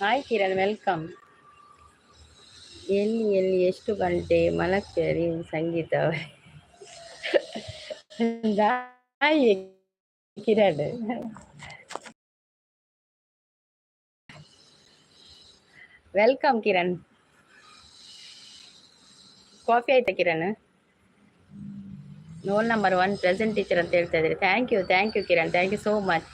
Hi Kiran, welcome. ಎಲ್ಲಿ ಎಷ್ಟು ಗಂಟೆ ಮಲಗ್ತೀರಿ ಸಂಗೀತ ಅವರೇ? Hi Kiran, welcome Kiran. Coffee ಆಯ್ತಾ Kiran? Roll number 1 present teacher ಅಂತ ಹೇಳ್ತಾ ಇದ್ದಾರೆ. Thank you Kiran, thank you so much.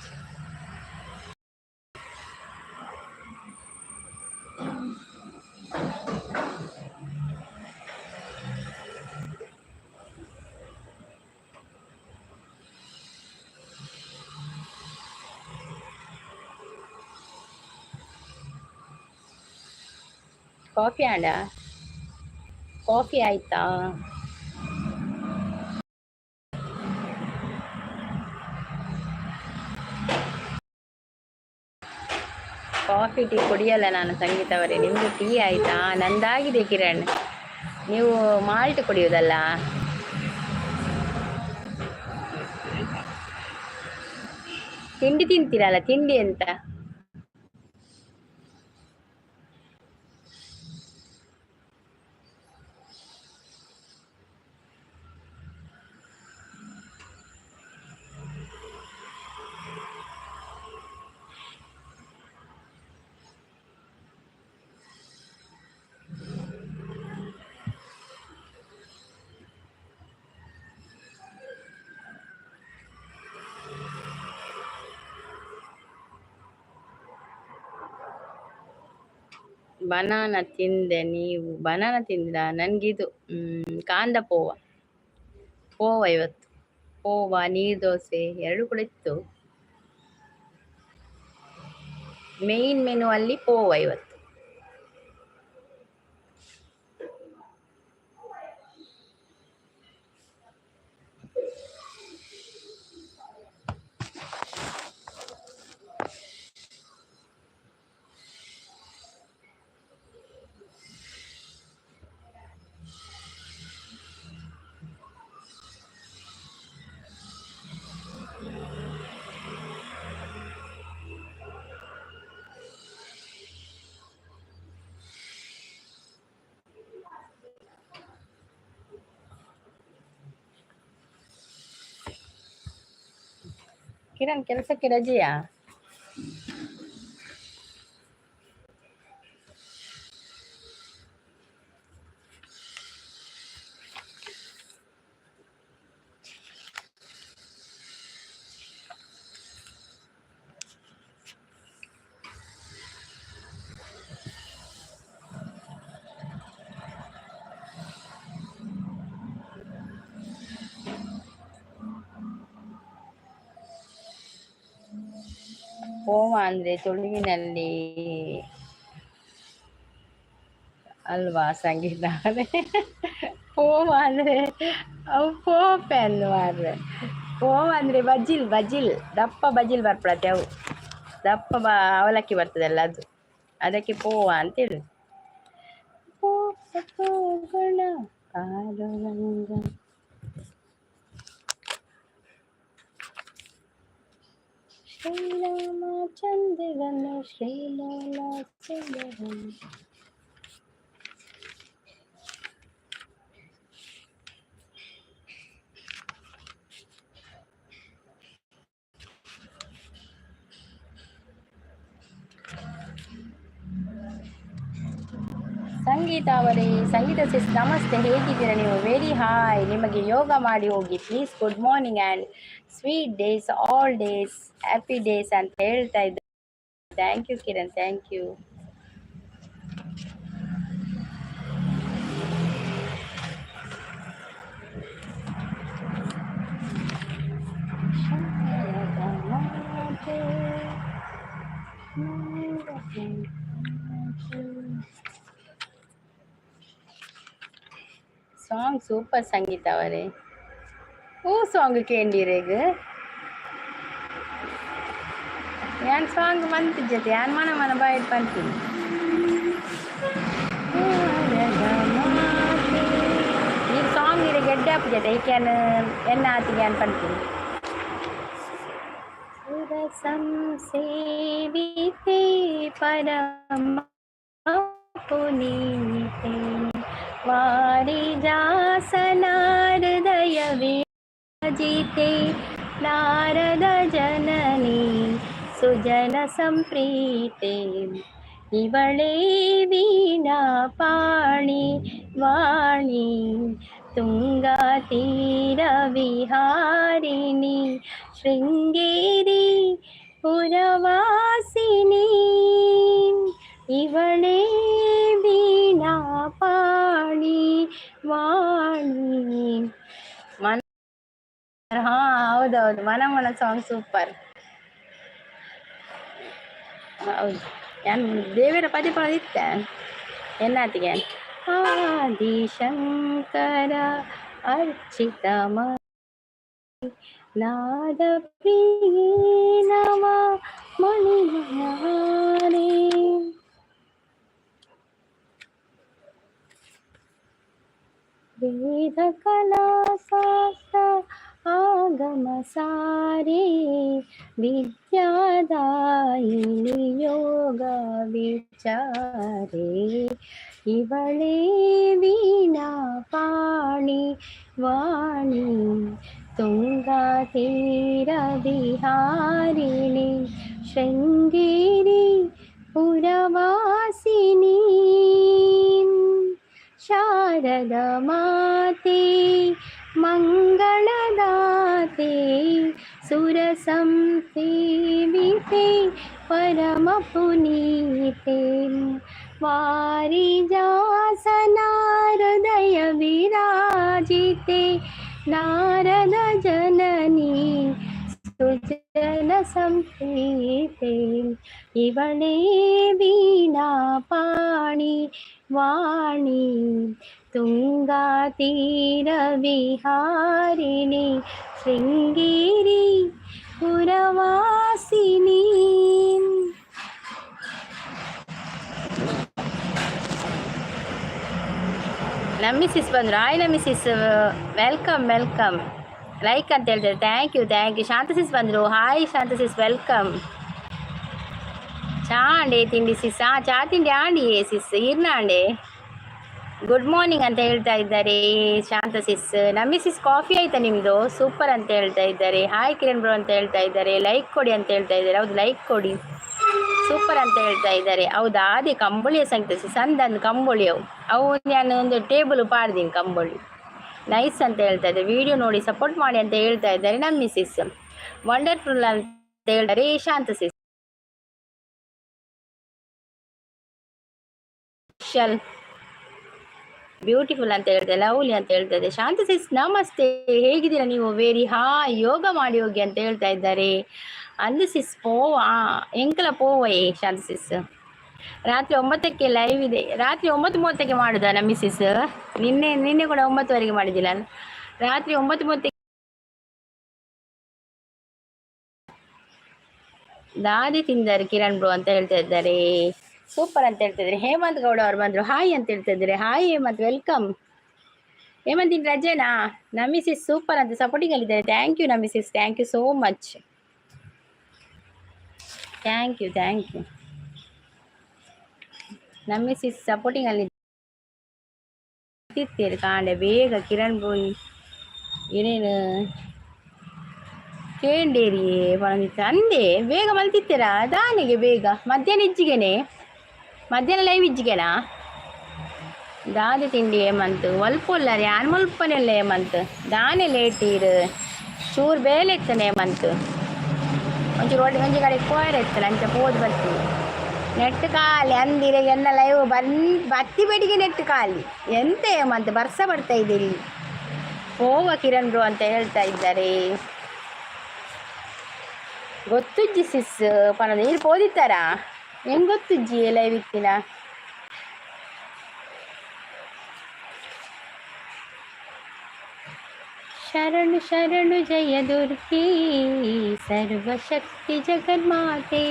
Coffee ಆಯ್ತಾ? ಕಾಫಿ ಟೀ ಕುಡಿಯಲ್ಲ ನಾನು ಸಂಗೀತ ಅವರೇ. ನಿಮ್ದು ಟೀ ಆಯ್ತಾ? ನಂದಾಗಿದೆ ಕಿರಣ್. ನೀವು ಮಾಲ್ಟ್ ಕುಡಿಯೋದಲ್ಲ? ತಿಂಡಿ ತಿಂತೀರಲ್ಲ, ತಿಂಡಿ ಅಂತ? ಬನಾನಾ ತಿಂದೆ. ನೀವು ಬನಾನಾ ತಿಂದ್ರಾ? ನನ್ಗಿದು ಕಾಂದ ಪೋವ ಇವತ್ತು. ಪೋವ, ನೀರು ದೋಸೆ ಎರಡು ಕೂಡ ಇತ್ತು. ಮೇನ್ ಮೆನು ಅಲ್ಲಿ ಪೋವ ಇವತ್ತು. ಕಿರಣ್, ಕೆಲಸಕ್ಕೆ ರಜೆಯಾ? ಪೋವ ಅಂದರೆ ತುಳುವಿನಲ್ಲಿ ಅಲ್ವಾ ಸಂಗೀತ? ಪೋವ ಅಂದರೆ ಅವು ಪೋಪೆ ಅನ್ನುವಾರ್ರೆ. ಪೋವ ಅಂದರೆ ಬಜಿಲ್ ದಪ್ಪ ಬಜಿಲ್ ಬರ್ಪಡತ್ತೆ. ಅವು ದಪ್ಪ ಅವಲಕ್ಕಿ ಬರ್ತದಲ್ಲ ಅದು, ಅದಕ್ಕೆ ಪೋವ ಅಂತೇಳಿ. ಶ್ರೀರಾಮ ಚಂದ್ರನ ಶ್ರೀಲಾಲ ಚಂದ್ರನ. ಸಂಗೀತ ಅವರೇ, ಸಂಗೀತ ಸಿಸ್ ನಮಸ್ತೆ, ಹೇಗಿದ್ದೀರಾ ನೀವು? Very hi. ನಿಮಗೆ ಯೋಗ ಮಾಡಿ ಹೋಗಿ please. Good morning and sweet days, all days, happy days ಅಂತ ಹೇಳ್ತಾ ಇದ್ದೆ. Thank you Kiran, thank you. Song super Sangeetha ಅವರೇ. ಹೂ ಸಾಂಗ್ ಕೇಂದಿರೇಗ ಯಾನ್ ಸಾಂಗ್ ಮಂತಿಜ್ಜತೆ ಯಾನ್ ಮನ ಮನ ಬಾಯಿಡ್ ಪಂತೀನಿ. ಈ ಸಾಂಗ್ ಇದೆ ಗೆಡ್ಡೆ ಹಾಪುಜತೆ ಈಕ್ಯಾನ್ ಎನ್ನ ಆತಿಗೆ ಅನ್ ಪಂತೀನಿ. ಸುರಸಂ ಸೇವಿತೆ ಪರಮ ಪುನೀತೆ ವಾರಿಜಾಸನಾರ್ದಯ ವಿರಾಜಿತೆ ನಾರದ ಜನನಿ ಸುಜನ ಸಂಪ್ರೀತೆ ಇವಳೇ ವೀಣಾ ಪಾಣಿ ವಾಣಿ ತುಂಗಾ ತೀರ ವಿಹಾರಿಣಿ ಶೃಂಗೇರಿ ಪುರವಾಸಿನಿ ಇವಳೇ ವೀಣಾ ಪಾಣಿ ವಾಣಿ. ಮನ ಹಾ ಹೌದೌದು, ಮನ ಸಾಂಗ್ ಸೂಪರ್. ಹೌದು, ನಾನು ದೇವರ ಪದ ಇತ್ತೆ ಎನ್ನಾತಿಗೆ. ಆದಿಶಂಕರ ಅರ್ಚಿತ ನಾದ ಪ್ರಿಯೇ ನಮ ಮಣಿಮಯಾರೇ. ವೇದ ಕಲಾ ಶಾಸ್ತ್ರ ಆಗಮ ಸಾರೇ ವಿದ್ಯಾದಾಯಿನಿ ಯೋಗ ವಿಚಾರೇ ಇವಳೇ ವೀಣಾ ಪಾಣಿ ವಾಣಿ ತುಂಗಾ ತೀರ ವಿಹಾರಿಣಿ ಶೃಂಗೇರಿ ಪುರವಾಸಿನಿ ಶಾರದ ಮಾತೆ ಮಂಗಳದಾತೆ ಸುರಸಂ ಸೇವಿತೆ ಪರಮ ಪುನೀತೆ ವಾರಿಜಾಸನಾರ್ದಯ ವಿರಾಜಿತೆ ನಾರದ ಜನನಿ ಸುಜನ ಸಂಪ್ರೀತೆ ಇವಳೇ ವೀಣಾ ಪಾಣಿ ವಾಣಿ ತುಂಗಾ ತೀರ ವಿಹಾರಿಣಿ ಶೃಂಗೇರಿ ಪುರವಾಸಿನಿ. ನಮ್ಮ ಮಿಸ್ಸಿಸ್ ಬಂದರು. ಹಾಯ್ ನಮ್ಮ ಮಿಸ್ಸಿಸ್, ವೆಲ್ಕಮ್ ವೆಲ್ಕಮ್. ಲೈಕ್ ಅಂತ ಹೇಳ್ತಾರೆ. Thank you thank you. Shantha sis ಬಂದರು. Hi Shantha sis, welcome. ಚಾ ಅಂಡೆ ತಿಂಡಿ ಸಿಸ್? ಚಾ ತಿಂಡಿ ಆಂಡಿ ಸಿಸ್ ಇರ್ನಾಂಡೆ. ಗುಡ್ ಮಾರ್ನಿಂಗ್ ಅಂತ ಹೇಳ್ತಾ ಇದ್ದಾರೆ ಶಾಂತ ಸಿಸ್. ನಮ್ಮ ಮಿಸ್ಸಿಸ್ ಕಾಫಿ ಆಯ್ತಾ ನಿಮ್ಮದು? ಸೂಪರ್ ಅಂತ ಹೇಳ್ತಾ ಇದ್ದಾರೆ. ಹಾಯ್ ಕಿರಣ್ ಬ್ರೋ ಅಂತ ಹೇಳ್ತಾ ಇದ್ದಾರೆ. ಲೈಕ್ ಕೊಡಿ ಅಂತ ಹೇಳ್ತಾ ಇದ್ದಾರೆ. ಹೌದು, ಲೈಕ್ ಕೊಡಿ. ಸೂಪರ್ ಅಂತ ಹೇಳ್ತಾ ಇದ್ದಾರೆ. ಹೌದಾ, ಅದೇ ಕಂಬಳಿಯ ಸಂಗೀತ ಸಿಸ್, ಅಂದಂದು ಕಂಬಳಿ ಅವು ನಾನು ಒಂದು ಟೇಬಲ್ ಪಾಡ್ದೀನಿ ಕಂಬಳಿ. ನೈಸ್ ಅಂತ ಹೇಳ್ತಾ ಇದ್ದಾರೆ. ವಿಡಿಯೋ ನೋಡಿ ಸಪೋರ್ಟ್ ಮಾಡಿ ಅಂತ ಹೇಳ್ತಾ ಇದ್ದಾರೆ ನಮ್ಮ ಮಿಸ್ಸಿಸ್. ವಂಡರ್ಫುಲ್ ಅಂತ ಹೇಳ್ತಾರೆ ಶಾಂತ ಸಿಸ್. ಬ್ಯೂಟಿಫುಲ್ ಅಂತ ಹೇಳ್ತದೆ, ಲವ್ಲಿ ಅಂತ ಹೇಳ್ತದೆ. ಶಾಂತ ಸಿಸ್ ನಮಸ್ತೆ, ಹೇಗಿದ್ದೀರಾ ನೀವು? ವೆರಿ ಯೋಗ ಮಾಡಿ ಹೋಗಿ ಅಂತ ಹೇಳ್ತಾ ಇದ್ದಾರೆ. ಅಂದು ಸಿಸ್ ಪೋವ ಎಂಕಲ ಪೋವೇ ಶಾಂತ ಸಿಸ್. ರಾತ್ರಿ 9ಕ್ಕೆ ಲೈವ್ ಇದೆ. ರಾತ್ರಿ 9:30ಕ್ಕೆ ಮಾಡುದಾ ನಮ್ಮ ಮಿಸ್ಸಿಸ್? ನಿನ್ನೆ ಕೂಡ 9ವರೆಗೆ ಮಾಡಿದ್ದಿಲ್ಲ. ರಾತ್ರಿ 9:30 ದಾದಿ ತಿಂದಾರೆ ಕಿರಣ್ ಬ್ರೋ ಅಂತ ಹೇಳ್ತಾ ಇದ್ದಾರೆ. ಸೂಪರ್ ಅಂತ ಹೇಳ್ತಾ ಇದ್ದಾರೆ. ಹೇಮಂತ್ ಗೌಡ ಅವ್ರು ಬಂದ್ರು, ಹಾಯ್ ಅಂತ ಹೇಳ್ತಾ ಇದ್ದಾರೆ. Hi Hemanth, welcome. ಹೇಮಂತ್ ಇನ್ ರಜೆನಾ? ನಮಿಸಿಸ್ ಸೂಪರ್ ಅಂತ ಸಪೋರ್ಟಿಂಗ್ ಅಲ್ಲಿದ್ದಾರೆ. Thank you Nami sis, thank you so much. Thank you Nami sis supporting ಅಲ್ಲಿ ತಿರ್ತೀರಿ ಕಾಂಡೆ ಬೇಗ ಕಿರಣ್ ಬ್ರೋ ಏನೇನು ಕೇಂಡೇರಿ ಬಂದಿತ್ತು ಅಂದೆ ಬೇಗ ಮಲ್ತಿತ್ತೀರಾ ದಾನಿಗೆ ಬೇಗ ಮಧ್ಯಾಹ್ನ ಇಜ್ಜಿಗೆನೆ ಮಧ್ಯಾಹ್ನ ಲೈವ್ ಇಜ್ಜಿಗೆನಾ ದಾದಿ ತಿಂಡಿ ಏಮಂತು ಒಲ್ಪಲ್ಲ ಯಾನ್ ಮಲ್ಪನೆಲ್ಲ ಏಮಂತ ದಾನೆ ಲೇಟ್ ಇರು ಚೂರು ಬೇಲೆ ಎತ್ತನೆ ಏಮಂತು ಒಂಚೂರು ಒಂಜಿ ಕಡೆ ಕೋಯರ್ ಎತ್ತಲ್ಲ ಅಂಚ ಪೋದು ಬರ್ತೀನಿ ನೆಟ್ಟು ಖಾಲಿ ಅಂದಿರ ಎನ್ನ ಲೈವ್ ಬತ್ತಿ ಬೆಡಿಗೆ ನೆಟ್ಟು ಖಾಲಿ ಎಂತ ಏಮಂತ ಬರ್ಸ ಬರ್ತಾ ಇದೆ ಇಲ್ಲಿ ಹೋವ ಕಿರಣ್ ಬ್ರೋ ಅಂತ ಹೇಳ್ತಾ ಇದ್ದಾರೆ. ಗೊತ್ತುಜ್ಜಿ ಸಿಸ್ ಪನ ನೀರು ಪೋದಿತ್ತಾರಾ ಹೆಂಗೆ ಗೊತ್ತುಜ್ಜಿ ಲೈವ್ ಇತ್ತಿನ ಶರಣು ಶರಣು ಜಯ ದುರ್ಗಿ ಸರ್ವಶಕ್ತಿ ಜಗನ್ಮಾತೆ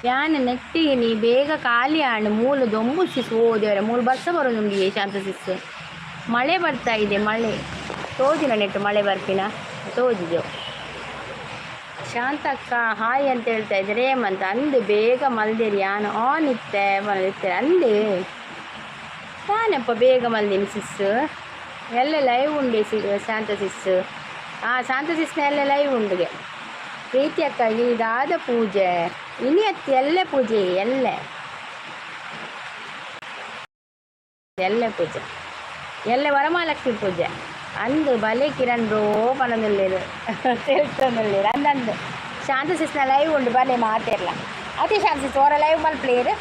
ಯಾನ ನೆಟ್ಟಿಗೆ ನೀ ಬೇಗ ಖಾಲಿ ಆಣು ಮೂಲು ದೊಂಬು ಸಿಸ್ ಓದೇವರ ಮೂಲು ಬಸ್ಸ ಬರೋದು ನಿಮಗೆ ಶಾಂತ ಸಿಸ್ ಮಳೆ ಬರ್ತಾ ಇದೆ ಮಳೆ ತೋದಿನ ನೆಟ್ಟು ಮಳೆ ಬರ್ಪಿನ ತೋದಿದೆವು ಶಾಂತ ಅಕ್ಕ ಹಾಯ್ ಅಂತ ಹೇಳ್ತಾ ಇದ್ದಾರೆ ಹೇಮಂತ ಅಂದು ಬೇಗ ಮಲ್ದೇರಿ ಯಾನು ಆನ್ ಇತ್ತೆ ಮಲಗಿರ್ತಾರೆ ಅಂದು ನಾನಪ್ಪ ಬೇಗ ಮಲ್ದೀನಿ ಸಿಸ್ ಎಲ್ಲ ಲೈವ್ ಉಂಡೆ ಶಾಂತ ಸಿಸ್ ಶಾಂತ ಸಿಸ್ನ ಎಲ್ಲ ಲೈವ್ ಉಂಡಿಗೆ ಪ್ರೀತಿ ಅಕ್ಕ ಇದಾದ ಪೂಜೆ ಇನಿ ಅತ್ತಿ ಎಲ್ಲ ಪೂಜೆ ಎಲ್ಲ ಪೂಜೆ ಎಲ್ಲ ವರಮಹಾಲಕ್ಷ್ಮಿ ಪೂಜೆ ಅಂದು ಬಲೆ ಕಿರಣ್ ಬ್ರೋ ಪನದಲ್ಲೇರು ತಿಳ್ಕೊಂಡಲ್ಲೇರು ಅಂದಂದು ಶಾಂತ ಸಿಸ್ನ ಲೈವ್ ಉಂಡು ಬಲೆ ಮಾತಿರಲ್ಲ ಅದೇ ಶಾಂತ ಸಿಸ್ ಅವರ ಲೈವ್ ಮಲ್ ಪ್ಲೇಯರ್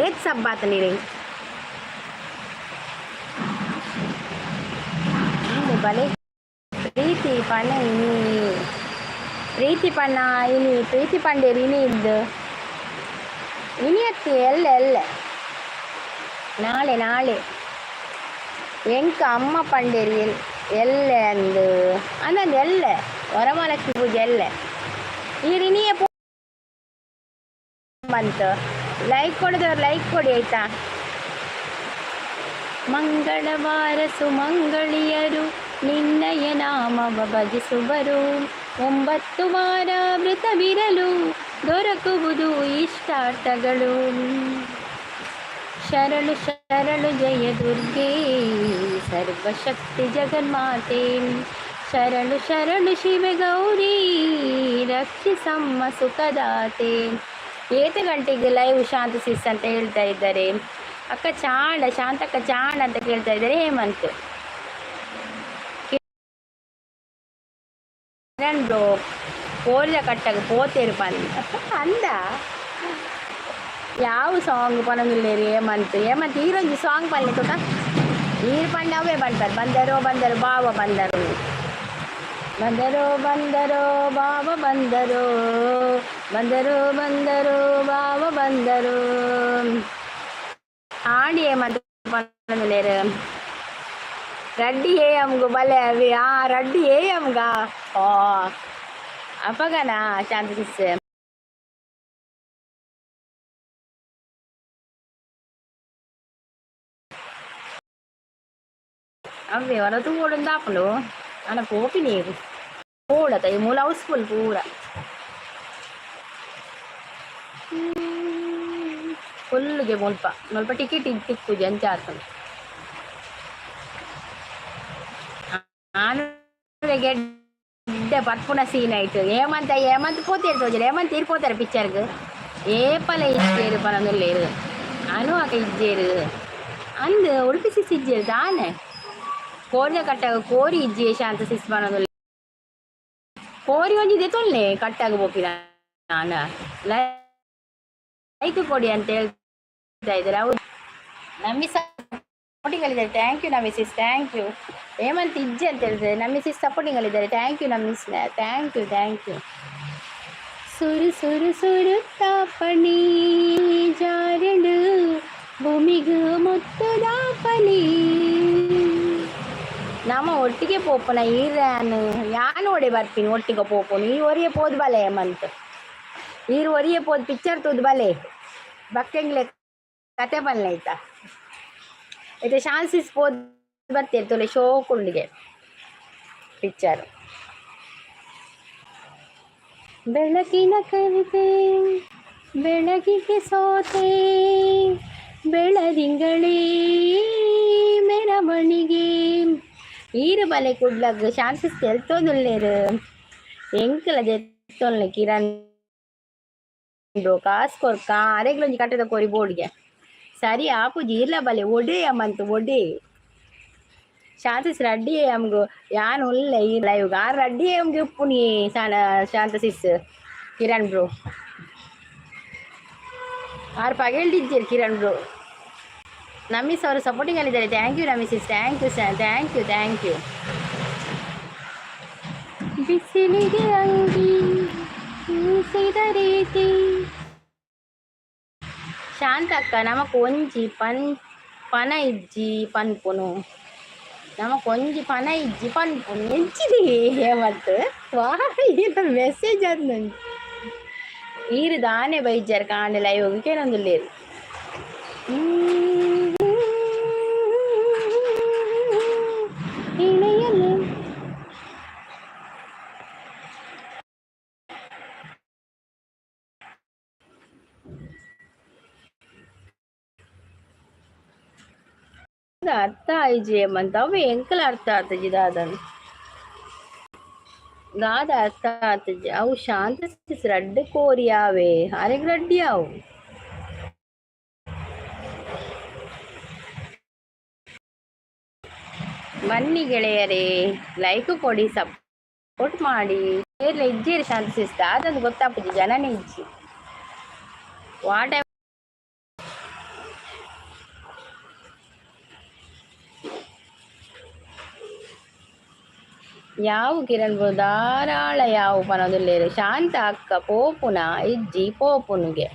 ಏತ್ ಸಬ್ಬಾತ ನೀರು ಬಲೆ ಪ್ರೀತಿ ಪಣ ಪ್ರೀತಿ ಪಣ್ಣ ಪ್ರೀತಿ ಪಂಡೇರು ಇದ್ದು ಅತ್ತಿ ಎಲ್ಲ ನಾಳೆ ಎಂಕ ಅಮ್ಮ ಪಂಡೇರಿ ಎಲ್ಲ ಅಂದು ಅಂದಂದು ಎಲ್ಲ ವರಮಹಾಲಕ್ಷ್ಮಿ ಪೂಜೆ ಎಲ್ಲ ಇನಿಯ ಬಂತ ಲೈಕ್ ಕೊಡಿದವ್ರು ಲೈಕ್ ಕೊಡಿ ಆಯ್ತಾ. ಮಂಗಳವಾರ ಸುಮಂಗಳಿಯರು ನಿನ್ನಯ ನಾಮವ ಭಜಿಸುವರು 9 ವಾರ ಮೃತವಿರಲು ದೊರಕುವುದು ಇಷ್ಟಾರ್ಥಗಳು. ಶರಣು ಶರಣು ಜಯ ದುರ್ಗೆ ಸರ್ವಶಕ್ತಿ ಜಗನ್ಮಾತೆ ಶರಣು ಶರಣು ಶಿವ ಗೌರಿ ರಕ್ಷಿಸಮ್ಮ ಸುಖದಾತೆ. 7 ಗಂಟೆಗೆ ಲೈವ್ ಶಾಂತ ಸಿಸ್ ಅಂತ ಹೇಳ್ತಾ ಇದ್ದಾರೆ. ಅಕ್ಕ ಚಾಂಡ ಶಾಂತಕ್ಕ ಚಾಂಡ ಅಂತ ಕೇಳ್ತಾ ಇದ್ದಾರೆ ಹೇಮಂತ್. ಕಿರಣ್ ಬ್ರೋ ಕೋರಿದ ಕಟ್ಟಾಗ ಪೋತೇರು ಅಂದ ಯಾವ ಸಾಂಗ್ ಪನಗಿಲ್ಲೇರಿ ಹೇಮಂತ್ ಈರೊಂದು ಸಾಂಗ್ ಪಲ್ಲೆ ತೋಟ ನೀರು ಪಂಡ ಅವೇ ಬಂತಾರೆ ಬಂದರೋ ಬಾವ ಬಂದರು ಬಾವ ಬಂದರು ಬಾವ ಬಂದರು ಆಡಿ ಹೇಮಂತ್ ಪನಗಿಲ್ಲೇರು ರಡ್ಡಿ ಅಮ್ಗು ಬಲೆ ಅವಿ ರಡ್ಡಿ ಅಮ್ಗ ಅಪಗನಾ ಶಾಂತ ಸಿಸ್ అవే వరదు కూడా దాపలు అన్న కోపి నీరు కూడత ఈ మూల హౌస్ఫుల్ పూర ಫುಲ್ಗೆ ಮುಲ್ಪ ಟಿಕೆಟ್ ತಿಕ್ಕು ಜಂಚಾರ್ತ ಗೆಡ್ಡೆ ಪರ್ಪುನ ಸೀನ್ ಆಯ್ತು ಹೇಮಂತ್ పోతేరు తోజరు ಹೇಮಂತ್ తీరిపోతారు పిక్చర్కు ఏపల ఇచ్చేరు పనందులేరు అను అక్క ఇచ్చేరు అందు ఉడిపి సిస్ ఇచ్చేరు దానే ಕೋರಿಯ ಕಟ್ಟಾಗ ಕೋರಿ ಇಜ್ಜಿ ಶಾಂತ ಸಿಸ್ ಪನದುಲ್ಲೆ ಕೋರಿ ಒಂಜಿದೆ ತೊಲ್ಲೆ ಕಟ್ಟಾಗ ಬೋಪಿನ ನಾನು ಲೈಕ್ ಕೊಡಿ ಅಂತ ಹೇಳ್ತಾ ಇದ್ದಾರೆ. ಅವ್ರು ನಮ್ಮಿಸ ಸಪೋರ್ಟಿಂಗ್ ಅಲ್ಲಿದ್ದಾರೆ, ಥ್ಯಾಂಕ್ ಯು ನಮ್ಮ ಮಿಸ್ಸಿಸ್, ಥ್ಯಾಂಕ್ ಯು. ಹೇಮಂತ್ ಇಜ್ಜಿ ಅಂತ ಹೇಳಿದ್ರೆ ನಮ್ಮ ಮಿಸ್ಸಿಸ್ ಸಪೋರ್ಟಿಂಗ್ ಅಲ್ಲಿದ್ದಾರೆ, ಥ್ಯಾಂಕ್ ಯು ನಮ್ಮ miss, thank you thank you. ಸುರು ಸುರು ಸುರು ತಾಪಣಿ ಜಾರಡು ಭೂಮಿಗೂ ಮುತ್ತುದಾಪಣಿ. ನಮ್ಮ ಒಟ್ಟಿಗೆ ಪೋಪನ ಈರ್ಯಾನು ಯಾನು ಒಡೆ ಬರ್ತೀನಿ ಒಟ್ಟಿಗೆ ಪೋಪನು ಈ ಒರಿಯೆ ಪೋದ್ ಬಲೆ ಹೇಮಂತ್ ಈರು ಒರಿಯೆ ಪೋದ್ ಪಿಕ್ಚರ್ ತೂದ್ ಬಲೆ ಬಕ್ಕೆಂಗ್ಲೆ ಕತೆ ಬಲ್ಲೆ ಆಯ್ತಾ అయితే ಚಾನ್ಸಸ್ ಪೋದ್ ಬರ್ತೀರಿ ತೊಲೆ ಶೋಕುಂಡಿಗೆ ಪಿಕ್ಚರ್. ಬೆಳಕಿನ ಕವಿತೆ ಬೆಳಗಿಗೆ ಸೋತೆ ಬೆಳದಿಂಗಳೇ ಮೆರವಣಿಗೆ ಈರು ಬಲೆ ಕುಡ್ಲಗ್ ಚಾನ್ಸಸ್ ತೆಲ್ತೋದುಲ್ಲೇರು ಎಂಕಲ ಜೆತ್ತೊಲ್ಲೆ ಕಿರಣ್ ಕಾಸು ಕೊರ್ಕ ಅರೆಗ್ಲೊಂಜಿ ಕಟ್ಟದ ಕೋರಿ ಬೋರ್ಡ್ಗೆ ಸರಿ ಆಪುಜಿ ಇರ್ಲ ಬಲೆ ಒಡೆ ಅಮ್ಮಂತು ಒಡೆ ಶಾಂತಸ್ ರಡ್ಡಿ ಅಮ್ಗು ಯಾನ್ ಉಲ್ಲೆ ಈ ಲೈವ್ಗೆ ಆ ರಡ್ಡಿ ಅಮ್ಗೆ ಉಪ್ಪುನಿ ಶಾಂತಸಿಸ್ ಕಿರಣ್ ಬ್ರೋ ಆರು ಪಗೇಳ್ದಿದ್ದೀರಿ ಕಿರಣ್ ಬ್ರೋ. ನಮ್ಮಿಸ್ ಅವರು ಸಪೋರ್ಟಿಂಗ್ ಅಲ್ಲಿದ್ದಾರೆ, thank you Nami sis, thank you sir, thank you thank you. ಬಿಸಿಲಿಗೆ ಅಂಗಿ ಮೂಸಿದ ರೀತಿ ಶಾಂತ ಅಕ್ಕ ನಮಕ್ ಒಂಜಿ ಪನ ಇಜ್ಜಿ ಪನ್ಪುನು ನಮಕ್ ಒಂಜಿ ಪನ ಇಜ್ಜಿ ಪನ್ಪುನು ಎಂಚಿದಿ ಹೇಮಂತ್ ವಾಹ ಮೆಸೇಜ್ ಅಂದ್ ಈರು ದಾನೆ ಬೈಜರ್ ಕಾಂಡೆ ಲೈವ್ ಹೋಗಿ ಕೇಳೊಂದುಲ್ಲೇರು. ಅರ್ಥ ಆಯ್ಜಿ ಹೇಮಂತ್ ಅವು ಎಂಕಲ ಅರ್ಥ ಆತಜಿ ದಾದನ್ ಗಾದ ಅರ್ಥ ಆತಜಿ ಅವು ಶಾಂತ ರಡ್ಡ್ ಕೋರಿಯಾವೆ ಅರೆಗ್ ರಡ್ಡಿ ಅವು ಬನ್ನಿ ಗೆಳೆಯರೇ ಲೈಕ್ ಕೊಡಿ ಸಪೋರ್ಟ್ ಮಾಡಿ ಸೇರ್ಲ ಇಜ್ಜೇರಿ ಶಾಂತಿಸಿಸ್ತ ಅದೊಂದು ಗೊತ್ತಾಪುಜಿ ಜನನೇ ಇಜ್ಜಿ ವಾಟ್ ಯಾವು ಕಿರಣ್ ಬ್ರೋ ಧಾರಾಳ ಯಾವು ಪನೊಂದುಲ್ಲೇರು ಶಾಂತ ಅಕ್ಕ ಪೋಪುನ ಇಜ್ಜಿ ಪೋಪುನ್ಗೆ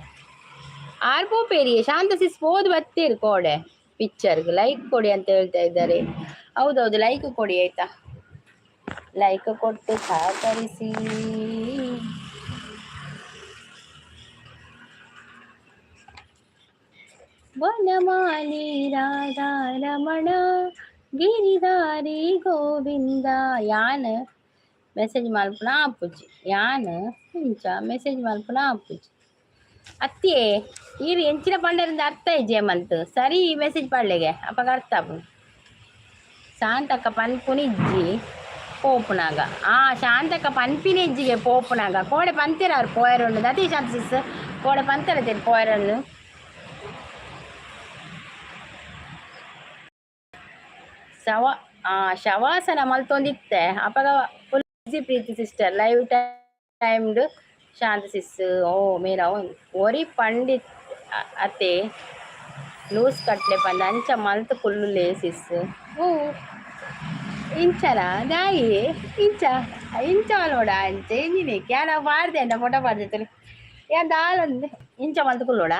ಆರ್ ಪೋಪೇರಿಯೇ ಶಾಂತ ಸಿಸ್ ಪೋದು ಬತ್ತೀರಿ ಕೋಡೆ ಪಿಕ್ಚರ್ಗೆ ಲೈಕ್ ಕೊಡಿ ಅಂತ ಹೇಳ್ತಾ ಇದ್ದಾರೆ. ಹೌದೌದು ಲೈಕ್ ಕೊಡಿ ಆಯ್ತಾ, ಲೈಕ್ ಕೊಟ್ಟು ಸಹಕರಿಸಿ. ವನಮಾಲಿ ರಾಧಾ ರಮಣ ಗಿರಿಧಾರಿ ಗೋವಿಂದ ಯಾನ್ ಮೆಸೇಜ್ ಮಲ್ಪುನ ಆಪುಜಿ ಯಾನ್ ಇಂಚ ಮೆಸೇಜ್ ಮಲ್ಪುನ ಆಪುಜಿ ಅತ್ತಿಯೇ ಈರು ಎಂಚಿನ ಪಂಡರಿಂದ ಅರ್ಥ ಇಜ್ಜಿ ಹೇಮಂತ್ ಸರಿ ಈ ಮೆಸೇಜ್ ಪಡ್ಲೆಗೆ ಅಪ್ಪಗ ಅರ್ಥ ಆಪು ಶಾಂತಕ್ಕ ಪನ್ಪುನ ಇಜ್ಜಿ ಪೋಪುನಾಗ ಶಾಂತಕ್ಕ ಪನ್ಪಿನ ಇಜ್ಜಿಗೆ ಪೋಪುನಾಗ ಕೋಡೆ ಪಂತಿರ ಅವ್ರು ಪೋಯರಣ್ಣು ಅತಿ ಶಾಂತ ಸಿಸ್ ಕೋಡೆ ಪಂತಿರತ್ತೇನೆ ಪೋಯರಣ್ಣು ಶವಾಸನ ಮಲ್ತೊಂದಿತ್ತೆ ಅಪಗ ಫುಲ್ ಬಿಸಿ ಪ್ರೀತಿ ಸಿಸ್ಟರ್ ಲೈವ್ ಟೈಮ್ಡ್ ಶಾಂತ ಸಿಸ್ ಓ ಮೇರಾ ಒರಿ ಪಂಡಿತ್ ಅತ್ತೆ ಲೂಸ್ ಕಟ್ಲೆ ಪಂಡ ಅಂಚ ಮಲ್ತು ಫುಲ್ಲು ಲೇಸಿಸ್ ಓ ಇಂಚನ ದಾಯಿ ಇಂಚ ಇಂಚ ನೋಡ ಅಂಚೆ ಇಂಜಿನಿ ಕ್ಯಾನ ಪಾಡ್ದೆ ಅಂಡ ಫೋಟೋ ಪಾಡ್ದಿತ್ತು ಯಾನ್ ದಾಲಂದು ಇಂಚ ಮಲ್ತು ಕುಲ್ಲೋಡ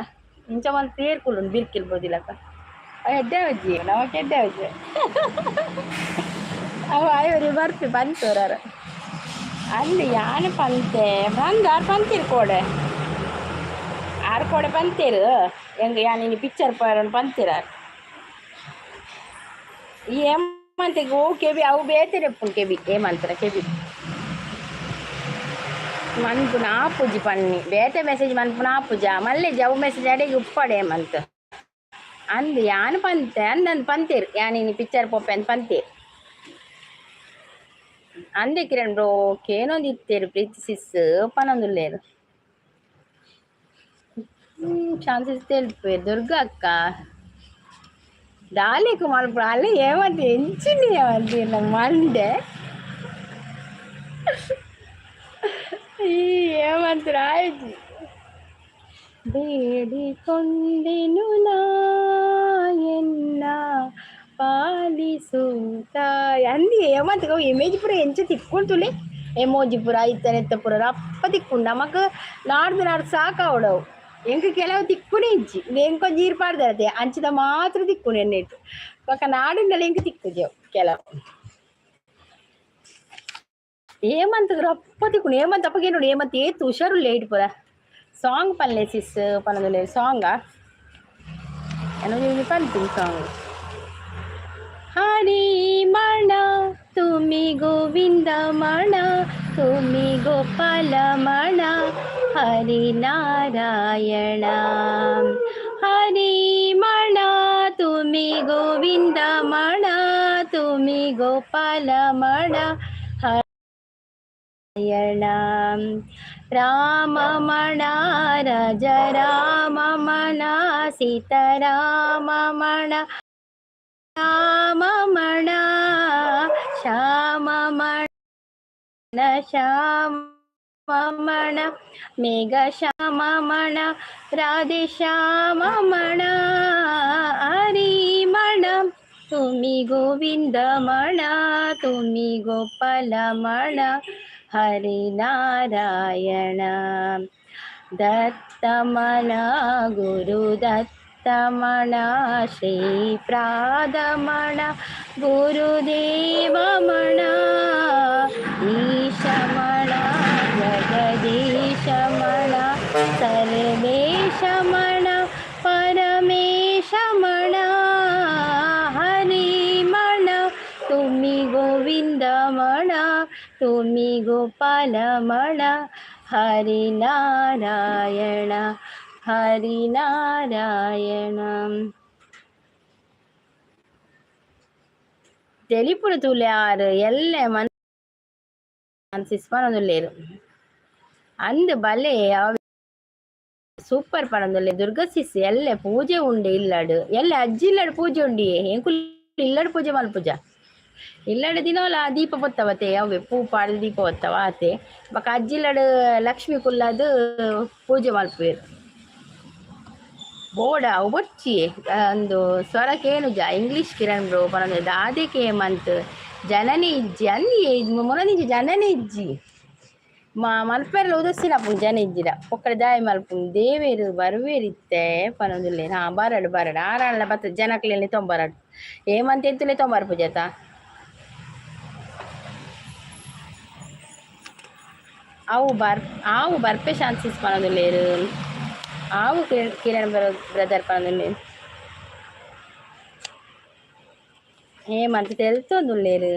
ಇಂಚ ಮಲ್ತು ತೇರ್ ಕುಲ್ಲು ಬಿರ್ಕಿರ್ಬೋದಿಲ್ಲಕ್ಕ ಎಡ್ಡೆ ಅಜ್ಜಿ ನಮಕ್ಕೆ ಎಡ್ಡೆ ಅಜ್ಜಿ ಅವ ಐವರಿ ಬರ್ತಿ ಬಂತೋರಾರ ಅಲ್ಲಿ ಯಾನು ಪಂತೆ ಬಂದು ಆರು ಪಂತೀರು ಕೋಡೆ ಆರು ಕೋಡೆ ಪಂತೀರು ಹೆಂಗೆ ಯಾನು ಪಿಕ್ಚರ್ ಪೋಯರನ್ನು ಪಂತೀರ ಈ ಹೇಮಂತಿಗೆ ಓ ಕೆಬಿ ಅವು ಬೇತಿರೆಪ್ಪು ಕೆಬಿ ಹೇಮಂತರ ಕೆಬಿ ಮನ್ಪುನ ಆಪುಜಿ ಪನ್ನಿ ಬೇತೆ ಮೆಸೇಜ್ ಮನ್ಪುನ ಆಪುಜ ಮಲ್ಲೆ ಜವು ಮೆಸೇಜ್ ಅಡೆಗೆ ಉಪ್ಪಡೆ ಹೇಮಂತ ಅಂದು ಯಾನು ಪಂತೆ ಅಂದಂದು ಪಂತೀರು ಯಾನು ಪಿಕ್ಚರ್ ಪೋಪೆ ಅಂತ ಪಂತೀರು ಅಂದೆ ಕಿರಣ್ ಬ್ರೋ ಕೇನೊಂದು ಇತ್ತೇರು ಪ್ರೀತಿಸಿಸ್ ಪನೊಂದುಲ್ಲೇರು ಚಾನ್ಸಸ್ ತೆಲ್ಪೆ ದುರ್ಗ ಅಕ್ಕ ದಾಲಿಕು ಮಲ್ಪು ಅಲ್ಲೇ ಏಮಂತ ಎಂಚಿನಿ ಏಮಂತ ನಮ್ಮ ಮಂಡೆ ಈ ಏಮಂತ ಆಯ್ತು ಬೇಡಿಕೊಂಡೆನು ನಾ ಎನ್ನ ಪಾಲಿಸೂತ ಅಂದಿ ಏಮಂತ ಇಮೇಜ್ ಪೂರ ಎಂಚ ತಿಕ್ಕೊಳ್ತುಲೆ ಎಮೋಜಿ ಪೂರ ಇತ್ತನೆತ್ತ ಪೂರ ರಪ್ಪ ತಿಕ್ಕೊಂಡು ನಮಕ್ ನಾಡ್ದು ಸಾಕಾವಡವು ಎಂಕ ಕೆಲವು ತಿಕ್ಕುನೆ ಇಜ್ಜಿ ಎಂಕೊ ಜೀರ್ ಪಾಡ್ದತೆ ಅಂಚಿದ ಮಾತ್ರ ತಿಕ್ಕುನೆ ಎನ್ನೆಟ್ಟು ಪಕ್ಕ ನಾಡಿಂದಲ ಎಂಕ ತಿಕ್ಕುಜೆವು ಕೆಲವು ఏమంత రప్పతికుని ఏమంత అప్పగేనుడు ఏమంత ఏ తుషారు లేట్ పద సాంగ్ పనిలే సిస్ పనదు లేదు సాంగా ఎనో పని సాంగ్ హరి మణ తుమి గోవింద మణ తుమి గోపాల మణ హరి నారాయణ హరి మణ తుమి గోవింద మణ తుమి గోపాల మణ రామమణ రజ రామమణ సీతారామమణ రామమణ శ్యామమణ శ్యామమణ మేఘ శ్యామమణ రాధే శ్యామమణ హరిమణ తుమి గోవిందమణ తుమి గోపాలమణ హరినారాయణ దత్తమణ గురుదత్తమణ శ్రీప్రాదమణ గురుదేవమణ ఈశమణ జగదీశమణ సర్వేశమణ పరమేశమణ హరిమణ తుమి గోవిందమణ తుమి గోపాలమణ హరినారాయణ హరినారాయణ తెలిపుడు తులారు ఎల్లే ಮನ್ಸಿಸ್ ಪನೊಂದುಲ್ಲೇರು ಅಂದು ಬಲೆ ಸೂಪರ್ ಪನೊಂದುಲ್ಲೆ ದುರ್ಗ ಸಿಸ್ ಎಲ್ಲೆ ಪೂಜೆ ಉಂಡೆ ಇಲ್ಲಡು ಎಲ್ಲೆ ಅಜ್ಜಿ ಇಲ್ಲಡು ಪೂಜೆ ಉಂಡಿಯೇ ಎಂಕು ಇಲ್ಲಡು ಪೂಜೆ ಮಲ್ಪೂಜ ಇಲ್ಲಡೆ ದಿನವಲ್ಲ ದೀಪ ಬತ್ತವತೆ ಅವೇ ಪೂ ಪಾಡ್ದು ದೀಪ ಬತ್ತವ ಆತೆ ಬಕ ಅಜ್ಜಿಲ್ಲಡು ಲಕ್ಷ್ಮಿ ಕುಲ್ಲದು ಪೂಜೆ ಮಲ್ಪುವೆರು ಬೋಡ ಅವು ಬೊಚ್ಚಿ ಒಂದು ಸ್ವರಕ್ಕೇನುಜ ಇಂಗ್ಲೀಷ್ ಕಿರಣ್ ಬ್ರೋ ಪನೊಂದು ದಾದೆಕೆ ಮಂತ್ ಜನನಿ ಇಜ್ಜಿ ಅಲ್ಲಿ ಮೊನನಿಂಚ ಜನನೇ ಇಜ್ಜಿ ಮಲ್ಪೆರ್ಲ ಉದಸ್ಸಿನ ಪು ಜನ ಇಜ್ಜಿರ ಒಕ್ಕಡೆ ದಾಯಿ ಮಲ್ಪು ದೇವೇರು ಬರುವೇರಿತ್ತೆ ಪನೊಂದುಲ್ಲೆ ಹಾ ಬರಡು ಆರಾಳ ಬತ್ತ ಜನಕ್ಲೆಲ್ಲಿ ತೊಂಬರಡು ಏಮಂತ ಎತ್ತುಲೆ ತೊಂಬರು ಪೂಜಾತ ಆವು ಬರ್ಪೆ ಚಾನ್ಸಸ್ ಪನೊಂದುಲ್ಲೇರು ಆವು ಕಿರಣ್ ಬ್ರದರ್ ಪನೊಂದುಲ್ಲೇರು ఏమంత తెలుతోందులేరు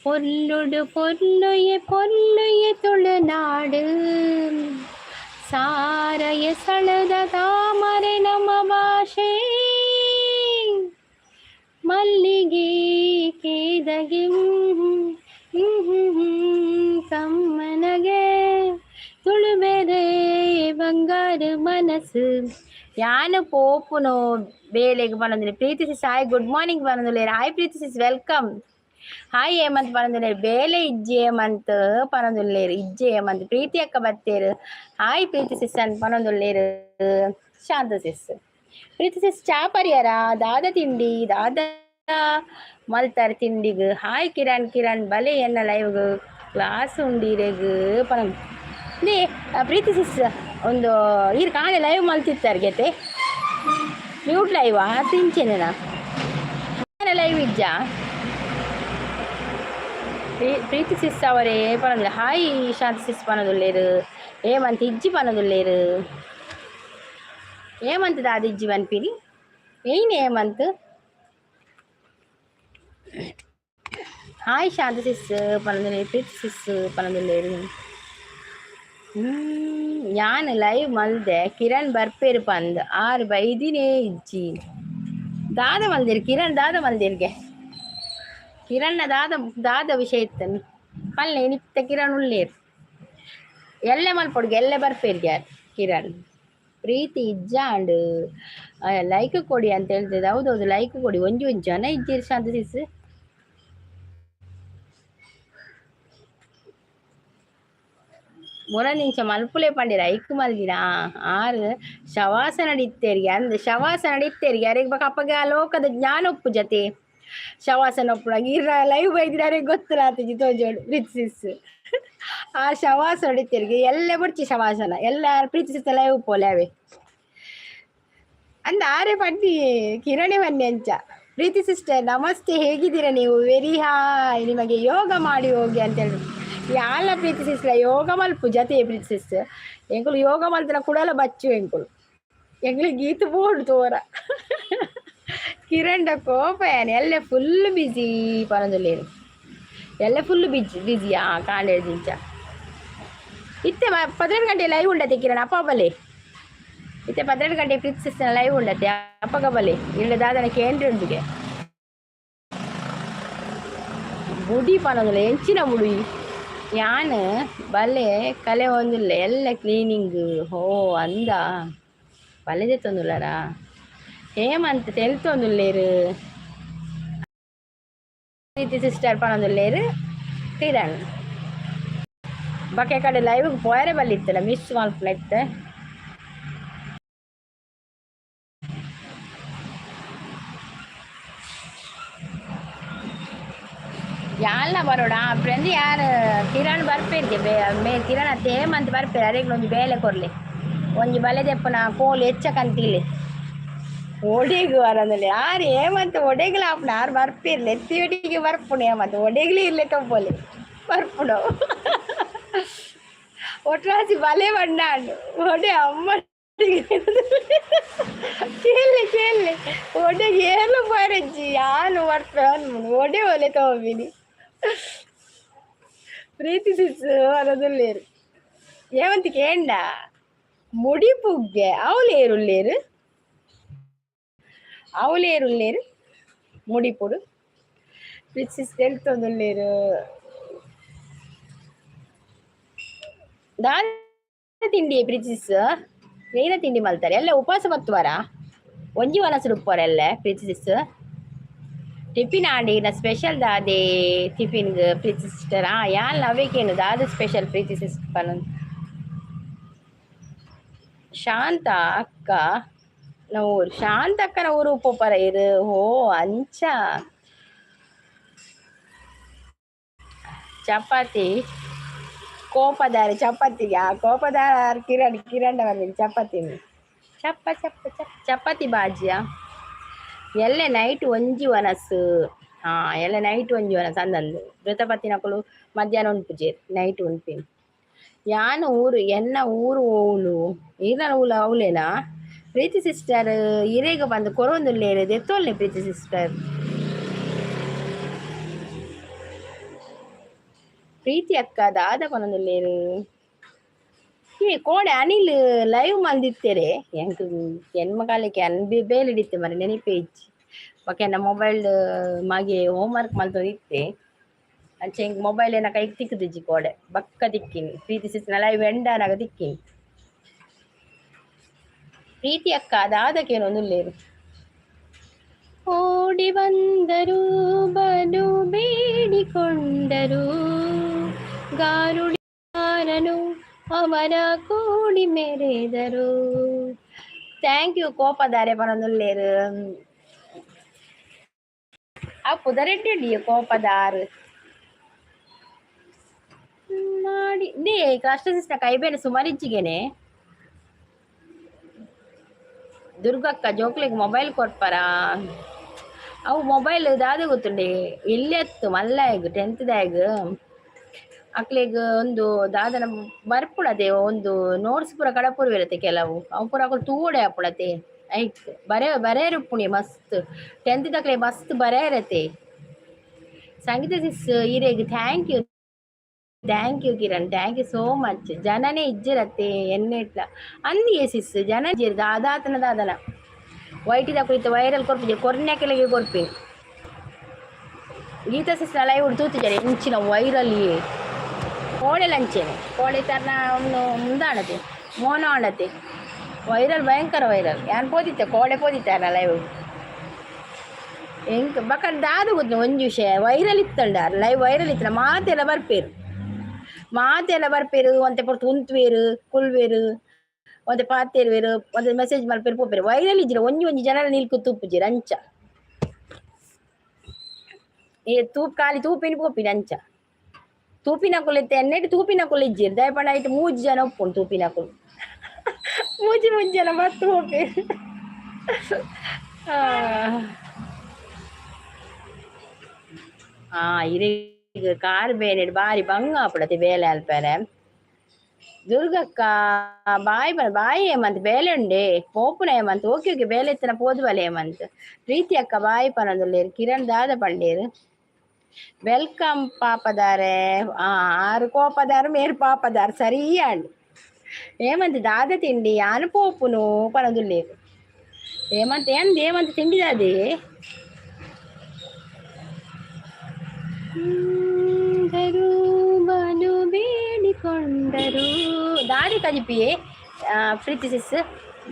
பொல்லுய தொழுநாடு சாரைய சழுத தாமரை நம்ம ಭಾಷೆ ಮಲ್ಲಿಗೆ ಕೇದಗೆ ಕಮ್ಮನಗೆ ತುಳುಬೆರೆ ಬಂಗಾರು ಮನಸ್ಸು ಯಾನು ಪೋಪುನು ಬೇಲೆಗೆ ಬಂದಿಲ್ಲ ಪ್ರೀತಿ ಸಿಸ್ ಹಾಯ್ ಗುಡ್ ಮಾರ್ನಿಂಗ್ ಬಂದಿಲ್ಲ ಹಾಯ್ ಪ್ರೀತಿ ಸಿಸ್ ವೆಲ್ಕಮ್ ಹಾಯ್ ಏಮಂತ್ ಬಂದಿಲ್ಲ ಬೇಲೆ ಇಜ್ಜೆ ಏಮಂತ್ ಪನೊಂದುಲ್ಲೇರು ಇಜ್ಜೆ ಏಮಂತ್ ಪ್ರೀತಿ ಅಕ್ಕ ಬತ್ತೇರು ಹಾಯ್ ಪ್ರೀತಿ ಸಿಸ್ ಅಂತ ಪನೊಂದುಲ್ಲೇರು ಶಾಂತ ಸಿಸ್ ಪ್ರೀತಿ ಸಿಸ್ ಚಾ ಪರಿಯಾರ ದಾದ ತಿಂಡಿ ದಾದ ಮಲ್ತಾರ ತಿಂಡಿಗ್ ಹಾಯ್ ಕಿರಣ್ ಬಲೆ ಎನ್ನ ಲೈವ್ ಕ್ಲಾಸ್ ಉಂಡಿರೆಗ್ ಪನೊಂದು ನೇ ಪ್ರೀತಿ ಸಿಸ್ ಒಂದು ಈರ್ ಕಾಣೆ ಲೈವ್ ಮಲ್ತಿತ್ತಾರೆ ಗೆತೆ ಮ್ಯೂಟ್ ಲೈವ್ ತಿಂಚೇನ ಲೈವ್ ಇಜ್ಜ ಪ್ರೀತಿ ಸಿಸ್ ಅವರೇ ಪನೊಂದು ಹಾಯ್ ಶಾಂತ ಸಿಸ್ ಪನೊಂದುಲ್ಲೇರು ಏಮಂತ ಇಜ್ಜಿ ಪನೊಂದುಲ್ಲೇರು ಏಮಂತ ದಾದ ಇಜ್ಜಿ ಪನ್ಪಿರಿ ಏಯ್ನ್ ಏಮಂತ್ ಹಾಯ್ ಶಾಂತ ಸಿಸ್ ಪನೊಂದುಲ್ಲೇರು ಪ್ರೀತಿ ಸಿಸ್ ಪನೊಂದುಲ್ಲೇರು ഞാൻ ലൈവ് ಮಲ್ದೆ ಕಿರಣ್ ಬರ್ಪೇರು ಪಂದ್ 6 ಬೈದಿನೇ ಇಜ್ಜಿ ದಾದ ಮಲ್ದಿರು ಕಿರಣ್ ದಾದ ಮಲ್ದಿರ್ಗೆ ಕಿರಣ್ಣ ದಾದ ವಿಷಯ ಇತ್ತನಿ ಪಲ್ಲೆ ನಿತ್ತ ಕಿರಣ್ ಉಳ್ಳೇರು ಎಲ್ಲೆ ಮಲ್ಪೊಡ್ಗೆ ಎಲ್ಲೆ ಬರ್ಪೇರ್ಗೆ ಯಾರು ಕಿರಣ್ ಪ್ರೀತಿ ಇಜ್ಜಾಂಡ್ ಲೈಕ್ ಕೊಡಿ ಅಂತ ಹೇಳ್ತಿದ್ದೆ ಹೌದೌದು ಲೈಕ್ ಕೊಡಿ ಒಂಜಿ ಜನ ಇದ್ದೀರಿ ಶಾಂತ ಸಿಸ್ ಮುರನಿಂಚ ಮಲ್ಪುಲೆ ಪಂಡಿರ ಐಕ್ ಮಲ್ದಿನ ಆರು ಶವಾಸನ ನಡೀತೇರಿಗೆ ಅಂದ್ ಶವಾಸನ ನಡೀತೇರಿಗೆ ಯಾರಿಗೆ ಬಕ್ಕ ಅಪ್ಪಗೆ ಆ ಲೋಕದ ಜ್ಞಾನ ಒಪ್ಪು ಜತೆ ಶವಾಸನ ಒಪ್ಪುನಾಗ ಇರ ಲೈವ್ ಬೈದಿದ್ದಾರೆ ಗೊತ್ತಿಲ್ಲ ಆತಜಿ ತೋಜೋಡು ಪ್ರೀತಿಸಿಸ್ ಆ ಶವಾಸ ನಡೀತೇರಿಗೆ ಎಲ್ಲ ಬಿಡ್ಚಿ ಶವಾಸನ ಎಲ್ಲ ಪ್ರೀತಿಸಿಸ್ ಲೈವ್ ಪೋಲೆ ಅವೇ ಅಂದ ಆರೆ ಪಡ್ಡಿ ಕಿರಣೆ ಬನ್ನಿ ಅಂಚ ಪ್ರೀತಿ ಸಿಸ್ಟರ್ ನಮಸ್ತೆ ಹೇಗಿದ್ದೀರಾ ನೀವು ವೆರಿ ಹಾಯ್ ನಿಮಗೆ ಯೋಗ ಮಾಡಿ ಹೋಗಿ ಅಂತ ಹೇಳಿ ಯಾಲ ಪ್ರೀತಿ ಸಿಸ್ಲ ಯೋಗ ಮಲ್ಪು ಜತೆ ಪ್ರೀತಿ ಸಿಸ್ ಎಂಕುಲು ಯೋಗ ಮಲ್ತನ ಕುಡಲ ಬಚ್ಚು ಎಂಕುಲು ಗೀತು ಬೋಡು ತೋರ ಕಿರಣ್ ಕೋಪಯಾನ ಎಲ್ಲ ಫುಲ್ ಬಿಜಿ ಪನದಲ್ಲೇನು ಎಲ್ಲ ಫುಲ್ ಬಿಜಿಯಾ ಕಾಂಡೆ ದಿಂಚ ಇತ್ತೆ 12 ಗಂಟೆ ಲೈವ್ ಉಂಡತೆ ಕಿರಣ್ ಅಪ್ಪ ಬಲೆ ಇತ್ತೆ 12 ಗಂಟೆ ಪ್ರೀತಿ ಸಿಸ್ನ ಲೈವ್ ಉಂಡತೆ ಅಪ್ಪಗ ಬಲೆ ಇಲ್ಲ ದಾದನ ಕೇಂದ್ರ ಉಂಡಿಗೆ ಬುಡಿ ಪನದಲ್ಲ ಎಂಚಿನ ಬುಡಿ ಯಾನ್ ಬಲ್ಲೆ ಕಲೆ ಒಂದಿಲ್ಲ ಎಲ್ಲ ಕ್ಲೀನಿಂಗ್ ಹೋ ಅಂದ ಬಲ್ಲೆದೆ ತೊಂದುಲ್ಲರ ಹೇಮಂತ್ ತೆಲ್ತೊಂದುಲ್ಲೇರು ಪ್ರೀತಿ ಸಿಸ್ಟರ್ ಪನೊಂದುಲ್ಲೇರು ಕಿರಣ್ ಬಕ್ಕೆ ಕಡೆ ಲೈವ್ಗೆ ಪೋಯರೆ ಬಲ್ಲಿತ್ತಲ್ಲ ಮಿಸ್ ಮಲ್ಪನೆತ್ತೆ ಯಾಲ್ನ ಬರೋಡ ಫ್ರೆಂಡ್ ಯಾರು ಕಿರಣ್ ಬರ್ಪೇರಿಗೆ ಕಿರಣ್ ಅತ್ತೆ ಹೇಮಂತ್ ಬರ್ಪೇರು ಅರೆಗ್ಲು ಒಂಜಿ ಬೇಲೆ ಕೊರ್ಲಿ ಒಂಜಿ ಬಲೆ ದೆಪ್ಪನ ಕೋಲು ಹೆಚ್ಚಕಂತಿಲ್ಲಿ ಒಡೆಗು ಅರಂದಲ್ಲಿ ಯಾರು ಹೇಮಂತ್ ಒಡೆಗ್ಲ ಆಪ್ನ ಯಾರು ಬರ್ಪಿರ್ಲಿ ಎತ್ತಿವಟಿಗೆ ಬರ್ಪುಣೆ ಹೇಮಂತ್ ಒಡೆಗ್ಲಿ ಇರ್ಲೆ ತೊಪ್ಪಲಿ ಬರ್ಪುಡು ಒಟ್ರಾಸಿ ಬಲೆ ಬಂಡಾಂಡು ಒಡೆ ಅಮ್ಮ ಕೇಳಿ ಒಡೆಗೆ ಏನು ಬರಜ್ಜಿ ಯಾನು ಬರ್ಪೆ ಒಡೆ ಒಲೆ ತಗೋಬಿನಿ ಪ್ರೀತಿ ಸಿಸ್ಸು ಅರದುಲ್ಲೇರು ఏమంతి కేండా ముడి పుగ్గే అవులేరు ముడిపుడు ప్రిన్సెస్ తెలుతుందులేరు ದಾದ ತಿಂಡಿ ಪ್ರಿನ್ಸೆಸ್ ಏನ ತಿಂಡಿ ಮಲ್ತಾರೆ ಎಲ್ಲ ಉಪವಾಸ ಬತ್ತುವಾರ ಒಂಜಿ ವನಸರು ಉಪ್ಪರೆಲ್ಲ ಪ್ರಿನ್ಸೆಸ್ ಟಿಫಿನ್ ಆಂಡಿನ ಸ್ಪೆಷಲ್ ದಾದೆ ಟಿಫಿನ್ ಪ್ರೀತಿ ಸಿಸ್ಟರ್ ಯಾನ್ ಅವೇಕೇನು ದಾದ ಸ್ಪೆಷಲ್ ಪ್ರೀತಿ ಸಿಸ್ಟರ್ ಶಾಂತ ಅಕ್ಕ ಊರು ಶಾಂತ ಅಕ್ಕನ ಊರು ಉಪ್ಪರ ಇರು ಹೋ ಅಂಚ ಚಪಾತಿ ಕೋಪದಾರಿ ಚಪಾತಿಗೆ ಆ ಕೋಪದಾರ ಕಿರಣ್ ಬರ್ಬೇಕು ಚಪಾತಿನಿ ಚಪಾತಿ ಬಾಜಿಯ ಎಲ್ಲ ನೈಟ್ ಒಂಜಿ ವನಸ್ಸು ಎಲ್ಲ ನೈಟ್ ಒಂಜಿ ವನಸ್ ಅಂದಂದು ಮೃತಪತ್ತಿನಕುಲು ಮಧ್ಯಾಹ್ನ ಉಂಟುಜೇರು ನೈಟ್ ಉಂಟಿನಿ ಯಾನು ಊರು ಎನ್ನ ಊರು ಓಲು ಈರನ ಊಲ ಅವಲೇನಾ ಪ್ರೀತಿ ಸಿಸ್ಟರ್ ಇರೇಗ ಬಂದು ಕೊರೊಂದುಲ್ಲೇರು ದೆತ್ತೋಲ್ನೆ ಪ್ರೀತಿ ಸಿಸ್ಟರ್ ಪ್ರೀತಿ ಅಕ್ಕ ದಾದ ಕೊನೊಂದುಲ್ಲೇರು ಕೋಡೆ ಅನಿಲ್ ಲೈವ್ ಮಲ್ದಿತ್ತೇರೆ ಎಂಕ್ ಹೆಣ್ಮಕಾಲಿಗೆ ಅನ್ಬಿ ಬೇಲಿಡಿತ್ತೆ ಮರೆ ನೆನಪೇ ಇಚ್ಚಿ ಬೊಕ್ಕ ಎನ್ನ ಮೊಬೈಲ್ ಮಾಗೆ ಹೋಮ್ವರ್ಕ್ ಮಲ್ತೊಂದಿತ್ತೆ ಅಂಚೆ ಹಿಂಗೆ ಮೊಬೈಲ್ ಏನ ಕೈಗೆ ತಿಕ್ಕದಿಜ್ಜಿ ಕೋಡೆ ಬಕ್ಕ ತಿಕ್ಕಿನಿ ಪ್ರೀತಿ ಸಿಸ್ನ ಲೈವ್ ಎಂಡಾನಾಗ ತಿಕ್ಕಿನಿ ಪ್ರೀತಿ ಅಕ್ಕ ದಾದಕ್ಕೇನೊಂದುಲ್ಲೇರು ಓಡಿ ಬಂದರು ಬಲು ಬೇಡಿಕೊಂಡರು ಗಾರುಡಿಯಾರನು ಅವರ ಕೂಡಿ ಮೆರೆದರು ಥ್ಯಾಂಕ್ ಯು ಕೋಪದಾರೆ ಪನೊಂದುಲ್ಲೇರು ಆ ಪುದರೆಡ್ಡಿ ಕೋಪದಾರು ಮಾಡಿ ದೇ ಕಷ್ಟ ಸಿಸ್ನ ಕೈಬೇನೆ ಸುಮಾರಿಜ್ಜಿಗೆನೆ ದುರ್ಗಕ್ಕ ಜೋಕ್ಲಿಗೆ ಮೊಬೈಲ್ ಕೊಟ್ಪಾರ ಅವು ಮೊಬೈಲ್ ದಾದ ಗೊತ್ತುಂಡೆ ಇಲ್ಲೆತ್ತು ಮಲ್ಲಾಯಗ್ 10th ಅಕ್ಲಿಗೆ ಒಂದು ದಾದನ ಬರ್ಪುಳತೆ ಒಂದು ನೋಟ್ಸ್ ಪೂರ ಕಡಪುರ ಇರತ್ತೆ ಕೆಲವು ಅವು ಪೂರ ಅಕುಲು ತೂಡೆ ಆಪುಳತೆ ಐಕ್ ಬರೇರುಪ್ಪುಣಿ ಮಸ್ತ್ 10th ಅಕ್ಲೆ ಮಸ್ತ್ ಬರೇ ಇರತ್ತೆ ಸಂಗೀತ ಸಿಸ್ ಇರೇಗ್ thank you Kiran thank you so much ಜನನೇ ಇಜ್ಜಿರತ್ತೆ ಎನ್ನೆಟ್ಲ ಅಂದಿಯೇ ಸಿಸ್ ಜನ ಇಜ್ಜಿರ ದಾದಾತನ ವೈಟಿದ ಕುರಿತು ವೈರಲ್ ಕೊರ್ಪಿದೆ ಕೊರ್ನೆ ಕೆಳಗೆ ಕೊರ್ಪಿನಿ ಗೀತಾ ಸಿಸ್ ಲೈವ್ ತೂತಿದ್ದಾರೆ ಇಂಚಿನ ವೈರಲ್ಲಿಯೇ ಕೋಡೆ ಲಂಚೇನೆ ಕೋಡೆ ತರ್ನ ಅವನು ಮುಂದಾಣತೆ ಮೋನ ಆಣತೆ ವೈರಲ್ ಭಯಂಕರ ವೈರಲ್ ಯಾನ್ ಪೋದಿತ್ತೆ ಕೋಡೆ ಪೋದಿತ್ತಾರ ಲೈವ್ ಎಂಕ್ ಬಕ್ಕ ದಾದ ಗೊತ್ತು ಒಂಜಿ ವಿಷಯ ವೈರಲ್ ಇತ್ತಂಡ ಲೈವ್ ವೈರಲ್ ಇತ್ತನ ಮಾತೆಲ್ಲ ಬರ್ಪೇರು ಮಾತೆಲ್ಲ ಬರ್ಪೇರು ಒಂತೆ ಪೊರ್ತು ಉಂತ್ವೇರು ಕುಲ್ವೇರು ಒಂತೆ ಪಾತೇರ್ವೇರು ಒಂತೆ ಮೆಸೇಜ್ ಮಲ್ಪೇರು ಪೋಪೇರು ವೈರಲ್ ಇಜ್ಜಿರ ಒಂಜಿ ಒಂಜಿ ಜನರ ನಿಲ್ಕು ತೂಪುಜಿರ ಅಂಚ ಏ ತೂಪ್ ಖಾಲಿ ತೂಪಿನ ಪೋಪಿನ ಅಂಚ ತೂಪಿನಕುಲು ಎತ್ತೆ ಎನ್ನೆಟ್ಟು ತೂಪಿನಕುಲು ಇಜ್ಜಿರು ದಯಪಂಡ ಐಟು ಮೂಜಿ ಜನ ಒಪ್ಪುಂಡು ತೂಪಿನಕುಲು ಮೂಜಿ ಜನ ಬತ್ತು ಪೋಪೇರು ಇರೇ ಕಾರ್ ಬೇನೆಡ್ ಬಾರಿ ಬಂಗ ಆಪುಡತೆ ಬೇಲೆ ಅಲ್ಪೇರೆ ದುರ್ಗಕ್ಕ ಬಾಯಿ ಹೇಮಂತ್ ಬೇಲೆ ಉಂಡೆ ಪೋಪುನ ಹೇಮಂತ್ ಓಕೆ ಓಕೆ ಬೇಲೆ ಎತ್ತನ ಪೋದುವಲೆ ಹೇಮಂತ್ ಪ್ರೀತಿ ಅಕ್ಕ ಬಾಯಿ ಪನದುಲ್ಲೇರು ಕಿರಣ್ ದಾದ ಪಂಡೇರು ವೆಲ್ಕಮ್ ಪಾಪದಾರೆ ಆರು ಕೋಪದಾರು ಮೇರು ಪಾಪದಾರು ಸರಿ ಅಂಡ್ ಹೇಮಂತ್ ದಾದ ತಿಂಡಿ ಆನು ಪೋಪುನು ಪನದುಲ್ಲೇರು ಹೇಮಂತ್ ಹೇಮಂತ್ ತಿಂಡಿ ದಾದೆ ಬಲು ಬೇಡಿಕೊಂಡರು ದಾದಿ ಕಜಿಪಿಯೇ ಪ್ರೀತಿ ಸಿಸ್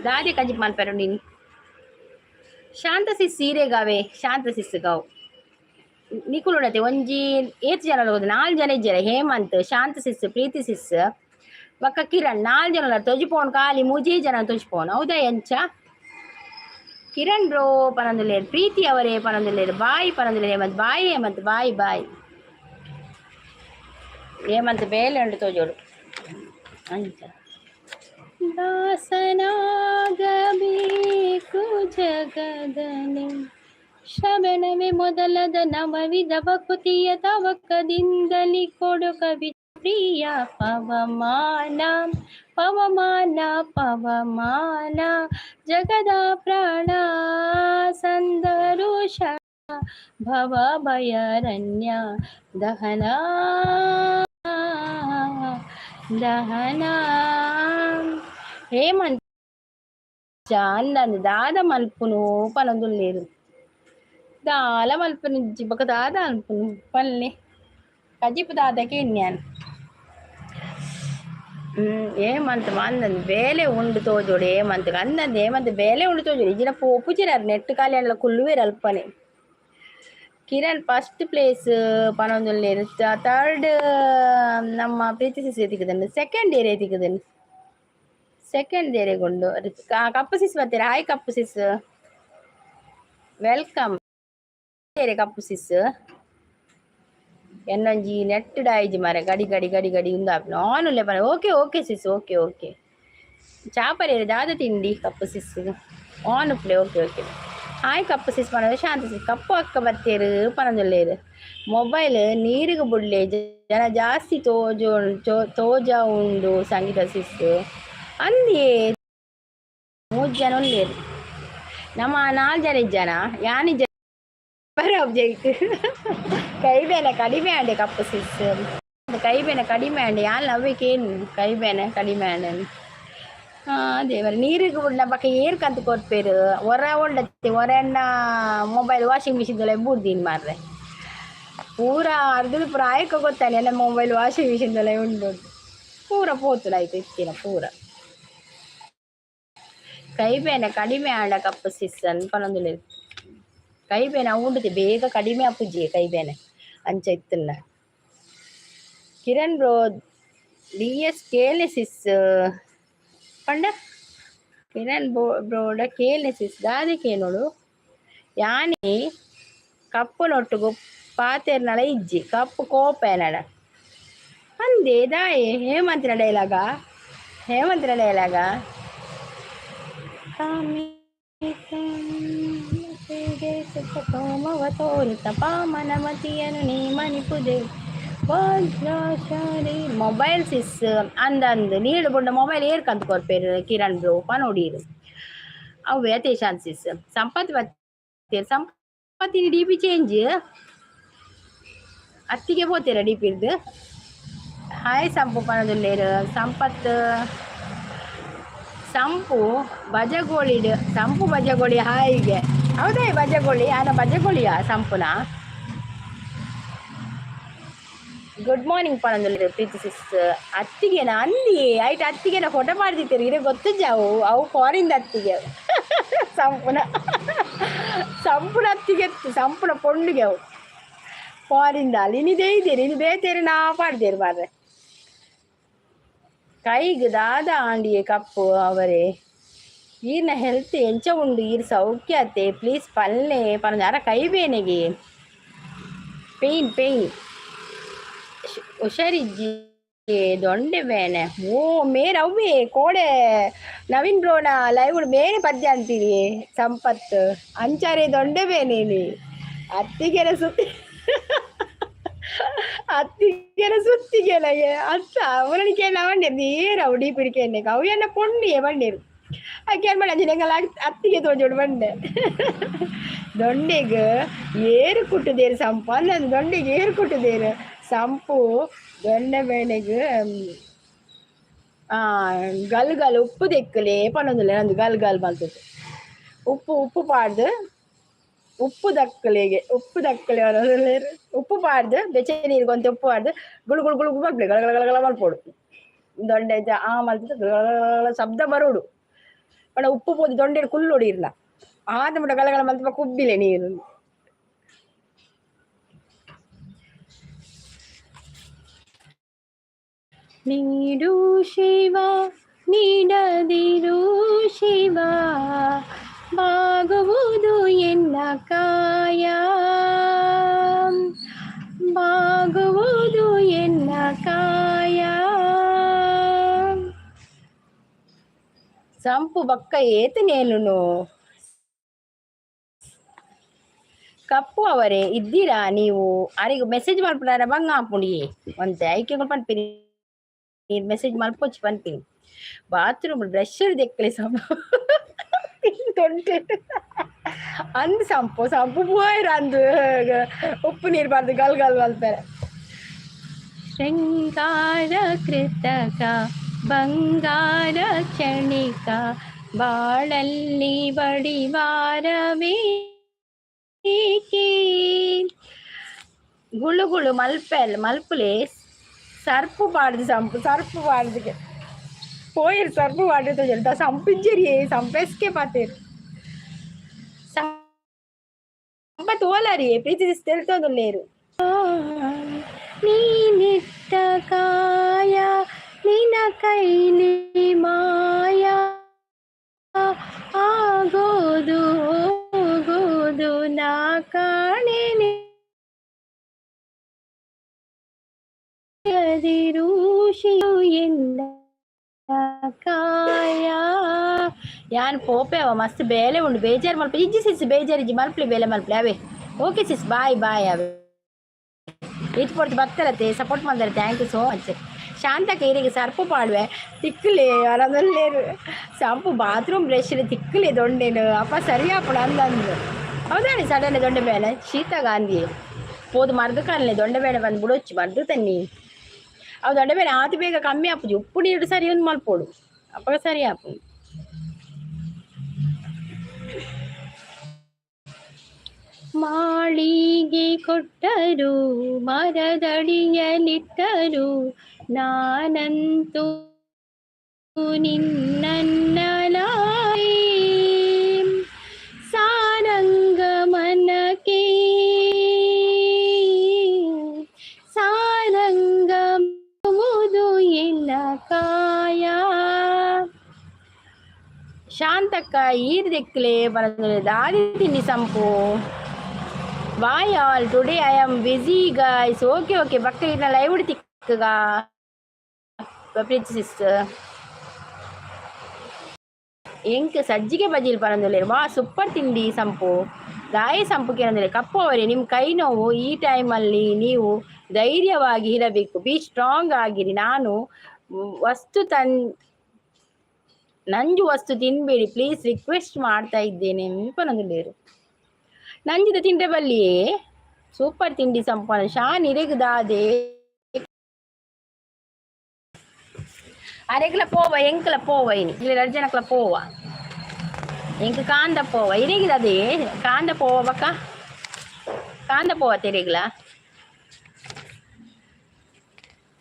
ದಾದಿ ಕಜಿಪ್ ಮಲ್ಪರು ನೀನು ಶಾಂತ ಸಿಸ್ ಸೀರೆಗಾವೆ ಶಾಂತ ಸಿಸ್ ಗಾವು ನಿಕುಲುಡತೆ ಒಂಜಿ ಏತ್ ಜನ ಹೋದ 4 ಜನ ಇಜ್ಜರ ಹೇಮಂತ್ ಶಾಂತ ಸಿಸ್ ಪ್ರೀತಿ ಸಿಸ್ ಬಕ್ಕ ಕಿರಣ್ 4 ಜನ ತೊಜಿಪೋನ್ ಖಾಲಿ ಮೂಜಿ ಜನ ತೊಜಿಪೋನ್ ಹೌದಾ ಎಂಚ ಕಿರಣ್ ಬ್ರೋ ಪನಂದುಲ್ಲೇರು ಪ್ರೀತಿ ಅವರೇ ಪನಂದುಲ್ಲೇರು ಬಾಯಿ ಪನಂದುಲ್ಲೇರು ಹೇಮಂತ್ ಬಾಯಿ ಹೇಮಂತ್ ಬಾಯಿ ಬಾಯಿ ಹೇಮಂತ್ ಬೇಲೆ ಉಂಡು ತೋಜೋಡು ಅಂಚ ದಾಸನಾಗಬೇಕು ಜಗದನೆ ಶ್ರವಣವೇ ಮೊದಲದ ನವವಿಧ ಭಕುತಿಯ ತವಕದಿಂದಲಿ ಕೊಡು ಕವಿ ಪ್ರಿಯ ಪವಮಾನ ಪವಮಾನ ಪವಮಾನ ಜಗದ ಪ್ರಾಣ ಸಂದರುಷ ಭವ ಭಯರಣ್ಯ ದಹನ ದಹನ ಹೇಮಂತ ಅಂದಂದು ದಾದ ಮಲ್ಪುನು ಪನದುಲ್ಲೇರು ದಾಲ ಮಲ್ಪನು ಜಿಬ್ಬಕ ದಾದ ಅಲ್ಪುನು ಪಲ್ಲೆ ಕಜಿಪು ದಾದಕ್ಕೆ ಇನ್ಯಾನ್ ಹೇಮಂತ್ ಅಂದಂದು ಬೇಲೆ ಉಂಡು ತೋಜೋಡು ಹೇಮಂತ್ ಅಂದಂದು ಹೇಮಂತ್ ಬೇಲೆ ಉಂಡು ತೋಜೋಡು ಇಜಿನ ಪೋಪುಜಿರಾರು ನೆಟ್ಟು ಖಾಲಿ ಅಲ್ಲ ಕುಲ್ಲುವೇರು ಅಲ್ಪನೆ ಕಿರಣ್ ಫಸ್ಟ್ ಪ್ಲೇಸ್ ಪನೊಂದುಲ್ಲೇರು ಥರ್ಡ್ ನಮ್ಮ ಪ್ರೀತಿ ಸಿಸ್ ತಿಕ್ಕದನ್ನು ಸೆಕೆಂಡ್ ಏರಿಯಾ ತಿಕ್ಕದನ್ನು ಸೆಕೆಂಡ್ ಏರಿಯಾಗೊಂಡು ಕಪ್ಪು ಸಿಸ್ ಬರ್ತೀರಾ ಹಾಯ್ ಕಪ್ಪು ಸಿಸ್ ವೆಲ್ಕಮ್ ಏರಿಯಾ ಕಪ್ಪು ಸಿಸ್ ಎನ್ನೊಂಜಿ ನೆಟ್ ಡಾಯ್ಜಿ ಮಾರೆ ಗಡಿ ಗಡಿ ಗಡಿ ಗಡಿ ಉಂದಾಪಿನ ಆನುಲ್ಲೆ ಪನ ಓಕೆ ಓಕೆ ಸಿಸ್ ಓಕೆ ಓಕೆ ಚಾಪರೇರು ದಾದ ತಿಂಡಿ ಕಪ್ಪು ಸಿಸ್ ಆನು ಪ್ಲೇ ಓಕೆ ಓಕೆ ಹಾಯ್ ಕಪ್ಪು ಸಿಸ್ ಪನದು ಶಾಂತ ಸಿಸ್ ಕಪ್ಪು ಅಕ್ಕ ಬತ್ತೇರು ಪನದುಲ್ಲೇರು ಮೊಬೈಲ್ ನೀರಿಗೆ ಬುಡ್ಲೆ ಜನ ಜಾಸ್ತಿ ತೋಜ ಉಂಡು ಸಂಗೀತ ಸಿಸ್ ಅಂದೇ 3 ಜನ ಉಳ್ಳೇರು ನಮ್ಮ 4 ಜನ ಇಜ್ಜನ ಯಾನಿ ಜನ ಬರ ಆಬ್ಜೆಕ್ಟ್ ಕೈಬೇನೆ ಕಡಿಮೆ ಅಂಡೆ ಕಪ್ಪು ಸಿಸ್ ಕೈಬೇನೆ ಕಡಿಮೆ ಅಂಡೆ ಯಾನ್ ಅವ್ವೇಕೇನು ಕೈಬೇನೆ ಕಡಿಮೆ ಅಂಡೆ ದೇವರ ನೀರಿಗೆ ಉಂಡ ಬಕ್ಕ ಏರ್ ಕಂತು ಕೊಡ್ಪೇರು ಹೊರ ಉಂಡತ್ತೆ ಹೊರಣ್ಣ ಮೊಬೈಲ್ ವಾಷಿಂಗ್ ಮಿಷಿನ್ದಲ್ಲ ಬೂರ್ದೀನಿ ಮಾರ್ರೆ ಪೂರ ಅರ್ಧಲು ಪ್ರಾಯಕ್ಕೆ ಗೊತ್ತಾನೆ ಎಲ್ಲ ಮೊಬೈಲ್ ವಾಷಿಂಗ್ ಮಿಷಿನ್ದಲ್ಲ ಉಂಡು ಪೂರ ಪೋತುಲಾಯ್ತು ಇತ್ತಿನ ಪೂರ ಕೈಬೇನೆ ಕಡಿಮೆ ಆಂಡ ಕಪ್ಪು ಸಿಸ್ ಅನ್ಪನೊಂದುಲ್ಲೆ ಕೈಬೇನೆ ಉಂಡತೆ ಬೇಗ ಕಡಿಮೆ ಅಪ್ಪುಜಿ ಕೈಬೇನೆ ಅಂಚ ಇತ್ತಿಲ್ಲ ಕಿರಣ್ ಬ್ರೋ DS ಕೇಳಿ ಸಿಸ್ ಪಂಡ ಕಿರಣ್ ಬ್ರೋಡ ಕೇಳಿ ಸಿಸ್ ದಾದಿ ಕೇಳೋಳು ಯಾನಿ ಕಪ್ಪು ನೊಟ್ಟುಗು ಪಾತೆರ್ನಲ ಇಜ್ಜಿ ಕಪ್ಪು ಕೋಪೇನಡ ಅಂದೆ ದಾಯೆ ಹೇಮಂತಿನ ಡೈಲಾಗ ಸೋಮವ ತೋರುತ್ತ ಪಾಮನಮತಿಯನು ನೀ ಮನಿಪುದೆ ಮೊಬೈಲ್ ಸಿಸ್ ಅಂದಂದು ನೀಡು ಬುಂಡ ಮೊಬೈಲ್ ಏರ್ಕಂತ ಕೊರ್ಪೇರು ಕಿರಣ್ ಬ್ರೋ ಪನೋಡೀರು ಅವೇ ಅದೇ ಶಾಂತ್ ಸಿಸ್ ಸಂಪತ್ ಬತ್ತೇರು ಸಂಪತ್ತಿನ ಡಿ ಪಿ ಚೇಂಜ್ ಅತ್ತಿಗೆ ಪೋತೀರ ಡಿ ಪಿರ್ದು ಹಾಯ್ ಸಂಪು ಪನದುಲ್ಲೇರು ಸಂಪತ್ ಸಂಪು ಬಜಗೋಳಿಡು ಸಂಪು ಬಜಗೋಳಿ ಹಾಯಿಗೆ ಹೌದಾ ಬಜಗೋಳಿ ಬಜಗೋಳಿಯಾ ಸಂಪುನ ಗುಡ್ ಮಾರ್ನಿಂಗ್ ಪನಂದುಲ್ಲೇರು ಪ್ರೀತಿ ಸಿಸ್ ಅತ್ತಿಗೆನ ಅಂದಿ ಆಯ್ತು ಅತ್ತಿಗೆನ ಫೋಟೋ ಮಾಡ್ತಿದ್ದೀರಿ ಇರೇ ಗೊತ್ತು ಜಾವು ಅವು ಫಾರಿನ್ ಅತ್ತಿಗೆ ಸಂಪುನ ಅತ್ತಿಗೆ ಸಂಪುನ ಪೊಂಡಿಗೆ ಅವು ಫಾರಿಂದ ಅಲ್ಲಿ ನೀನು ಬೇಯ್ತೀರಿ ನೀನು ಬೇಯ್ತೀರಿ ನಾ ಪಾಡ್ದೇರಿ ಮಾರ್ರೆ ಕೈಗೆ ದಾದ ಆಂಡಿಯೇ ಕಪ್ಪು ಅವರೇ ಈರ್ನ ಹೆಲ್ತ್ ಎಂಚ ಉಂಡು ಈರ್ ಸೌಖ್ಯತೆ ಪ್ಲೀಸ್ ಪಲ್ಲೆ ಪರಜಾರ ಕೈ ಬೇನೆಗೆ ಪೇಯ್ನ್ ಹುಷಾರಿಜ್ಜಿ ದೊಂಡೆ ಬೇನೆ ಓ ಮೇನ್ ಅವ್ವೇ ಕೋಡೆ ನವೀನ್ ಬ್ರೋನ ಲೈವ್ ಮೇನೆ ಪದ್ಯ ಅಂತೀರಿ ಸಂಪತ್ ಅಂಚಾರೆ ದೊಂಡೆ ಬೇನೇನಿ ಅತ್ತಿಗೆರ ಸುತ್ತಿ ಅತ್ತಿಗೆರ ಸುತ್ತಿಗೆಲಗೆ ಅತ್ತ ಅವನಿಗೆ ನವಂಡೆ ನೇರ ಉಡಿ ಪಿಡಿಕೆ ಕವ್ಯನ್ನ ಪೊಣ್ಣಿಯೇ ಬಂಡೇರು ಅಕ್ಕೇನ್ ಮಾಡಿ ಅಂಜಿನ ಅತ್ತಿಗೆ ತೋಜೋಡು ಬಂಡೆ ದೊಂಡೆಗೆ ಏರು ಕುಟ್ಟದೇರು ಸಂಪು ಅಂದ್ ದೊಂಡೆಗೆ ಏರು ಕುಟ್ಟದೇರು ಸಂಪು ದೊಂಡೆ ಬೇಳೆಗೆ ಗಲ್ ಉಪ್ಪು ತೆಕ್ಕಲೆ ಪನ್ನೊಂದಿಲ್ಲ ನಂದು ಗಲ್ ಬಂತದ್ದು ಉಪ್ಪು ಪಾಡ್ದು ಉಪ್ಪು ದಕ್ಕಲೆಗೆ ಉಪ್ಪು ಪಾಡ್ದು ಬೆಚ್ಚ ನೀರು ಕೊಂತ ಉಪ್ಪು ಪಾಡ್ದು ಗುಳು ಮಲ್ಪಲೆ ಗಳಗಳ ಮಲ್ಪೋಡು ದೊಂಡೆ ಮಲ್ತ ಶಬ್ದ ಬರೋಡು ಪಣ ಉಪ್ಪು ಪೋದು ದೊಂಡೆ ಕುಲ್ಲೋಡಿ ಇರ್ಲ ಆದ ಮುಟ ಗಲಗಳ ಮಲ್ತ ಕುಬ್ಬಿಲೆ ನೀರು ನೀಡು ಶಿವ ನೀಡದಿರು ಶಿವ ಬಾಗುವುದು ಎನ್ನ ಕಾಯ ಬಾಗುವುದು ಎನ್ನ ಕಾಯ ಸಂಪು ಬಕ್ಕ ಏತನೇನು ಕಪ್ಪು ಅವರೇ ಇದ್ದೀರಾ ನೀವು ಅರಿಗೂ ಮೆಸೇಜ್ ಮಾಡ್ಬಿಟ್ಟಾರ ಬಂಗ ಹಾಪುಂಡಿ ಒಂತೆ ಐಕೆ ಪನ್ಪಿರಿ ಮೆಸೇಜ್ ಮಲ್ಪೊಚ್ಚಿ ಪನ್ಪಿನಿ ಬಾತ್ರೂಮ್ ಬ್ರಷರ್ ದೆಕ್ಕಲೆ ತೊಂಟೆ ಅಂದು ಸಂಪು ಪೋಯ್ರ ಅಂದು ಉಪ್ಪು ನೀರು ಬಾರ್ದು ಗಲ್ ಮಲ್ತಾರೆ ಶೃಂಗಾರ ಕೃತಕ ಬಂಗಾರ ಕ್ಷಣಿಕ ಬಾಳಲ್ಲಿ ಬಡಿವಾರವೇ ಗುಳು ಮಲ್ಪುಲೆ ಸರ್ಪು ಪಾಡ್ದು ಸರ್ಪು ಪಾಡ್ದಿಗೆ పోయిరు సర్పు వాటితో చెల్తా సంపించరి సంపేసుకే పాతేరు సంప తోలరి ప్రీతి తెలుతోందు లేరు నీ నిట్టకాయ నిన కైలి మాయా ಆಗೋದು ಹೋಗೋದು ನಾ ಕಾಣೆನೆ ಅದಿರುಷಿಯು ಎಂದ ಕಾಯ ಯಾನ್ ಪೋಪೆವ ಮಸ್ತ್ ಬೇಲೆ ಉಂಡು ಬೇಜಾರು ಮಲ್ಪ ಇಜ್ಜಿ ಸಿಸ್ ಬೇಜಾರಿಜ್ಜಿ ಮಲ್ಪಲಿ ಬೇಲೆ ಮಲ್ಪಲಿ ಅವೇ ಓಕೆ ಸಿಸ್ ಬಾಯ್ ಅವೇ ಇದು ಪೊಡ್ತು ಬತ್ತರತ್ತೆ ಸಪೋರ್ಟ್ ಮಾಡ್ತಾರೆ ಥ್ಯಾಂಕ್ ಯು ಸೋ ಮಚ್ ಶಾಂತಕ್ಕೆ ಇರಿಗೆ ಸರ್ಪು ಪಾಡುವೆ ತಿಕ್ಕಲೆ ಅವರದಲ್ಲೇರು ಸಂಪು ಬಾತ್ರೂಮ್ ಬ್ರಷ್ ತಿಕ್ಕಲೆ ದೊಂಡೇನು ಅಪ್ಪ ಸರಿಯಾಪುಡು ಅಂದಂದು ಹೌದಾಣಿ ಸಡನ್ಲಿ ದೊಂಡೆ ಬೇಳೆ ಶೀತ ಗಾಂಧಿ ಪೋದು ಮರ್ದು ಕಾಲನೆ ದೊಂಡೆ ಬೇಳೆ ಬಂದು ಬಿಡೊಚ್ಚಿ ಮರ್ದು ತನ್ನಿ ಅವು ದೊಡ್ಡ ಬೇಳೆ ಆತು ಬೇಗ ಕಮ್ಮಿ ಆಪುಜಿ ಉಪ್ಪು ನೀರು ಸರಿ ಒಂದು ಮಲ್ಪೋಡು ಅಪ್ಪ ಸರಿ ಆಪು ಮಾಳಿಗೆ ಕೊಟ್ಟರು ಮರದಡಿಯಲಿಟ್ಟರು ನಾನಂತೂ ನಿನ್ನನ್ನಲಾಯಿ ಸಾರಂಗ ಮನಕ್ಕೆ ಸಾರಂಗವುದು ಎಲ್ಲ ಕಾಯ ಶಾಂತಕ್ಕ ಈರ್ದೆಕ್ಕಲೆ ಬರದ್ರೆ ದಾರಿ ತಿಂಡಿ Sampu bye all today I am busy guys okay ಬಕ್ಕಲಿನ ಲೈವ್ ತಿಕ್ಕಗ ಪ್ರೀತಿಸಿಸ್ ಎಂಕ್ ಸಜ್ಜಿಗೆ ಬಜಿಲ್ ಪರಂದಲೆ ವಾ ಸೂಪರ್ ತಿಂಡಿ ಸಂಪು ಗಾಯ ಸಂಪು ಕೇಳಂದ್ರೆ ಕಪ್ಪು ಅವರೇ ನಿಮ್ಮ ಕೈ ನೋವು ಈ ಟೈಮಲ್ಲಿ ನೀವು ಧೈರ್ಯವಾಗಿ ಇರಬೇಕು ಬಿ ಸ್ಟ್ರಾಂಗ್ ಆಗಿರಿ ನಾನು ನಂಜು ವಸ್ತು ತಿನ್ಬೇಡಿ ಪ್ಲೀಸ್ ರಿಕ್ವೆಸ್ಟ್ ಮಾಡ್ತಾ ಇದ್ದೇನೆ ಪನಂದುಲೇರು ನಂಜಿದ ತಿಂಡೆ ಬಲ್ಲಿಯೇ ಸೂಪರ್ ತಿಂಡಿ ಸಂಪನ್ನ ಶಾನ್ ಇರೆಗದಾದೆ ಅರೆಗ್ಲ ಪೋವ ಎಂಕ್ಲ ಪೋವ ಇನಿ ಇಲ್ಲಿ ರಜ್ಜನಕ್ಲ ಪೋವ ಎಂಕ್ ಕಾಂದ ಪೋವ ಇರೆಗಿದದೆ ಕಾಂದ ಪೋವ ಬಕ್ಕ ಕಾಂದ ಪೋವ ತೆರೆಗ್ಲ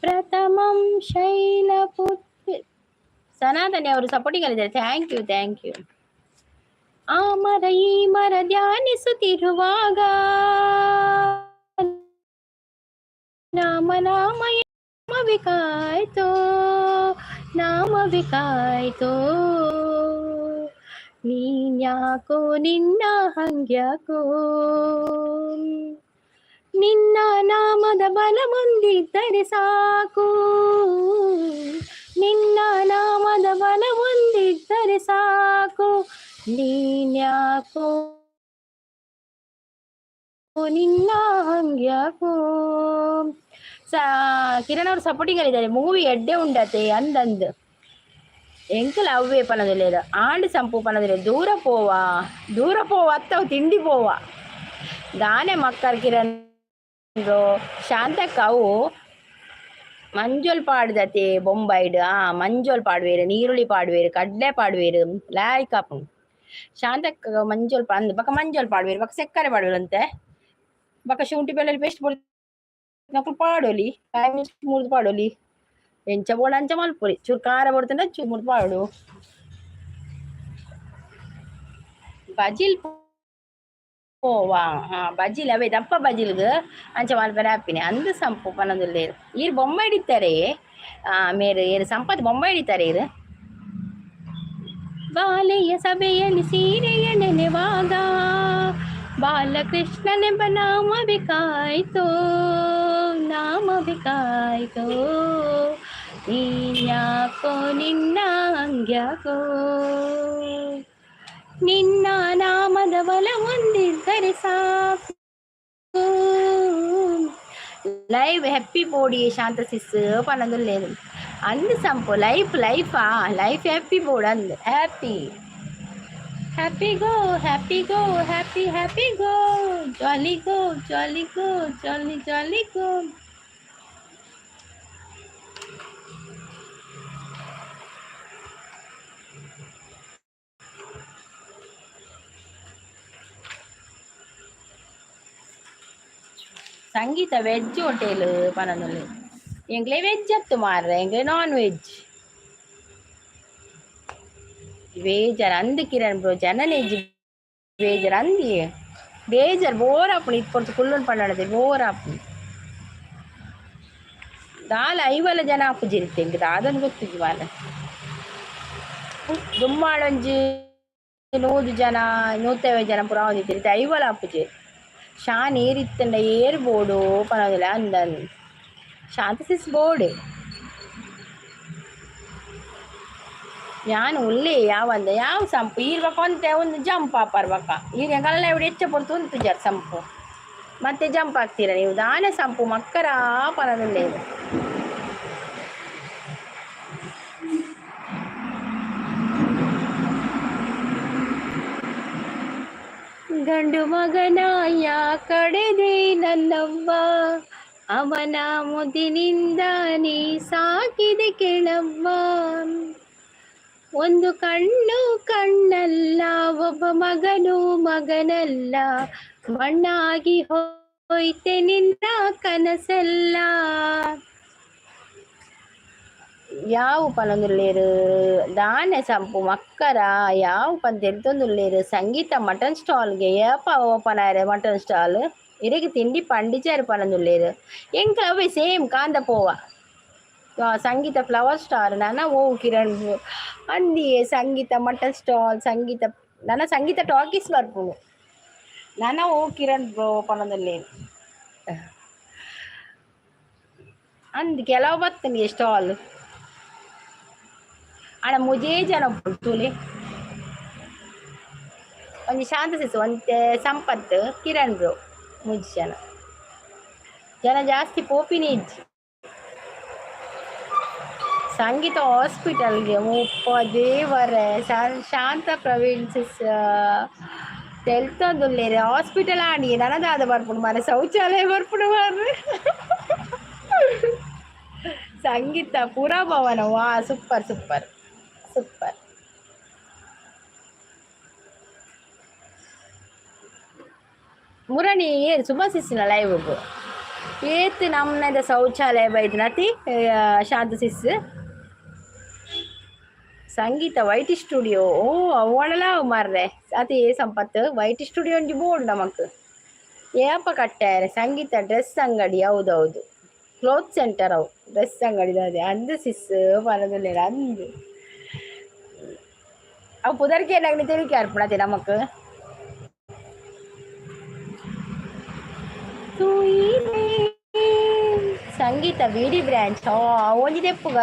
ಪ್ರಥಮಂ ಶೈಲಪುತ್ರಿ ಸನಾತನಿ ಅವರು ಸಪೋರ್ಟಿಂಗ್ ಅಲ್ಲಿದ್ದಾರೆ ಥ್ಯಾಂಕ್ ಯು ಆ ಮರ ಈ ಮರ ಧ್ಯಾನಿಸುತ್ತಿರುವಾಗ ರಾಮನಾಮಯವಿಕಾಯ್ತೋ ನಾಮವಿಕಾಯ್ತೋ ನೀನ್ಯಾಕೋ ನಿನ್ನ ಹಂಗ್ಯಾಕೋ ನಿನ್ನ ನಾಮದ ಬಲ ಹೊಂದಿದ್ದರೆ ಸಾಕು ನಿನ್ನ ನಾಮದ ಬಲ ಹೊಂದಿದ್ದರೆ ಸಾಕು ನೀನ್ಯಾಕೋ ನಿನ್ನ ಹಂಗ್ಯಾಕೋ ಕಿರಣ್ ಅವರು ಸಪೋರ್ಟಿಂಗ್ ಅಲ್ಲಿದ್ದಾರೆ ಮೂವಿ ಎಡ್ಡೆ ಉಂಡತೆ ಅಂದಂದು ಎಂಕಲ್ ಅವ್ವೇ ಪನದಿಲ್ಲ ಆಂಡ್ ಸಂಪು ಪನದಿಲ್ಲ ದೂರ ಪೋವ ಅತ್ತವು ತಿಂಡಿ ಪೋವ ದಾನೆ ಮಕ್ಕರ್ ಕಿರಣ್ ಶಾಂತಕ್ಕವು ಮಂಜೋಲ್ ಪಾಡ್ದತೆ ಬೊಂಬೈಡ್ ಮಂಜೋಲ್ ಪಾಡ್ವೇರು ನೀರುಳ್ಳಿ ಪಾಡ್ವೇರು ಕಡ್ಲೆ ಪಾಡ್ವೇರು ಲಾಯ್ಕಾಪು ಶಾಂತಕ್ಕ ಮಂಜೋಲ್ ಅಂದ್ ಬಕ್ಕ ಮಂಜೋಲ್ ಪಾಡ್ವೇರು ಬಕ್ಕ ಸೆಕ್ಕರೆ ಪಾಡ್ವೇರು ಅಂತೆ ಬಕ್ಕ ಶುಂಠಿ ಬೆಳ್ಳುಳ್ಳಿ ಪೇಸ್ಟ್ ನಕಲು ಪಾಡೋಲಿ 5 minutes ಮುರಿದು ಪಾಡೋಲಿ ಎಂಚ ಬೋಡ ಅಂಚ ಮಲ್ಪೊಲಿ ಚೂರು ಖಾರ ಬಡ್ತಾನೆ ಚೂರು ಮುರಿದು ಪಾಡು ಬಜಿಲ್ ಪೋವಾ ಬಜಿಲ್ ಅವೇ ದಪ್ಪ ಬಜಿಲ್ಗ ಅಂಚ ಮಲ್ಪರೆ ಹಾಪಿನಿ ಅಂದು ಸಂಪು ಪನದುಲ್ಲೇರು ಈರು ಬೊಮ್ಮ ಹಿಡಿತಾರೆ ಮೇರು ಏನು ಸಂಪತ್ ಬೊಮ್ಮ ಹಿಡಿತಾರೆ ಇರು ಬಾಲೆಯ ಸಭೆಯಲ್ಲಿ ಸೀರೆಯ ನೆನೆವಾಗ ಬಾಲಕೃಷ್ಣನೆಂಬ ನಾಮವಿಕಾಯ್ತೋ ನೀನ್ಯಾಕೋ ನಿನ್ನ ಹಂಗ್ಯಾಕೋ ನಿನ್ನ ನಾಮದ ಬಲ ಹೊಂದಿದ್ದರೆ ಸಾಕು ಲೈವ್ హ్యాపీ బోడి శాంత సిస్ పనందు లేదు అందు సంపు లైఫ్ హ్యాపీ బోర్డ్ అందు హ్యాపీ గో హ్యాపీ గో జాలీ గో జాలీ గో ಸಂಗೀತ ವೆಜ್ ಹೋಟೆಲ್ ಪನದಲ್ಲಿ ಎಂಗ್ಲೇ ವೆಜ್ ಅತ್ತು ಮಾರ್ರೆ ಎಂಗ್ಲೇ ನಾನ್ ವೆಜ್ ಬೇಜಾರ್ ಅಂದು ಕಿರಣ್ ಬ್ರೋ ಜನನೇಜ್ ಬೇಜಾರ್ ಅಂದಿ ಬೇಜಾರ್ ಬೋರ್ ಆಪುಣಿ ಇಪ್ಪತ್ತು ಕುಲ್ಲುನ್ ಪಂಡದೆ ಬೋರ್ ಆಪುಣಿ ದಾಲ 5 ಜನ ಆಪುಜಿರುತ್ತೆ ಎಂಗ್ ಅದನ್ನು ಗೊತ್ತಿದ್ದು ಮಾರ್ರೆ ದುಮ್ಮಾಳೊಂಜಿ 100 ಜನ 150 ಜನ ಪುರ ಆದಿತ್ತಿರುತ್ತೆ 5 ಆಪುಜಿ ಶಾನ್ ಏರಿತ್ತಂಡ ಏರ್ ಬೋರ್ಡು ಪನೋದಿಲ್ಲ ಅಂದನ್ ಶಾಂತಸಿಸ್ ಬೋರ್ಡ್ ഞാൻ ഉള്ളേ ಯಾವ ಸಂಪು ಈರ್ಬೇಕಂತೆ ಒಂದು ಜಂಪ್ ಆಪರ್ಬೇಕ ಈರೆಲ್ಲ ഇവിടെ ಹೆಚ್ಚ ಪೊರ್ತು ಉಂಟು ಜರ್ ಸಂಪು ಮತ್ತೆ ಜಂಪ್ ಆಗ್ತೀರ ನೀವು ದಾನೆ ಸಂಪು ಮಕ್ಕರ ಪನದಲ್ಲೇ ಇದೆ ಗಂಡು ಮಗನ ಯಾ ಕಡೆದೆ ನನ್ನವ್ವ ಅವನ ಮುದಿನಿಂದ ನೀ ಸಾಕಿದೆ ಕೆಳವ್ವ ಒಂದು ಕಣ್ಣಲ್ಲ ಒಬ್ಬ ಮಗನಲ್ಲ ಮಣ್ಣಾಗಿ ಹೋಯ್ತೆ ನಿನ್ನ ಕನಸೆಲ್ಲ ಯಾವ ಪನೊಂದುಲ್ಲೇರು ದಾನೆ ಸಂಪು ಮಕ್ಕರ ಯಾವ ಪಂತ ಎಂತೊಂದುಲ್ಲೇರು ಸಂಗೀತ ಮಟನ್ ಸ್ಟಾಲ್ಗೆ ಏಪ ಓಪನ್ ಆಯ್ರೆ ಮಟನ್ ಸ್ಟಾಲ್ ಇರಗೆ ತಿಂಡಿ ಪಂಡಿಚಾರು ಪನೊಂದುಲ್ಲೇರು ಎಂಕ ಅವೇ ಸೇಮ್ ಕಾಂದ ಪೋವ ಸಂಗೀತ ಫ್ಲವರ್ ಸ್ಟಾರ್ ನನ್ನ ಓ ಕಿರಣ್ ಅಂದಿಯೇ ಸಂಗೀತ ಮಟನ್ ಸ್ಟಾಲ್ ಸಂಗೀತ ನನ್ನ ಸಂಗೀತ ಟಾಕೀಸ್ ಬರ್ಪುಣು ನನ್ನ ಓ ಕಿರಣ್ ಬ್ರೋ ಪನದಲ್ಲಿ ಅಂದ್ ಕೆಲವು ಬರ್ತನಿಗೆ ಸ್ಟಾಲ್ ಅಣ್ಣ ಮುಜೇ ಜನ ತುಳಿ ಒಂದು ಶಾಂತ ಸಿಸು ಒಂತೆ ಸಂಪತ್ ಕಿರಣ್ ಬ್ರೋ ಮುಜ್ ಜನ ಜಾಸ್ತಿ ಪೋಪಿನಿ ಇಜ್ಜಿ ಸಂಗೀತ ಹಾಸ್ಪಿಟಲ್ಗೆ ಮುಪ್ಪ ದೇವರೇ ಶಾಂತ ಪ್ರವೀಣ್ಸಿಸ್ ತೆಲ್ತೊಂದುಲ್ಲೇರೆ ಹಾಸ್ಪಿಟಲ್ ಆಡಿ ನನದಾದ ಬರ್ಪುಡು ಮಾರೆ ಶೌಚಾಲಯ ಬರ್ಪುಡು ಮಾರ್ರೆ ಸಂಗೀತ ಪುರಭವನ ವಾ ಸೂಪರ್ ಮುರಣಿ ಏರು ಸುಭಾಸಿಸ್ಸಿನ ಲೈವ್ಗು ಏತ್ ನಮ್ಮದ ಶೌಚಾಲಯ ಬೈದು ನತಿ ಶಾಂತ ಸಿಸ್ ಸಂಗೀತ ವೈಟ್ ಸ್ಟುಡಿಯೋ ಓ ಅವಳಲ ಮಾರ್ರೆ ಅತಿ ಸಂಪತ್ ವೈಟ್ ಸ್ಟುಡಿಯೋ ಒಂಜಿ ಬೋರ್ಡ್ ನಮಕ್ ಏಪ ಕಟ್ಟಾರೆ ಸಂಗೀತ ಡ್ರೆಸ್ ಅಂಗಡಿ ಹೌದೌದು ಕ್ಲೋತ್ ಸೆಂಟರ್ ಅವು ಡ್ರೆಸ್ ಅಂಗಡಿ ಅಂದು ಸಿಸ್ ಪರದಿಲ್ಲ ಅಂದು ಅವು புதர்க்கே எனக்கு தெரிவிக்க ஏற்படாது நமக்கு ಸಂಗೀತ ಬಿಡಿ ಬ್ರಾಂಚ್ ಒಂದಿದೆಪ್ಪುಗ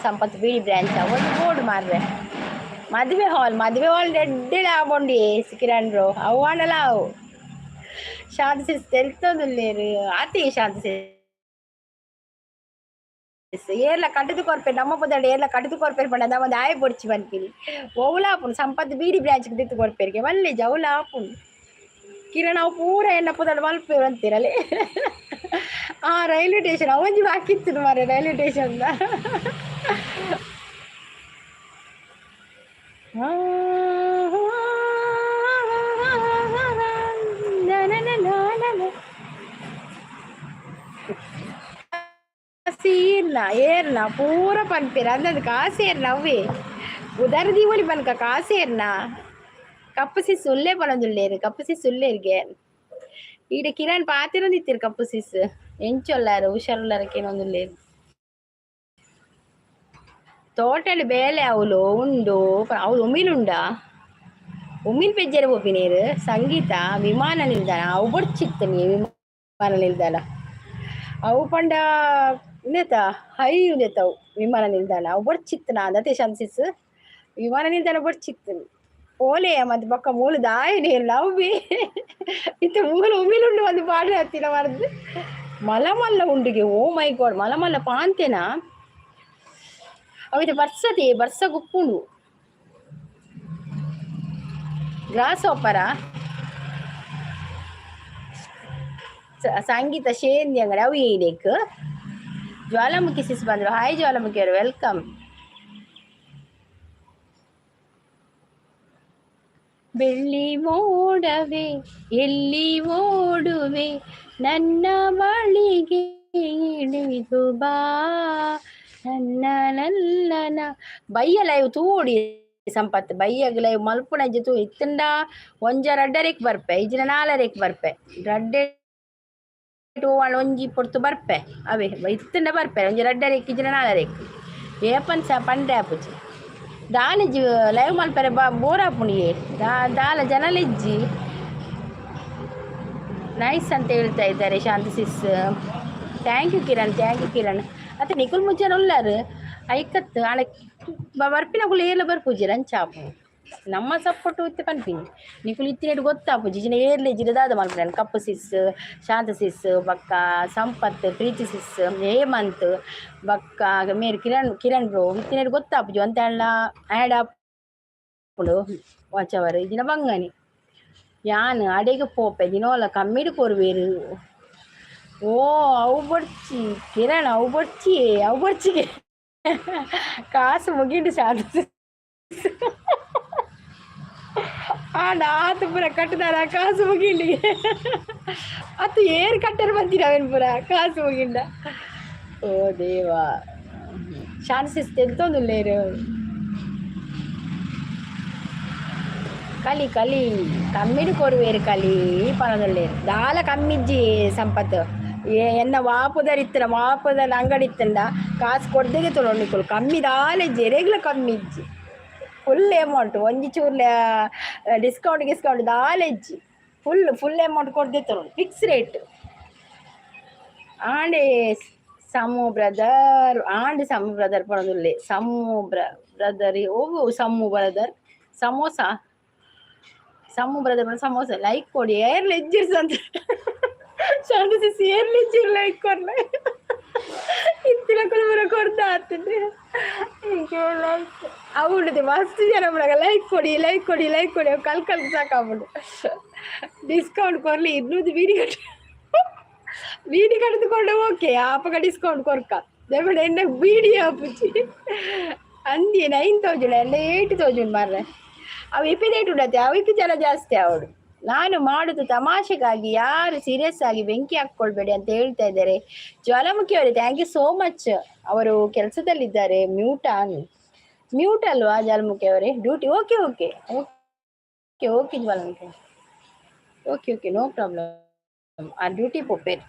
ಸಂಪತ್ ಬಿಡಿ ಬ್ರಾಂಚ್ ಒಂದು ಬೋರ್ಡ್ ಮಾರ್ರೆ ಮದುವೆ ಹಾಲ್ ರೆಡ್ಡಿಳ ಆಗೊಂಡಿ ಕಿರಣ್ರು ಅವು ಆಡಲ್ಲ ಅವು ಶಾಂತಿ ತೆಲ್ತೊಂದುಲ್ಲೇರು ಆತಿ ಶಾಂತಿ ಏರ್ಲ ಕಟ್ಟದು ಕೊರ್ಪೆ ನಮ್ಮ ಪುದಡೆ ಏರ್ಲ ಕಟ್ಟದು ಕೊರ್ಪೇರು ಪಂಡ ನಮ್ಮ ಆಯ ಪೊಡ್ಚಿ ಬನ್ಪಿರಿ ಓವುಲಾಪುಂಡು ಸಂಪತ್ ಬೀಡಿ ಬ್ರಾಂಚ್ಗೆ ದಿತ್ತು ಕೊರ್ಪೇರಿಗೆ ಮಲ್ಲಿ ಜೌಲಾಪುಂಡು ಕಿರಣ ಅವು ಪೂರ ಎನ್ನ ಪುದಡ ಮಲ್ಪೇರು ಅಂತೀರಲ್ಲಿ ರೈಲ್ವೆ ಸ್ಟೇಷನ್ ಅವಂಜಿ ಬಾಕಿತ್ತು ಮಾರೆ ರೈಲ್ವೆ ಸ್ಟೇಷನ್ ಸೀರ್ನ ಏರ್ನ ಪೂರ ಪನ್ಪೇರ ಅಂದದು ಕಾಸೇರ್ನ ಅವೇ ಉದರ್ ದೀವೊಲಿ ಪನ್ಕ ಕಾಸೇರ್ನ ಕಪ್ಪು ಸಿಸ್ ಉಲ್ಲೇ ಪನೊಂದುಲ್ಲೇರು ಕಪ್ಪು ಸಿಸ್ ಉಲ್ಲೇರ್ಗೆ ಈಡೆ ಕಿರಣ್ ಪಾತಿರೊಂದಿತ್ತಿರು ಕಪ್ಪು ಸಿಸ್ ಎಂಚೊಲ್ಲಾರು ಹುಷಾರುಲ್ಲಾರಕ್ಕೇನೊಂದುಲ್ಲೇರು ತೋಟಲ್ಲಿ ಬೇಲೆ ಅವಳು ಉಂಡು ಅವಳು ಉಮಿಲುಂಡ ಉಮ್ಮಿನ ಪೆಜ್ಜೆರೆ ಒಪ್ಪಿನೇರು ಸಂಗೀತ ವಿಮಾನ ನಿಲ್ದಾಣ ಅವು ಬಡ್ಚಿತ್ತು ನೀ ವಿಮಾನ ನಿಲ್ದಾಣ ಅವು ಪಂಡ ಇನ್ನೇತ ಹೈ ಉದೇತವು ವಿಮಾನ ನಿಲ್ದಾಣ ಅವು ಬಡ್ಚಿತ್ತು ನಾ ಅಂದತೆ ಶಂಸಿಸ್ ವಿಮಾನ ನಿಲ್ದಾಣ ಬಡ್ಚಿತ್ತು ಓಲೆ ಮತ್ತೆ ಪಕ್ಕ ಮೂಲು ದಾಯನೇ ಇಲ್ಲ ಅವು ಬಿ ಇತ್ತು ಮೂಲು ಉಮಿಲುಂಡು ಒಂದು ಪಾಡು ಹತ್ತಿರ ಮಾಡ್ದು ಮಲಮಲ್ಲ ಉಂಡಿಗೆ ಓ ಮೈ ಗಾಡ್ ಮಲಮಲ್ಲ ಪಾಂತೆನಾ ಅವಿತ ಬರ್ಸ ಗುಪ್ಪುಂಡು ಗ್ರಾಸ್ ಓಪರ ಸಂಗೀತ ಶೇಂದಿ ಅಂಗಡಿ ಅವು ಏಡೇಕ್ ಜ್ವಾಲಾಮುಖಿ ಸಿಸ್ ಬಂದ್ರು ಹಾಯ್ ಜ್ವಾಲಾಮುಖಿ ಅವರು ವೆಲ್ಕಮ್ ಬೆಳ್ಳಿ ಮೋಡವೆ ಎಲ್ಲಿ ಓಡುವೆ ನನ್ನ ಬಳಿಗೆ ಇಳಿದು ಬಾ ನನ್ನ ನಲ್ಲನ ಬಯ್ಯಲ ಇವು ತೂಡಿ ಸಂಪತ್ ಬಯ್ಯಗ್ಲ ಮಲ್ಪುಣಜ್ಜಿ ತೂ ಇತ್ತಂಡ ಒಂಜ ರಡ್ಡರೇಕ್ ಬರ್ಪೆ ಇಜ್ಜಿನ ನಾಲರೇಕ್ ಬರ್ಪೆ ರಡ್ಡೆ ಒಂಜಿ ಪೊರ್ತು ಬರ್ಪೆ ಅವೇ ಇತ್ತಂಡ ಬರ್ಪೆ ಒಂಜಿ ರಡ್ಡರೇಕ್ ಇಜ್ಜಿನ ನಾಲರೇಕ್ ಏಪನ್ ಸ ಪಂಡೆ ಆಪುಜಿ ದಾಲಿಜ್ಜಿ ಲೈವ್ ಮಲ್ಪರೆ ಬೋರಾಪುಣಿಯೇ ದಾಲ ಜನಲಿಜ್ಜಿ ನೈಸ್ ಅಂತ ಹೇಳ್ತಾ ಇದ್ದಾರೆ ಶಾಂತಿ ಸಿಸ್ ಥ್ಯಾಂಕ್ ಯು ಕಿರಣ್ ಅತ್ತೆ ನಿಕುಲ್ ಮುಜ್ಜನ ಉಲ್ಲಾರು ಐಕತ್ತು ಆಳೆ ಬರ್ಪಿನ ಕುಲ್ಲ ಏರ್ಲ ಬರ್ಪುಜಿ ರಂಚಾಪು ನಮ್ಮ ಸಪೋರ್ಟ್ ಇತ್ತು ಪನ್ಪಿನಿ ನಿಕುಲ್ ಇತ್ತಿನೇಟು ಗೊತ್ತಾಪುಜಿ ಜಿನ ಏರ್ಲೆ ಜಿರದಾದ ಮಲ್ಪಿನ ಕಪ್ಪು ಸಿಸ್ ಶಾಂತ ಸಿಸ್ ಬಕ್ಕ ಸಂಪತ್ ಪ್ರೀತಿ ಸಿಸ್ ಹೇಮಂತ್ ಬಕ್ಕ ಮೇರು ಕಿರಣ್ ಬ್ರೋ ಇತ್ತಿನೇಟು ಗೊತ್ತಾಪುಜಿ ಅಂತ ಎಲ್ಲ ಆ್ಯಡ್ ಆಪುಡು ವಾಚವರು ಇದಿನ ಬಂಗನಿ ಯಾನ್ ಅಡೆಗೆ ಪೋಪೆ ದಿನೋಲ ಕಮ್ಮಿಡು ಕೊರ್ವೇರು ಓ ಅವು ಬಡ್ಚಿ ಕಿರಣ್ ಅವು ಬಡ್ಚಿಗೆ ಕಾಸು ಮುಗಿಂಡು ಶಾಂತ ನಾತು ಪುರ ಕಟ್ಟದಾರ ಕಾಸು ಮುಗಿಂಡಿಗೆ ಅತ್ತು ಏರು ಕಟ್ಟರು ಬಂತೀರ ಅವನ್ ಪುರ ಕಾಸು ಮುಗಿಂಡ ಓ ದೇವಾ ಶಾಂತ ಸಿಸ್ ತೆಲ್ತೊಂದುಲ್ಲೇರು ಕಲಿ ಕಮ್ಮಿಡು ಕೊರುವೇರು ಕಲಿ ಪನದಲ್ಲೇರು ದಾಲ ಕಮ್ಮಿಜ್ಜಿ ಸಂಪತ್ತು ಎನ್ನ ವಾಪುದರ ಅಂಗಡಿ ಇತ್ತಂಡ ಕಾಸು ಕೊಡ್ದೇಗೆ ತೊಗೊಂಡಿಕೊಳು ಕಮ್ಮಿ ದಾಲೆಜ್ಜಿ ರೆಗ್ಯುಲರ್ ಕಮ್ಮಿಜ್ಜಿ ಫುಲ್ ಅಮೌಂಟ್ ಒಂಜಿ ಚೂರ್ಲ ಡಿಸ್ಕೌಂಟ್ ದಾಲೆಜ್ಜಿ ಫುಲ್ ಅಮೌಂಟ್ ಕೊಡ್ದೆ ತೊಗೊಂಡು ಫಿಕ್ಸ್ ರೇಟ್ ಆಂಡೆ ಸಮೂ ಬ್ರದರ್ ಪಡದುಲ್ಲೆ ಬ್ರದರ್ ಹೋಗು ಸಮೂ ಬ್ರದರ್ ಸಮೋಸ ಲೈಕ್ ಕೊಡಿ ಏರ್ಲ ಎಜ್ಜಿರ್ಸ ಅಂತ ಶಾಂತಿಸಿ ಏರ್ಲಿ ಎಜ್ಜಿರ್ ಲೈಕ್ ಕೊಡ್ಲ ಇತ್ತಿನ ಕುಲ್ಬರ ಕೊಡ್ದ ಆಗ್ತದೆ ಅವುಂಡದೆ ಮಸ್ತ್ ಜನ ಬಿಡಗ ಲೈಕ್ ಕೊಡಿ ಕಲ್ ಸಾಕಾಗ್ಬಿಡು ಡಿಸ್ಕೌಂಟ್ ಕೊರ್ಲಿ ಇನ್ನೊಂದು ಬೀಡಿ ಕಟ್ಟಿದುಕೊಂಡು ಓಕೆ ಆಪಗ ಡಿಸ್ಕೌಂಟ್ ಕೊರ್ಕ ದಯಮಾಡಿ ಎನ್ನ ಬೀಡಿ ಆಪುಚಿ ಅಂದಿ 9,000 ಎಲ್ಲ 8,000 ಮಾರ್ರೆ ಅವು ಇಪ್ಪಿದೇಟು ಉಡತ್ತೆ ಅವು ಇಪ್ಪಿ ಜನ ಜಾಸ್ತಿ ಅವಳು ನಾನು ಮಾಡುದು ತಮಾಷೆಗಾಗಿ ಯಾರು ಸೀರಿಯಸ್ ಆಗಿ ಬೆಂಕಿ ಹಾಕ್ಕೊಳ್ಬೇಡಿ ಅಂತ ಹೇಳ್ತಾ ಇದ್ದಾರೆ ಜ್ವಾಲಾಮುಖಿ ಅವರೇ ಥ್ಯಾಂಕ್ ಯು ಸೋ ಮಚ್ ಅವರು ಕೆಲಸದಲ್ಲಿದ್ದಾರೆ ಮ್ಯೂಟ್ ಅಲ್ವಾ ಜ್ವಾಲಾಮುಖಿ ಅವರೇ duty okay Jwalamukhi okay no problem ಆ ಡ್ಯೂಟಿ ಪೊಪ್ಪೇರ್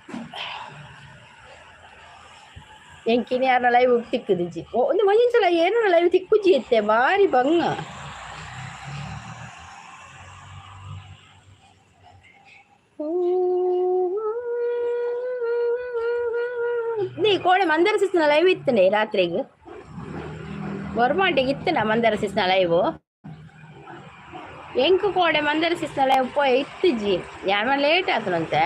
ಎಂಕಿನ ಯಾರ ಲೈವ್ ತಿಕ್ಕುದಿಜ್ಜಿ ಒಂದು ಮಂಜಿನ ಏನೋ ಲೈವ್ ತಿಕ್ಕುಜ್ಜಿ ಇತ್ತೆ ಬಾರಿ ಬಂಗ ನೀ ಕೋಡೆ ಮಂದರ ಸಿಸ್ನ ಲೈವ್ ಇತ್ತನೆ ರಾತ್ರಿಗೆ ಬರ್ಮಾಟಿಗೆ ಇತ್ತನ ಮಂದರ ಸಿಸ್ನ ಲೈವ್ ಎಂಕು ಕೋಡೆ ಮಂದರ ಸಿಸ್ನ ಲೈವ್ ಪೋಯ ಇತ್ತಿಜ್ಜಿ ಯಾರ ಲೇಟ್ ಆತನಂತೆ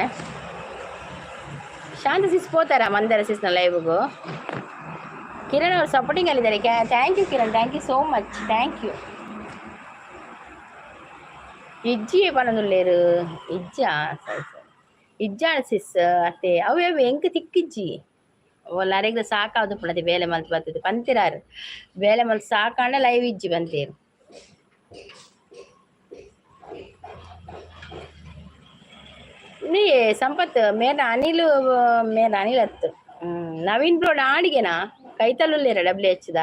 ಶಾಂತ ಸಿಸ್ ಪೋತಾರ ಮಂದರ ಸಿಸ್ನ ಲೈವ್ಗೂ ಕಿರಣ್ ಅವರು ಸಪೋರ್ಟಿಂಗ್ ಅಲ್ಲಿದ್ದಾರೆ thank you Kiran thank you so much thank you ಇಜ್ಜಿಯೇ ಪನದುಲ್ಲೇರು ಇಜ್ಜ ಸರಿ ಸರಿ ಇಜ್ಜಾಳ ಸಿಸ್ ಅತ್ತೆ ಅವು ಎಂಕ ತಿಕ್ಕಿಜ್ಜಿ ಲರೆಗ್ಲ ಸಾಕಾದು ಪುಣತೆ ಬೇಲೆ ಮಲ್ತು ಬರ್ತದೆ ಪಂತಿರಾರು ಬೇಲೆ ಮಲ್ತು ಸಾಕಾಂಡ ಲೈವ್ ಇಜ್ಜಿ ಬಂತೇರು ನೀ ಸಂಪತ್ ಮೇರ ಅನಿಲ್ ಹತ್ತು Naveen brood ಆಡಿಗೆನಾ ಕೈತಲ್ಲುಲ್ಲೇರ WH the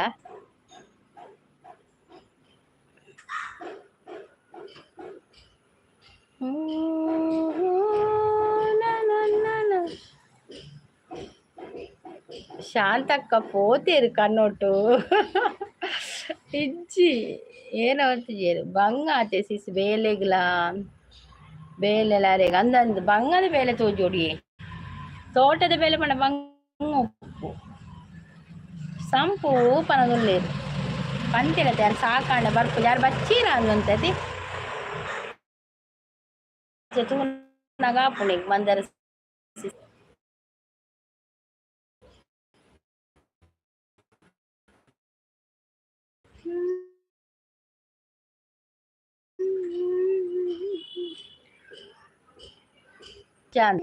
Shantakka ಪೋತೇರು ಕಣ್ಣೊಟ್ಟು ಇಜ್ಜಿ ಏನವತ್ತಿಜೇರು ಬಂಗ ಆತೆ ಸಿಸ್ ಬೇಲೆಗ್ಲ ಬೇಲೆಲಾರೆಗ ಅಂದಂದು ಬಂಗದ ಬೇಲೆ ತೋಜೋಡಿ ತೋಟದ ಬೇಲೆ ಪಂಡ ಬಂಗ ಉಪ್ಪು ಸಂಪು ಪನದುಲ್ಲೇರು ಪಂತಿರತೆ ಯಾರು ಸಾಕಾಂಡ ಬರ್ಪು ಯಾರು ಬಚ್ಚೀರ ಅನ್ನುವಂಥದ್ದು ನಗಾಪುಣಿಗೆ ಮಂದರ ಚಾನ್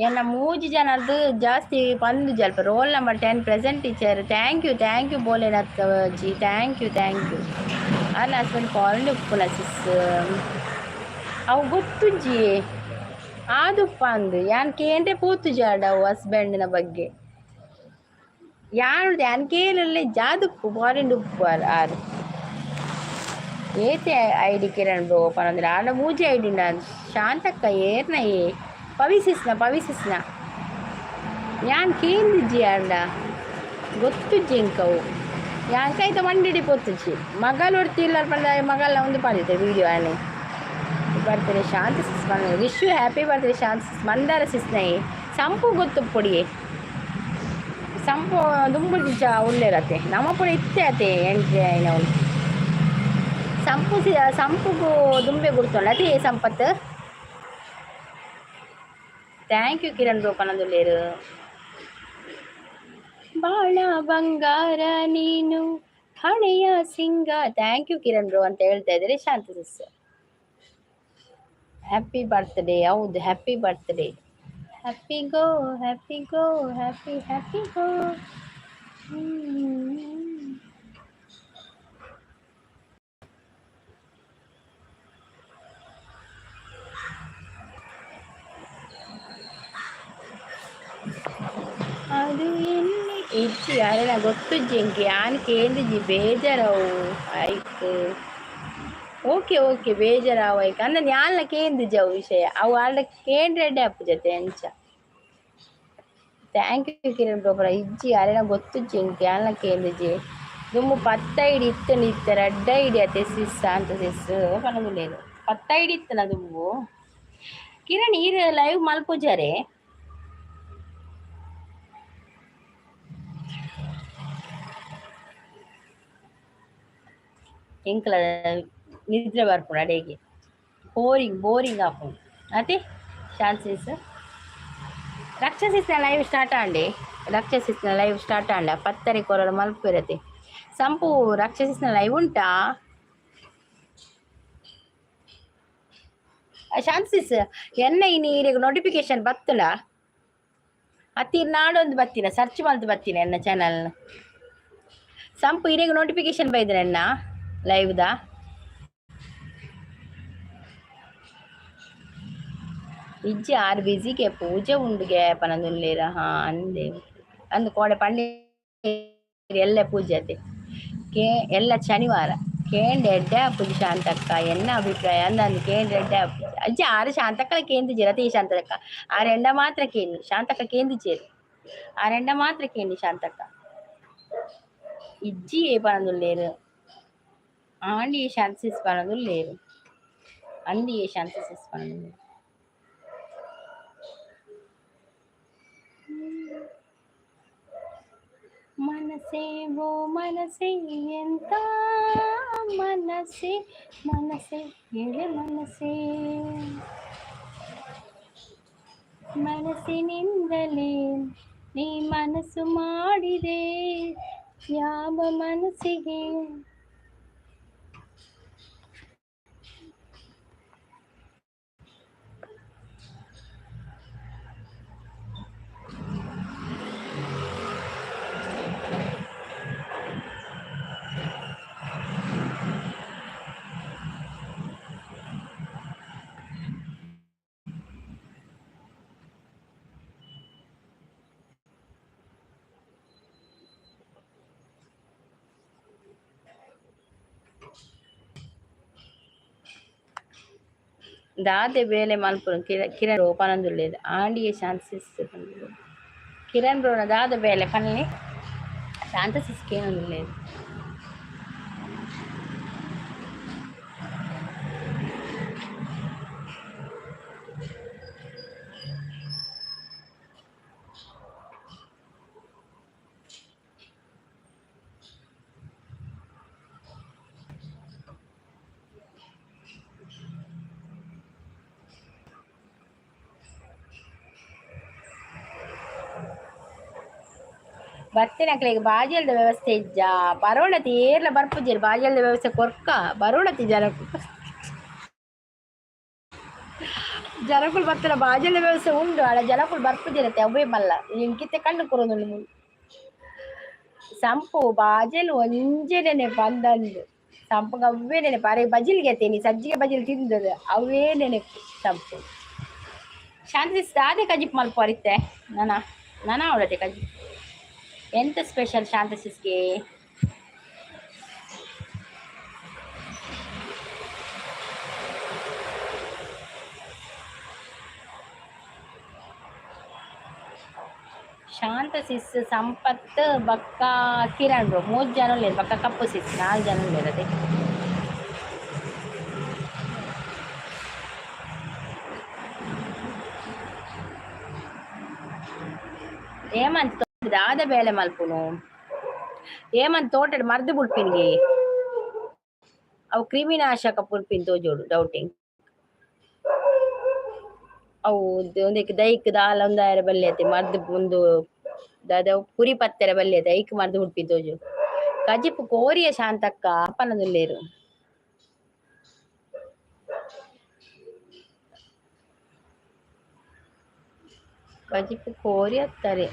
ಏನ ಮೂಜಿ ಜನದ್ದು ಜಾಸ್ತಿ ಪಂದು ಜಲ್ಪ roll number 10 present teacher thank you Bholenath ji thank you ನನ್ನ ಹಸ್ಬೆಂಡ್ ಕಾಲ್ಡ್ ಉಪ್ಪುನ ಸಿಸ್ ಅವು ಗೊತ್ತುಜ್ಜಿ ಆದುಪ್ಪ ಅಂದು ಯಾನ್ ಕೇಂದ್ರೆ ಪೋತು ಜಾಡ ಅವು ಹಸ್ಬೆಂಡ್ನ ಬಗ್ಗೆ ಯಾರು ಯಾನ್ ಕೇಳಲ್ಲೇ ಜಾದುಪ್ಪು ಬಾರಿಂಡ್ ಉಪ್ಪು ಆರು ಏತೆ ಐಡಿ ಕಿರಣ್ ಬ್ರೋ ಪನಂದ್ರೆ ಆಡ ಮೂಜಿ ಐಡಿ ನಾನು ಶಾಂತಕ್ಕ ಏರ್ನಯೇ ಪವಿಸಿಸ್ನ ಯಾನ್ ಕೇಂದಿಜ್ಜಿ ಆಂಡ ಗೊತ್ತುಜ್ಜಿ ಇಂಕವು ಯಾನ್ ಕೈತ ಮಂಡಿಡಿ ಪೊತ್ತುಜ್ಜಿ ಮಗಲ್ ಹೊಡ್ತಿಲ್ಲ ಪಂಡ ಮಗಲ್ಲ ಒಂದು ಪಾಲಿತೆ ವಿಡಿಯೋ ಆನೆ ಬರ್ತಾರೆ ಶಾಂತ ಸಿಸ್ ಬಂದ ವಿಶ್ ಯು ಹ್ಯಾಪಿ ಬರ್ತಾರೆ ಶಾಂತ ಸಿಸ್ ಮಂದಾರ ಸಿಸ್ನಯೇ ಸಂಪು ಗೊತ್ತು ಪೊಡಿಯೇ ಸಂಪು ದುಂಬುಡಿ ಚಾ ಉಳ್ಳೇರತ್ತೆ ನಮ್ಮ ಪುಡಿ ಇತ್ತೆ ಅತ್ತೆ ಎಂಟ್ರಿ ಆಯ್ನವಳು ಸಂಪುಗೂ ದುಂಬೆ ಗುರ್ತೊಂಡ ಅದೇ Sampath thank you Kiran bro ಪನದುಲ್ಲೇರು ಬಾಳ ಬಂಗಾರ ನೀನು ಹಣೆಯ ಸಿಂಗ ಥ್ಯಾಂಕ್ ಯು ಕಿರಣ್ ಬ್ರೋ ಅಂತ ಹೇಳ್ತಾ ಇದ್ದಾರೆ ಶಾಂತ ಸಿಸ್ ಹ್ಯಾಪಿ ಬರ್ತ್ಡೇ ಹೌದು happy birthday happy go happy go ಅದು ಎಲ್ಲಿ ಇಜ್ಜಿ ಯಾರೇನ ಗೊತ್ತುಜ್ಜಿ ಇಂಕೆ ಯಾನ್ ಕೇಂದ್ರಜಿ ಬೇಜಾರವು ಆಯ್ತು ಓಕೆ ಬೇಜಾರಾವು ಆಯ್ತು ಅಂದ್ರೆ ಯಾನ್ಲ ಕೇಂದ್ರಜಿ ಅವು ವಿಷಯ ಅವು ಆಡ ಕೇಂದ್ರಡ್ಡೆ ಅಪ್ಪು ಜೊತೆ ಎಂಚ ಥ್ಯಾಂಕ್ ಯು ಕಿರಣ್ ಬ್ರೋಪರ ಇಜ್ಜಿ ಯಾರೇನ ಗೊತ್ತುಜ್ಜಿ ಇಂಕೆ ಯಾನ್ಲ ಕೇಂದ್ರಜಿ ದುಮ್ಮು 10 ಐಡಿ ಇತ್ತ ರಡ್ಡ ಐಡಿ ಅತ್ತೆ ಸಿಸ್ ಅಂತ ಸಿಸ್ ಪನದುಲ್ಲೇರು 10 ಐಡಿ ಇತ್ತನ ದುಮ್ಮು ಕಿರಣ್ ಈರ ಲೈವ್ ಮಲ್ಪುಜಾರೆ ಎಂಕಲ ನಿದ್ರೆ ಬರ್ಪುಂಡು ಅಡೆಗೆ ಬೋರಿಂಗ್ ಆಪುಂಡು ಅದೇ ಚಾನ್ಸಸ್ ರಕ್ಷಸಿಸ್ನ ಲೈವ್ ಸ್ಟಾರ್ಟ್ ಆಂಡೆ ರಕ್ಷಸಿಸ್ನ ಲೈವ್ ಸ್ಟಾರ್ಟ್ ಆಂಡ 10 ಕೊರಡು ಮಲ್ಪಿರತ್ತೆ ಸಂಪು ರಕ್ಷಸಿಸ್ನ ಲೈವ್ ಉಂಟಾ ಚಾನ್ಸಸ್ ಎನ್ನ ನೀರಿಗೆ ನೋಟಿಫಿಕೇಶನ್ ಬತ್ತುಂಡ ಅತ್ತೀರ್ ನಾಡೊಂದು ಬತ್ತಿನ ಸರ್ಚ್ ಮಲ್ತು ಬತ್ತಿನ ಎನ್ನ ಚಾನಲ್ ಸಂಪು ಇರೆಗೆ ನೋಟಿಫಿಕೇಶನ್ ಬೈದ್ರೆ ಎನ್ನ ಲೈವ್ ದ ಇಜ್ಜಿ ಆರು ಬಿಸಿಗೆ ಪೂಜೆ ಉಂಡುಗೆ ಪನದುಲ್ಲೇರ ಅಂದೆ ಅಂದು ಕೋಡೆ ಪಂಡಿ ಎಲ್ಲ ಪೂಜೆ ಅತೆ ಎಲ್ಲ ಶನಿವಾರ ಕೇಂಡ್ ಎಡ್ಡೆ ಪೂಜೆ ಶಾಂತಕ್ಕ ಎನ್ನ ಅಭಿಪ್ರಾಯ ಅಂದಂದು ಕೇಂಡ್ ಎಡ್ಡೆ ಪೂಜೆ ಅಜ್ಜಿ ಆರು ಶಾಂತಕ್ಕಲ ಕೇಂದ್ರಿಜಿ ರತಿ ಶಾಂತಕ್ಕ ಆ రెండ ಮಾತ್ರ ಕೇಂದು ಶಾಂತಕ್ಕ ಕೇಂದಿಜೇರು ఆ రెండ ಮಾತ್ರ ಕೇಂದಿ ಶಾಂತಕ್ಕ ఇజ్జి ఏ పనులు లేరు ఆండి ఏ శాంతిస్ పనులు లేరు అంది ఏ శాంతిస్ పనులు లేరు మనసే ఓ మనసే ఎంత మనసే మనసే ಎಳೆ మనసే ಮನಸ್ಸಿನಿಂದಲೇ ನೀ ಮನಸ್ಸು ಮಾಡಿದೆ ಯಾವ ಮನಸ್ಸಿಗೆ దాదే వేలే మల్పురం కిరణ్ పనందు లేదు ఆండియే శాంతిస్తుంది కిరణ్ బ్రోన దాద వేలే పని శాంతసిస్కేనందు లేదు ಬತ್ತಿನಕ್ಲೆಗ್ ಬಾಜಲ್ದ ವ್ಯವಸ್ಥೆ ಇಜ್ಜ ಬರೋಣತಿ ಏರ್ಲ ಬರ್ಪುಜೆರ್ ಬಾಜಲ್ದ ವ್ಯವಸ್ಥೆ ಕೊರ್ಕ ಬರೋಣತಿ ಜನಕುಲ್ ಬತ್ತನ ಬಾಜಲ್ದ ವ್ಯವಸ್ಥೆ ಉಂಡು ಆಡ ಜನಕುಲ್ ಬರ್ಪುಜೆರತ್ತೆ ಅವೇ ಮಲ್ಲ ಇಂಕಿತ್ತೆ ಕಣ್ಣು ಕೊರೊಂದು ಸಂಪು ಬಾಜಲ್ ಒಂಜೆನೆ ಬಂದಂದು ಸಂಪುಗ ಅವೇ ನೆನಪು ಅರೆ ಬಜಿಲ್ಗೆ ತೇನಿ ಸಜ್ಜಿಗೆ ಬಜಿಲ್ ತಿಂದದು ಅವೇ ನೆನಪು ಸಂಪು ಶಾಂತಿ ದಾದೆ ಕಜಿಪ್ ಮಲ್ಪ ಅರಿತ್ತೆ ನನ ಅವಳತೆ ಕಜಿ ಎಂತ ಸ್ಪೆಷಲ್ ಶಾಂತಸಿಸ್ಗೆ ಶಾಂತಸಿಸ್ ಸಂಪತ್ ಬಕ್ಕ ಕಿರಣ್ ಬ್ರೋ 3 ಜನ లేదు ಬಕ್ಕ ಕಪ್ಪು ಸಿಸ್ 4 ಜನ లేదు ಅದೇ ఏమంత దాద ಬೇಳೆ ಮಲ್ಪುನು ఏమంత ತೋಟಡ್ ಮರ್ದು ಬುಡ್ಪಿನ್ಗೆ ಅವು ಕ್ರಿಮಿನಾಶಕ ಪುಡ್ಪಿನ್ ತೋಜೋಡು ಡೌಟಿಂಗ್ ಅವು ಒಂದಕ್ಕೆ ದೈಕ್ ದಾಲ ಒಂದಾಯರ ಬಲ್ಯತೆ ಮರ್ದು ಒಂದು ದಾದ ಪುರಿ ಪತ್ತೆರ ಬಲ್ಯತೆ ಐಕ್ ಮರ್ದು ಬುಡ್ಪಿನ್ ತೋಜು ಕಜಿಪು ಕೋರಿಯ ಶಾಂತಕ್ಕ ಅಪ್ಪನದುಲ್ಲೇರು ಕಜಿಪು ಕೋರಿ ಹತ್ತಾರೆ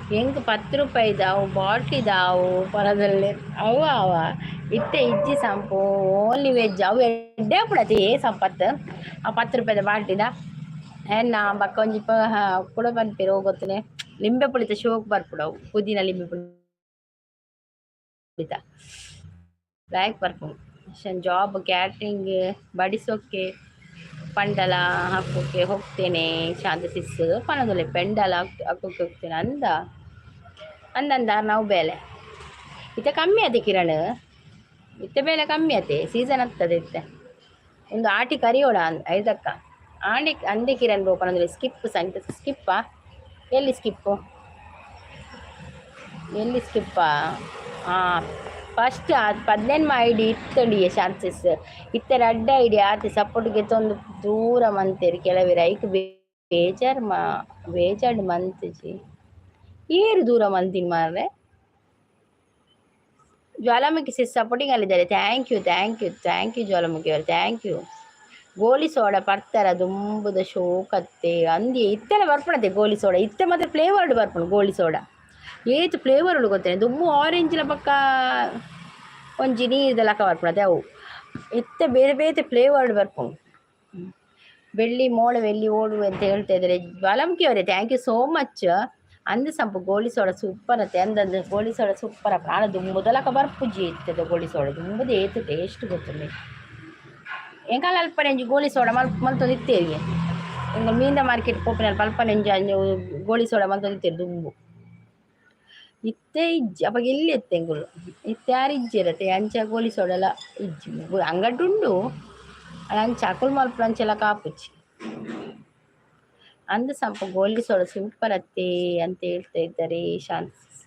ಹೆಂಗ್ 10 ರೂಪಾಯಿ ದಾವು ಬಾಟ್ಲಿ ದಾವು ಪರದಲ್ಲೇ ಅವ ಇತ್ತೆ ಇಜ್ಜಿ ಸಂಪು ಓನ್ಲಿ ವೆಜ್ ಅವು ಎಡ್ಡೆ ಪುಡತಿ ಸಂಪತ್ ಆ 10 ರೂಪಾಯಿದ ಬಾಟ್ಲಿದ ಎನ್ನ ಬಕ್ಕ ಒಂಜಿ ಕುಡ ಬಂದ್ಪೇರು ಗೊತ್ತನೆ ಲಿಂಬೆ ಪುಳಿತ ಶೋಕ್ ಬರ್ಪುಡವು ಪುದೀನ ಲಿಂಬೆ ಪುಳಿತ ಬ್ಯಾಗ್ ಬರ್ಪುಡು ಜಾಬ್ ಕ್ಯಾಟ್ರಿಂಗ್ ಬಡಿಸೋಕೆ ಪಂಡಲ ಹಾಕೋಕೆ ಹೋಗ್ತೇನೆ ಶಾಂತಸಿಸ್ ಪನದೊಲೆ ಪೆಂಡಲ ಹಾಕೋಕೆ ಹೋಗ್ತೇನೆ ಅಂದಂದ ನಾವು ಬೇಲೆ ಇತ್ತೆ ಕಮ್ಮಿ ಅದೇ ಕಿರಣ್ ಇತ್ತೆ ಬೇಲೆ ಕಮ್ಮಿ ಅತೆ ಸೀಸನ್ ಆಗ್ತದೆ ಇತ್ತೆ ಒಂದು ಆಟಿ ಕರಿಯೋಡ ಐದಕ್ಕ ಆಂಡಿ ಅಂದೆ ಕಿರಣ್ ಬೋಪನದೊಲೆ ಸ್ಕಿಪ್ ಸಂತ ಸ್ಕಿಪ್ಪಾ ಎಲ್ಲಿ ಸ್ಕಿಪ್ಪಾ ಫಸ್ಟ್ ಅದು 18 ಐಡಿ ಇತ್ತಂಡಿಯ ಚಾನ್ಸಸ್ ಇತ್ತರ ಅಡ್ಡ ಐಡಿ ಆತಿ ಸಪೋರ್ಟ್ಗೆ ತೊಂದು ದೂರ ಮಂತೇರಿ ಕೆಲವಿರ ಐಕ್ ಬೇಜಾಡ್ ಮಂತ್ಜಿ ಏರು ದೂರ ಮಂತಿನ ಮಾರ್ರೆ ಜ್ವಾಲಾಮುಖಿ ಸಿಸ್ ಸಪೋರ್ಟಿಂಗ್ ಅಲ್ಲಿದ್ದಾರೆ ಥ್ಯಾಂಕ್ ಯು ಜ್ವಾಲಾಮುಖಿ ಅವರು ಥ್ಯಾಂಕ್ ಯು ಗೋಲಿ ಸೋಡ ಪಡ್ತಾರ ದುಂಬುದ ಶೋಕತ್ತೆ ಅಂದಿ ಇತ್ತೆಲ್ಲ ಬರ್ಪಣತೆ ಗೋಲಿ ಸೋಡ ಇತ್ತೆ ಮಾತ್ರ ಫ್ಲೇವರ್ಡ್ ಬರ್ಪಣು ಗೋಲಿ ಸೋಡ ಏತು ಫ್ಲೇವರ್ ಗೊತ್ತೇನೆ ದುಮ್ಮು ಆರೆಂಜ್ಲ ಪಕ್ಕ ಒಂಜಿ ನೀರ್ದ ಲಕ್ಕ ಬರ್ಪಣತೆ ಅವು ಇತ್ತೆ ಬೇರೆ ಬೇರೆ ಫ್ಲೇವರ್ಡ್ ಬರ್ಪುಂಡು ಬೆಳ್ಳಿ ಮೋಳ ಬೆಳ್ಳಿ ಓಡು ಅಂತ ಹೇಳ್ತಾ ಇದ್ದಾರೆ ಜ್ವಾಲಾಮುಖಿ ಅವರೇ ಥ್ಯಾಂಕ್ ಯು ಸೋ ಮಚ್ ಅಂದು ಸಂಪು ಗೋಳಿ ಸೋಡ ಸೂಪರ್ ಅತ್ತೆ ಅಂದಂದು ಗೋಳಿ ಸೋಡ ಸೂಪರ್ ಅಪ್ಪ ನಾನು ದುಂಬುದಲಕ ಬರ್ಪುಜಿ ಇರ್ತದೆ ಗೋಳಿ ಸೋಡ ದುಂಬುದು ಏತು ಟೇಸ್ಟ್ ಗೊತ್ತಿಲ್ಲ ಎಂಕಾಲ ಅಲ್ಪ ನೆಂಜಿ ಗೋಳಿ ಸೋಡ ಮಲ್ತೊಂದು ಇತ್ತೇವೆ ಎಂಗಲ್ ಮೀಂದ ಮಾರ್ಕೆಟ್ ಪೋಪಿನ ಪಲ್ಪ ನೆಂಜ ಗೋಳಿ ಸೋಡ ಮಲ್ತೊಂದು ಇತ್ತೇವೆ ದುಂಬು ಇತ್ತೆ ಇಜ್ಜಿ ಅವಾಗ ಎಲ್ಲಿ ಎತ್ತೆ ಎಂಗುಳು ಇತ್ತೆ ಯಾರು ಇಜ್ಜಿ ಇರತ್ತೆ ಅಂಚ ಗೋಳಿ ಸೋಡಲ್ಲ ಇಜ್ಜಿ ಅಂಗಡುಂಡು ಅಲ್ಲ ಅಂಚ ಅಕುಲ್ ಮಲ್ಪು ಅಂಚೆಲ್ಲ ಕಾಪುಚ್ಚಿ ಅಂದು ಸ್ವಲ್ಪ ಗೋಲ್ಡ್ ಸೋಡ ಸೂಪರ್ ಅತ್ತೆ ಅಂತ ಹೇಳ್ತಾ ಇದ್ದಾರೆ ಶಾಂತಿಸ್.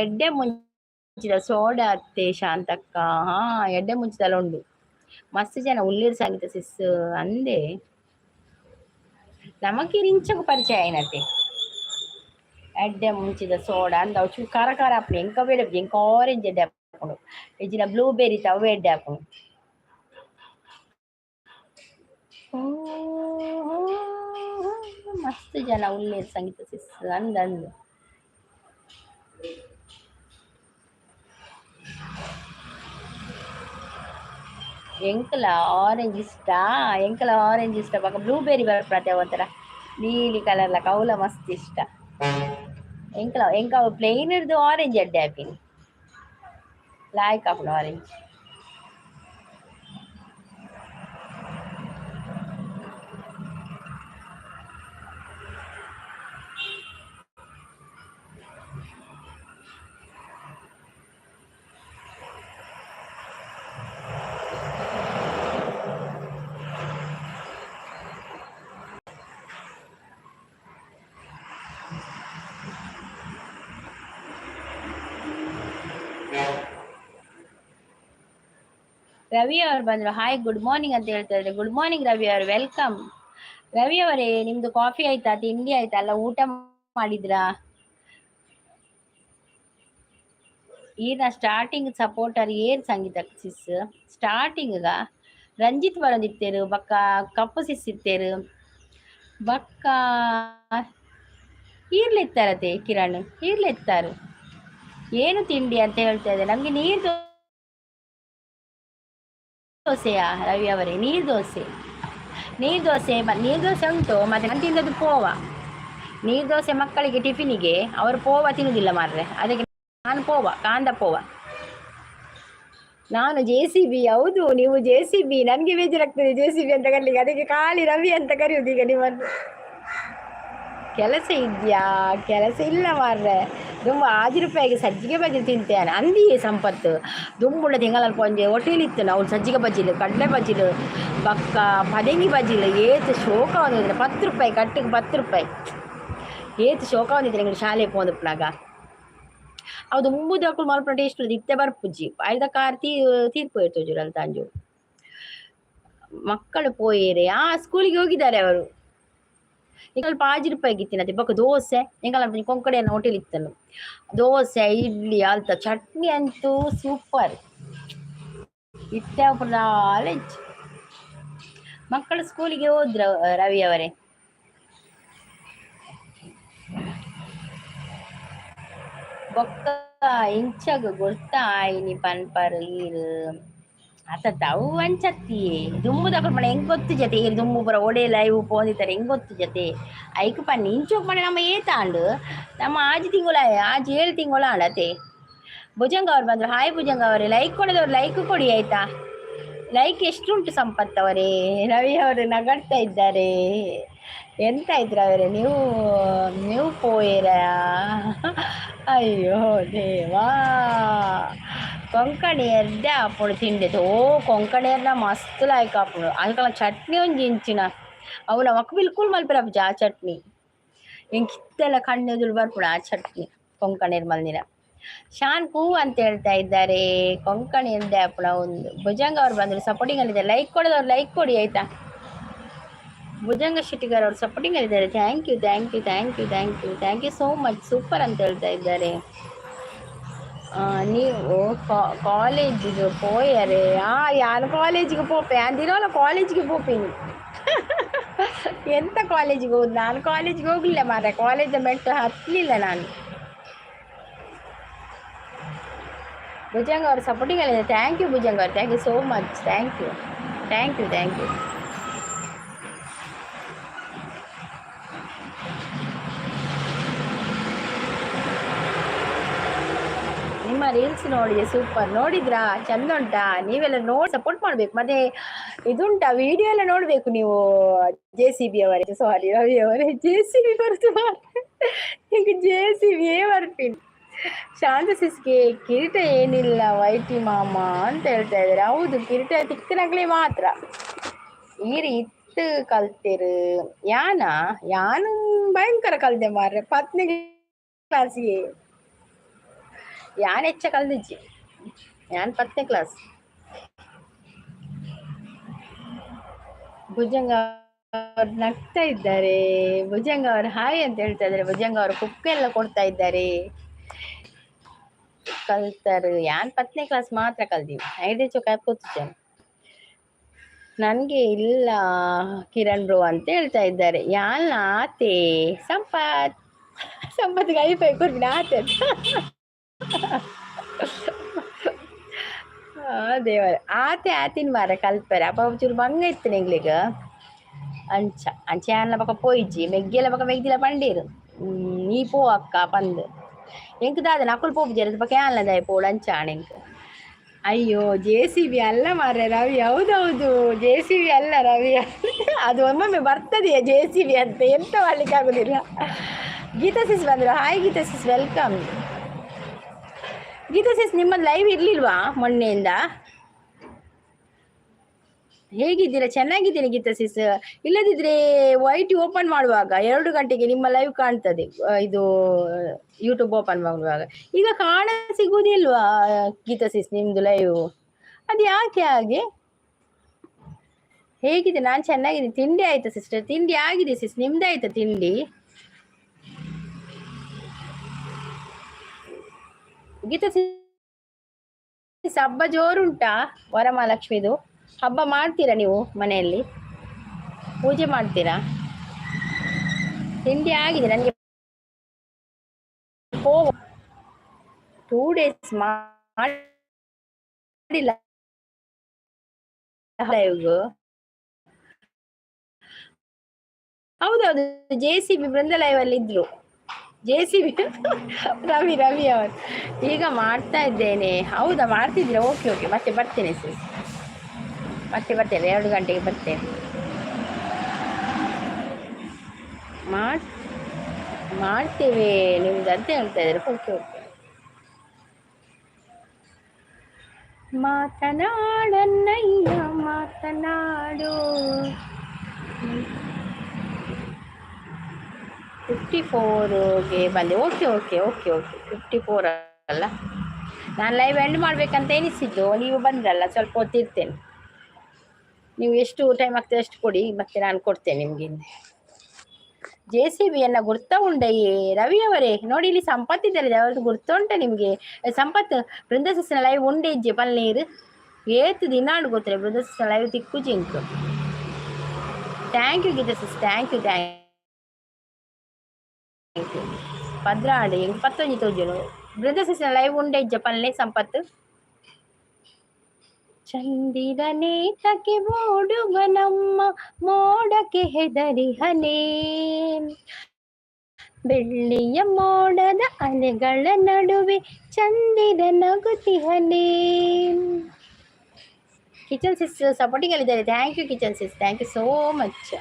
ಎಡ್ಡೆ ಮುಂಚಿದ ಸೋಡ ಅತ್ತೆ ಶಾಂತಕ್ಕ ಹಾ ಎಡ್ಡೆ ಮುಂಚಿದಲ್ಲ ಉಂಡು ಮಸ್ತ್ ಜನ ಉಳ್ಳೀರ್ ಸಂಗೀತ ಸಿಸ್ ಅಂದೆ ನಮಗೆ ರಿಂಚಗೂ ಪರಿಚಯ అయినತ್ತೆ ಎಡ್ಡೆ ಮುಂಚಿದ ಸೋಡ ಅಂದ ಅವು ಖಾರ ಖಾರ ಹಾಪುಂಡು ಎಂಕ ಬೇಡ ಎಂಕ ಆರೆಂಜ್ ಎಡ್ಡೆ ಹಾಪುಂಡು ಇಜ್ಜಿನ ಬ್ಲೂಬೆರಿ ತವ ಎಡ್ಡೆ ಹಾಪುಂಡು ಮಸ್ತ್ ಜನ ಉಳ್ಳೇರು ಸಂಗೀತ ಸಿಸ್ ಅಂದಂದು ಎಂಕಲ ಆರೆಂಜ್ ಇಷ್ಟ ಎಂಕಲ ಆರೆಂಜ್ ಇಷ್ಟ ಪಕ್ಕ ಬ್ಲೂಬೆರಿ ಬರ್ಪತ್ತೆ ಒಂಥರ ನೀಲಿ ಕಲರ್ಲ ಕೌಲ ಮಸ್ತ್ ಇಷ್ಟ ಎಂಕ ಪ್ಲೇನ್ ಇರ್ದು ಆರೆಂಜ್ ಎಡ್ಡೆ ಹಾಪಿನಿ ಲಾಯ್ಕ್ ಹಾಪುಂಡು ಆರೆಂಜ್ ರವಿ ಅವರು ಬಂದ್ರು ಹಾಯ್ ಗುಡ್ ಮಾರ್ನಿಂಗ್ ಅಂತ ಹೇಳ್ತಾ ಇದ್ದಾರೆ ಗುಡ್ ಮಾರ್ನಿಂಗ್ ರವಿ ಅವರು ವೆಲ್ಕಮ್ ರವಿ ಅವರೇ ನಿಮ್ದು ಕಾಫಿ ಆಯ್ತಾ ತಿಂಡಿ ಆಯ್ತಾ ಅಲ್ಲ ಊಟ ಮಾಡಿದ್ರಾ ಈನ ಸ್ಟಾರ್ಟಿಂಗ್ ಸಪೋರ್ಟರ್ ಏರ್ ಸಂಗೀತ ಸಿಸ್ ಸ್ಟಾರ್ಟಿಂಗ್ಗ ರಂಜಿತ್ ಬರೋದಿತ್ತೇರು ಬಕ್ಕ ಕಪ್ಪು ಸಿಸ್ ಇತ್ತೇರು ಬಕ್ಕ ಈರ್ಲೆತ್ತಾರತೆ ಕಿರಣ್ ಈರ್ಲೆತ್ತಾರು ಏನು ತಿಂಡಿ ಅಂತ ಹೇಳ್ತಾ ಇದೆ ನಮ್ಗೆ ನೀರು ದೋಸೆಯಾ ರವಿ ಅವರೇ ನೀರು ದೋಸೆ ಉಂಟು ಮತ್ತೆ ನಾನು ತಿಂದದ್ದು ಪೋವ ನೀರು ದೋಸೆ ಮಕ್ಕಳಿಗೆ ಟಿಫಿನಿಗೆ ಅವರು ಪೋವ ತಿನ್ನುವುದಿಲ್ಲ ಮಾರ್ರೆ ಅದಕ್ಕೆ ನಾನು ಪೋವ ಕಾಂದ ಪೋವ ನಾನು JCB ಹೌದು ನೀವು JCB ನನಗೆ ಬೇಜಾರಾಗ್ತದೆ JCB ಅಂತ ಕರೀಲಿಕ್ಕೆ ಅದಕ್ಕೆ ಖಾಲಿ ರವಿ ಅಂತ ಕರೆಯುವುದು ಈಗ ನಿಮ್ಮನ್ನು ಕೆಲಸ ಇದೆಯಾ ಕೆಲಸ ಇಲ್ಲ ಮಾರ್ರೆ ದುಂಬ 5 ರೂಪಾಯಿಗೆ ಸಜ್ಜಿಗೆ ಬಜ್ಜಿ ತಿಂತೇನೆ ಅಂದಿಯೇ ಸಂಪತ್ತು ದುಂಬುಳ ತಿಂಗಳಲ್ಪ ಒಂಜಿ ಹೋಟೆಲ್ ಇತ್ತು ನಾವು ಸಜ್ಜಿಗೆ ಬಜ್ಜಿಲು ಕಡಲೆ ಬಜ್ಜಿಲು ಬಕ್ಕ ಪದಂಗಿ ಬಜ್ಜಿಲು ಏತು ಶೋಕ ಒಂದಿದ್ರೆ 10 ರೂಪಾಯಿ ಕಟ್ಟಿಗೆ 10 ರೂಪಾಯಿ ಏತು ಶೋಕ ಒಂದಿದ್ರೆ ನಿಂಗೆ ಶಾಲೆ ಪೋಂದುಪ್ಪನಾಗ ಅವು ದುಂಬುದು ಹಾಕೊಂಡು ಮಲ್ಪನ ಟೇಸ್ಟ್ ಇತ್ತೆ ಬರ್ಪುಜ್ಜಿ ಐದ ಕಾರ್ ತೀರ್ಪು ಇರ್ತೋಜುರು ಅಂತ ಅಂಜು ಮಕ್ಕಳು ಪೋಯೇರೆ ಸ್ಕೂಲಿಗೆ ಹೋಗಿದ್ದಾರೆ ಅವರು ಈಗ 5 ರೂಪಾಯಿಗೆ ಇತ್ತಿನತ್ತೆ ಬೊಕ್ಕ ದೋಸೆ ಎಂಕಲ್ಲ ಕೊಂಕಡೆಯನ್ನು ಹೋಟೆಲ್ ಇತ್ತನು ದೋಸೆ ಇಡ್ಲಿ ಅಲ್ತ ಚಟ್ನಿ ಅಂತೂ ಸೂಪರ್ ಇತ್ತೆ ನಾಲೆಜ್ ಮಕ್ಕಳು ಸ್ಕೂಲಿಗೆ ಹೋದ್ರ ರವಿ ಅವರೇ ಬೊಕ್ಕ ಇಂಚಾಗ ಗೊತ್ತಾಯ್ನಿ ಪನ್ಪರ್ ಈರು ಅತ್ತ ಅವು ಅಂಚತ್ತಿಯೇ ದುಂಬು ತಗೊಂಡು ಹೆಂಗ್ ಗೊತ್ತು ಜತೆ ಈ ದುಂಬು ಪುರ ಒಡೆ ಲೈವ್ ಪೋಂದಿತ್ತಾರೆ ಹೆಂಗ್ ಗೊತ್ತು ಜತೆ ಐಕ್ ಪನ್ನಿ ಇಂಚೋಕ್ ಮನೆ ನಮ್ಮ ಏತಾಂಡು ನಮ್ಮ 6 ತಿಂಗಳ 7 ತಿಂಗಳ ಆಡತೆ ಭುಜಂಗ ಅವ್ರು ಬಂದ್ರು ಹಾಯ್ ಭುಜಂಗ ಅವರೇ ಲೈಕ್ ಕೊಡೋದವ್ರು ಲೈಕ್ ಕೊಡಿ ಆಯ್ತಾ ಲೈಕ್ ಎಷ್ಟುಂಟು ಸಂಪತ್ ಅವರೇ ರವಿ ಅವರು ನಗಾಡ್ತಾ ಇದ್ದಾರೆ ಎಂತ ಇದ್ರ ಅವರೇ ನೀವು ಪೋಯೇರ ಅಯ್ಯೋ ದೇವಾ ಕೊಂಕಣಿ ಎರ್ದೆ ಆಪುಡು ತಿಂಡಿತು ಕೊಂಕಣಿಯರ್ನ ಮಸ್ತ್ ಲಾಯ್ಕ್ ಆಪುಡು ಅಂಕಲ ಚಟ್ನಿ ಒಂಜಿ ಇಂಚಿನ ಅವನ ಮಕ್ಕ ಬಿಲ್ಕುಲ್ ಮಲ್ಪಿರಪ್ಪ ಆ ಚಟ್ನಿ ಹಿಂಗೆ ಕಿತ್ತೆಲ್ಲ ಕಣ್ಣೆದುರು ಬರ್ಪುಡು ಆ ಚಟ್ನಿ ಕೊಂಕಣಿಯರ್ ಮಲ್ದಿನ ಶಾನ್ ಪೂ ಅಂತ ಹೇಳ್ತಾ ಇದ್ದಾರೆ ಕೊಂಕಣಿ ಎರ್ದೆ ಆಪುಡ ಒಂದು ಭುಜಂಗ ಅವ್ರು ಬಂದರು ಸಪೋರ್ಟಿಂಗ್ ಅಲ್ಲಿದೆ ಲೈಕ್ ಕೊಡೋದವ್ರು ಲೈಕ್ ಕೊಡಿ ಆಯ್ತಾ ಭುಜಂಗ ಶೆಟ್ಟಿಗಾರ್ ಅವ್ರು ಸಪೋರ್ಟಿಂಗ್ ಅಲ್ಲಿದ್ದಾರೆ thank you so much super ಅಂತ ಹೇಳ್ತಾ ಇದ್ದಾರೆ ನೀವು ಕಾಲೇಜಿಗೆ ಪೋಯರೆ ಯಾರು ಕಾಲೇಜಿಗೆ ಪೋಪೆ ಅಂದಿರೋಲ್ಲ ಕಾಲೇಜಿಗೆ ಪೋಪೇನಿ ಎಂತ ಕಾಲೇಜಿಗೆ ಹೋದ್ ನಾನು ಕಾಲೇಜಿಗೆ ಹೋಗ್ಲಿಲ್ಲ ಮಾರ್ರೆ ಕಾಲೇಜ್ ಮೆಟ್ಟು ಹತ್ತಲಿಲ್ಲ ನಾನು ಭುಜಂಗ ಅವ್ರ ಸಪೋರ್ಟಿಂಗ್ ಅಲ್ಲಿದೆ ಥ್ಯಾಂಕ್ ಯು ಭುಜಂಗ ಅವ್ರು thank you so much thank you reels ನೋಡಿದೆ, ಸೂಪರ್. ನೋಡಿದ್ರಾ? ಚಂದ ಉಂಟಾ? ನೀವೆಲ್ಲ ನೋಡಿ ಸಪೋರ್ಟ್ ಮಾಡ್ಬೇಕು. ಮತ್ತೆ ಇದುಂಟಾ ವಿಡಿಯೋ ಎಲ್ಲ ನೋಡ್ಬೇಕು ನೀವು. JCB ಅವರೇ, ಸಾರಿ ರವಿ ಅವರೇ, JCB ಬರ್ತು ಈಗ JCB ಬರ್ತೀನಿ. ಶಾಂತ ಸಿಸ್ಗೆ ಕಿರೀಟ ಏನಿಲ್ಲ ವೈಟಿ ಮಾಮ ಅಂತ ಹೇಳ್ತಾ ಇದ್ದಾರೆ. ಹೌದು, ಕಿರೀಟ ತಿಕ್ಕನಾಗ್ಲಿ ಮಾತ್ರ ಈರಿ ಇತ್ತು ಕಲ್ತಿರು. ಯಾನು ಭಯಂಕರ ಕಲ್ದೆ ಮಾರ್ರೆ 10ನೇ ಕ್ಲಾಸಿಗೆ. ಯಾನ್ ಹೆಚ್ಚ ಕಲ್ದಿಜ್ಜಿ, ಯಾನ್ 10ನೇ ಕ್ಲಾಸ್. ಭುಜಂಗ ಅವ್ರು ನಗ್ತಾ ಇದ್ದಾರೆ. ಭುಜಂಗ ಅವರು ಹಾಯ್ ಅಂತ ಹೇಳ್ತಾ ಇದ್ದಾರೆ. ಭುಜಂಗ ಅವರು ಕುಕ್ಕೆ ಎಲ್ಲ ಕೊಡ್ತಾ ಇದ್ದಾರೆ. ಕಲ್ತರು ಯಾನ್ 10ನೇ ಕ್ಲಾಸ್ ಮಾತ್ರ ಕಲ್ದೀವಿ. 5 ಚೊಕ್ಕ ಕೂತಿದ್ದೇನೆ. ನನ್ಗೆ ಇಲ್ಲ ಕಿರಣ್ ಬ್ರೋ ಅಂತ ಹೇಳ್ತಾ ಇದ್ದಾರೆ. ಯಾನ್ ಆತೆ ಸಂಪತ್ಗೆ ಐಫೈ ಕೊಡ್ಬಿಡಿ ಆತೆ ಅಂತ. ದೇವರ ಆತಿನ ಮಾರ ಕಲ್ಪರೆ ಅಪ್ಪ ಚೂರು ಮಂಗ ಇತ್ತು ನಿಂಗ್ಲಿಗ ಅಂಚ ಯಾನ್ಲ ಬಕ ಪೋಯಿಜ್ಜಿ ಮೆಗ್ಗೆಲ್ಲ ಬಕ ಮೆಗ್ದಿಲ ಪಂಡೀರು ನೀ ಪೋ ಅಕ್ಕ ಪಂದ್ ಎಂಕ್ ದಾದ ನಕುಲ್ ಪೋಪು ಜರದ ಬಕ ಯಾನ್ಲ ದಾಯ ಪೋಡು ಅಂಚಾಣ ಎಂಕ್. ಅಯ್ಯೋ JCB ಅಲ್ಲ ಮಾರ್ರೆ ರವಿ. ಹೌದೌದು JCB ಅಲ್ಲ ರವಿ. ಅದು ಒಮ್ಮೊಮ್ಮೆ ಬರ್ತದೆಯಾ JCB ಅಂತ, ಎಂತ ಮಾಡ್ಲಿಕ್ಕೆ ಆಗುದಿಲ್ಲ. ಗೀತಾ ಸಿಸ್ ಬಂದ್ರು. Hi Geetha sis, welcome. Geetha sis ನಿಮ್ಮದು ಲೈವ್ ಇರ್ಲಿಲ್ವಾ ಮೊನ್ನೆಯಿಂದ? ಹೇಗಿದ್ದೀರಾ? ಚೆನ್ನಾಗಿದ್ದೀನಿ ಗೀತಾ ಸಿಸ್. ಇಲ್ಲದಿದ್ರೆ YT ಓಪನ್ ಮಾಡುವಾಗ 2 ಗಂಟೆಗೆ ನಿಮ್ಮ ಲೈವ್ ಕಾಣ್ತದೆ. ಇದು ಯೂಟ್ಯೂಬ್ ಓಪನ್ ಮಾಡುವಾಗ ಈಗ ಕಾಣ ಸಿಗುವುದಿಲ್ವಾ ಗೀತಾ ಸಿಸ್ ನಿಮ್ದು ಲೈವ್? ಅದು ಯಾಕೆ ಹಾಗೆ? ಹೇಗಿದೆ? ನಾನು ಚೆನ್ನಾಗಿದ್ದೀನಿ. ತಿಂಡಿ ಆಯ್ತಾ ಸಿಸ್ಟರ್? ತಿಂಡಿ ಆಗಿದೆ ಸಿಸ್, ನಿಮ್ದಾಯ್ತಾ ತಿಂಡಿ? ಗೀತಾ ಸಿಸ್ ಹಬ್ಬ ಜೋರುಂಟಾ? ವರಮಹಾಲಕ್ಷ್ಮಿದು ಹಬ್ಬ ಮಾಡ್ತೀರಾ ನೀವು ಮನೆಯಲ್ಲಿ? ಪೂಜೆ ಮಾಡ್ತೀರಾ? ತಿಂಡಿ ಆಗಿದೆ. ನನಗೆ 2 days ಮಾಡಿಲ್ಲ ಹೌದೌದು JCB ಬೃಂದ ಲೈವ್ ಅಲ್ಲಿ ಇದ್ರು. JCB ರವಿ ಅವರು ಈಗ ಮಾಡ್ತಾ ಇದ್ದೇನೆ. ಹೌದಾ, ಮಾಡ್ತಿದ್ರೆ ಓಕೆ ಓಕೆ. ಮತ್ತೆ ಬರ್ತೇನೆ ಸಿಸ್, ಮತ್ತೆ ಬರ್ತೇನೆ. 2 ಗಂಟೆಗೆ ಬರ್ತೇನೆ. ಮಾಡ್ತೇವೆ ನಿಮ್ದು ಅಂತ ಹೇಳ್ತಾ ಇದ್ದಾರೆ. Okay okay. ಮಾತನಾಡನ್ನಯ್ಯ ಮಾತನಾಡು. 54ಗೆ ಬಂದೆ. Okay okay okay okay. 54 ಅಲ್ಲ, ನಾನು ಲೈವ್ ಎಂಡ್ ಮಾಡ್ಬೇಕಂತ ಎನಿಸಿದ್ದು. ನೀವು ಬಂದ್ರಲ್ಲ, ಸ್ವಲ್ಪ ಹೊತ್ತಿರ್ತೇನೆ. ನೀವು ಎಷ್ಟು ಟೈಮ್ ಆಗ್ತದೆ ಅಷ್ಟು ಕೊಡಿ, ಮತ್ತೆ ನಾನು ಕೊಡ್ತೇನೆ ನಿಮಗೆ. JCBಯನ್ನ ಗುರ್ತ ಉಂಡಯ್ಯೇ ರವಿ ಅವರೇ? ನೋಡಿ ಇಲ್ಲಿ ಸಂಪತ್ ಇದ್ದಾರೆ, ಅವ್ರದ್ದು ಗುರ್ತ ಉಂಟ ನಿಮಗೆ? ಸಂಪತ್ ಬೃಂದಸಿಸ್ನ ಲೈವ್ ಉಂಡೆ ಇಜ್ಜೆ ಪಲ್ನೀರು ಏತು ದಿನಾಡು ಗೊತ್ತರೆ ಬೃಂದಸಿಸ್ನ ಲೈವ್ ತಿಕ್ಕು ಜಿಂಕು. Thank you Geetha sis, thank you ಭದ್ರಾಡಿ 25 ತೋಜನು ಬೃಂದಸಿಸ್ನ ಲೈವ್ ಉಂಡೆ ಇಜ್ಜ ಪಲ್ಲೆ ಸಂಪತ್. ಚಂದಿರನೇ ತಕೆ ಓಡುವ ನಮ್ಮ ಮೋಡಕ್ಕೆ ಹೆದರಿಹನೇ, ಬೆಳ್ಳಿಯ ಮೋಡದ ಅಲೆಗಳ ನಡುವೆ ಚಂದಿರ ನಗುತ್ತಿಹನೇ. ಕಿಚನ್ ಸಿಸ್ ಸಪೋರ್ಟಿಂಗ್ ಅಲ್ಲಿದ್ದಾರೆ. Thank you kitchen sis, thank you so much.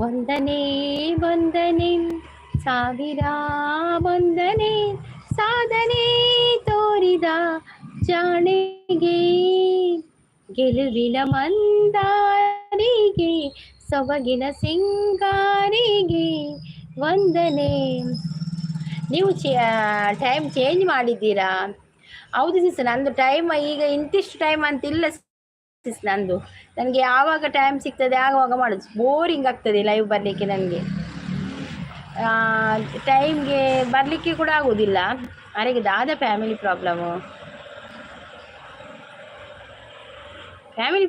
ವಂದನೆ ವಂದನೆ ಸಾವಿರ ವಂದನೆ, ಸಾಧನೆ ತೋರಿದ ಜಾಣೆಗೆ, ಗೆಲುವಿನ ಮಂದಾರಿಗೆ, ಸೊಬಗಿನ ಸಿಂಗಾರಿಗೆ ವಂದನೆ. ನೀವು ಟೈಮ್ ಚೇಂಜ್ ಮಾಡಿದ್ದೀರಾ? ಹೌದು ಸಿಸ್, ನಂದು ಟೈಮ್ ಈಗ ಇಂತಿಷ್ಟು ಟೈಮ್ ಅಂತಿಲ್ಲ ಸಿಸ್ ನಂದು. ನನಗೆ ಯಾವಾಗ ಟೈಮ್ ಸಿಗ್ತದೆ ಆಗುವಾಗ ಮಾಡೋದು. ಬೋರಿಂಗ್ ಆಗ್ತದೆ ಲೈವ್ ಬರಲಿಕ್ಕೆ. ನನಗೆ ಟೈಮ್ಗೆ ಬರಲಿಕ್ಕೆ ಕೂಡ ಆಗೋದಿಲ್ಲ. ಅವರಿಗೆ ದಾದ ಫ್ಯಾಮಿಲಿ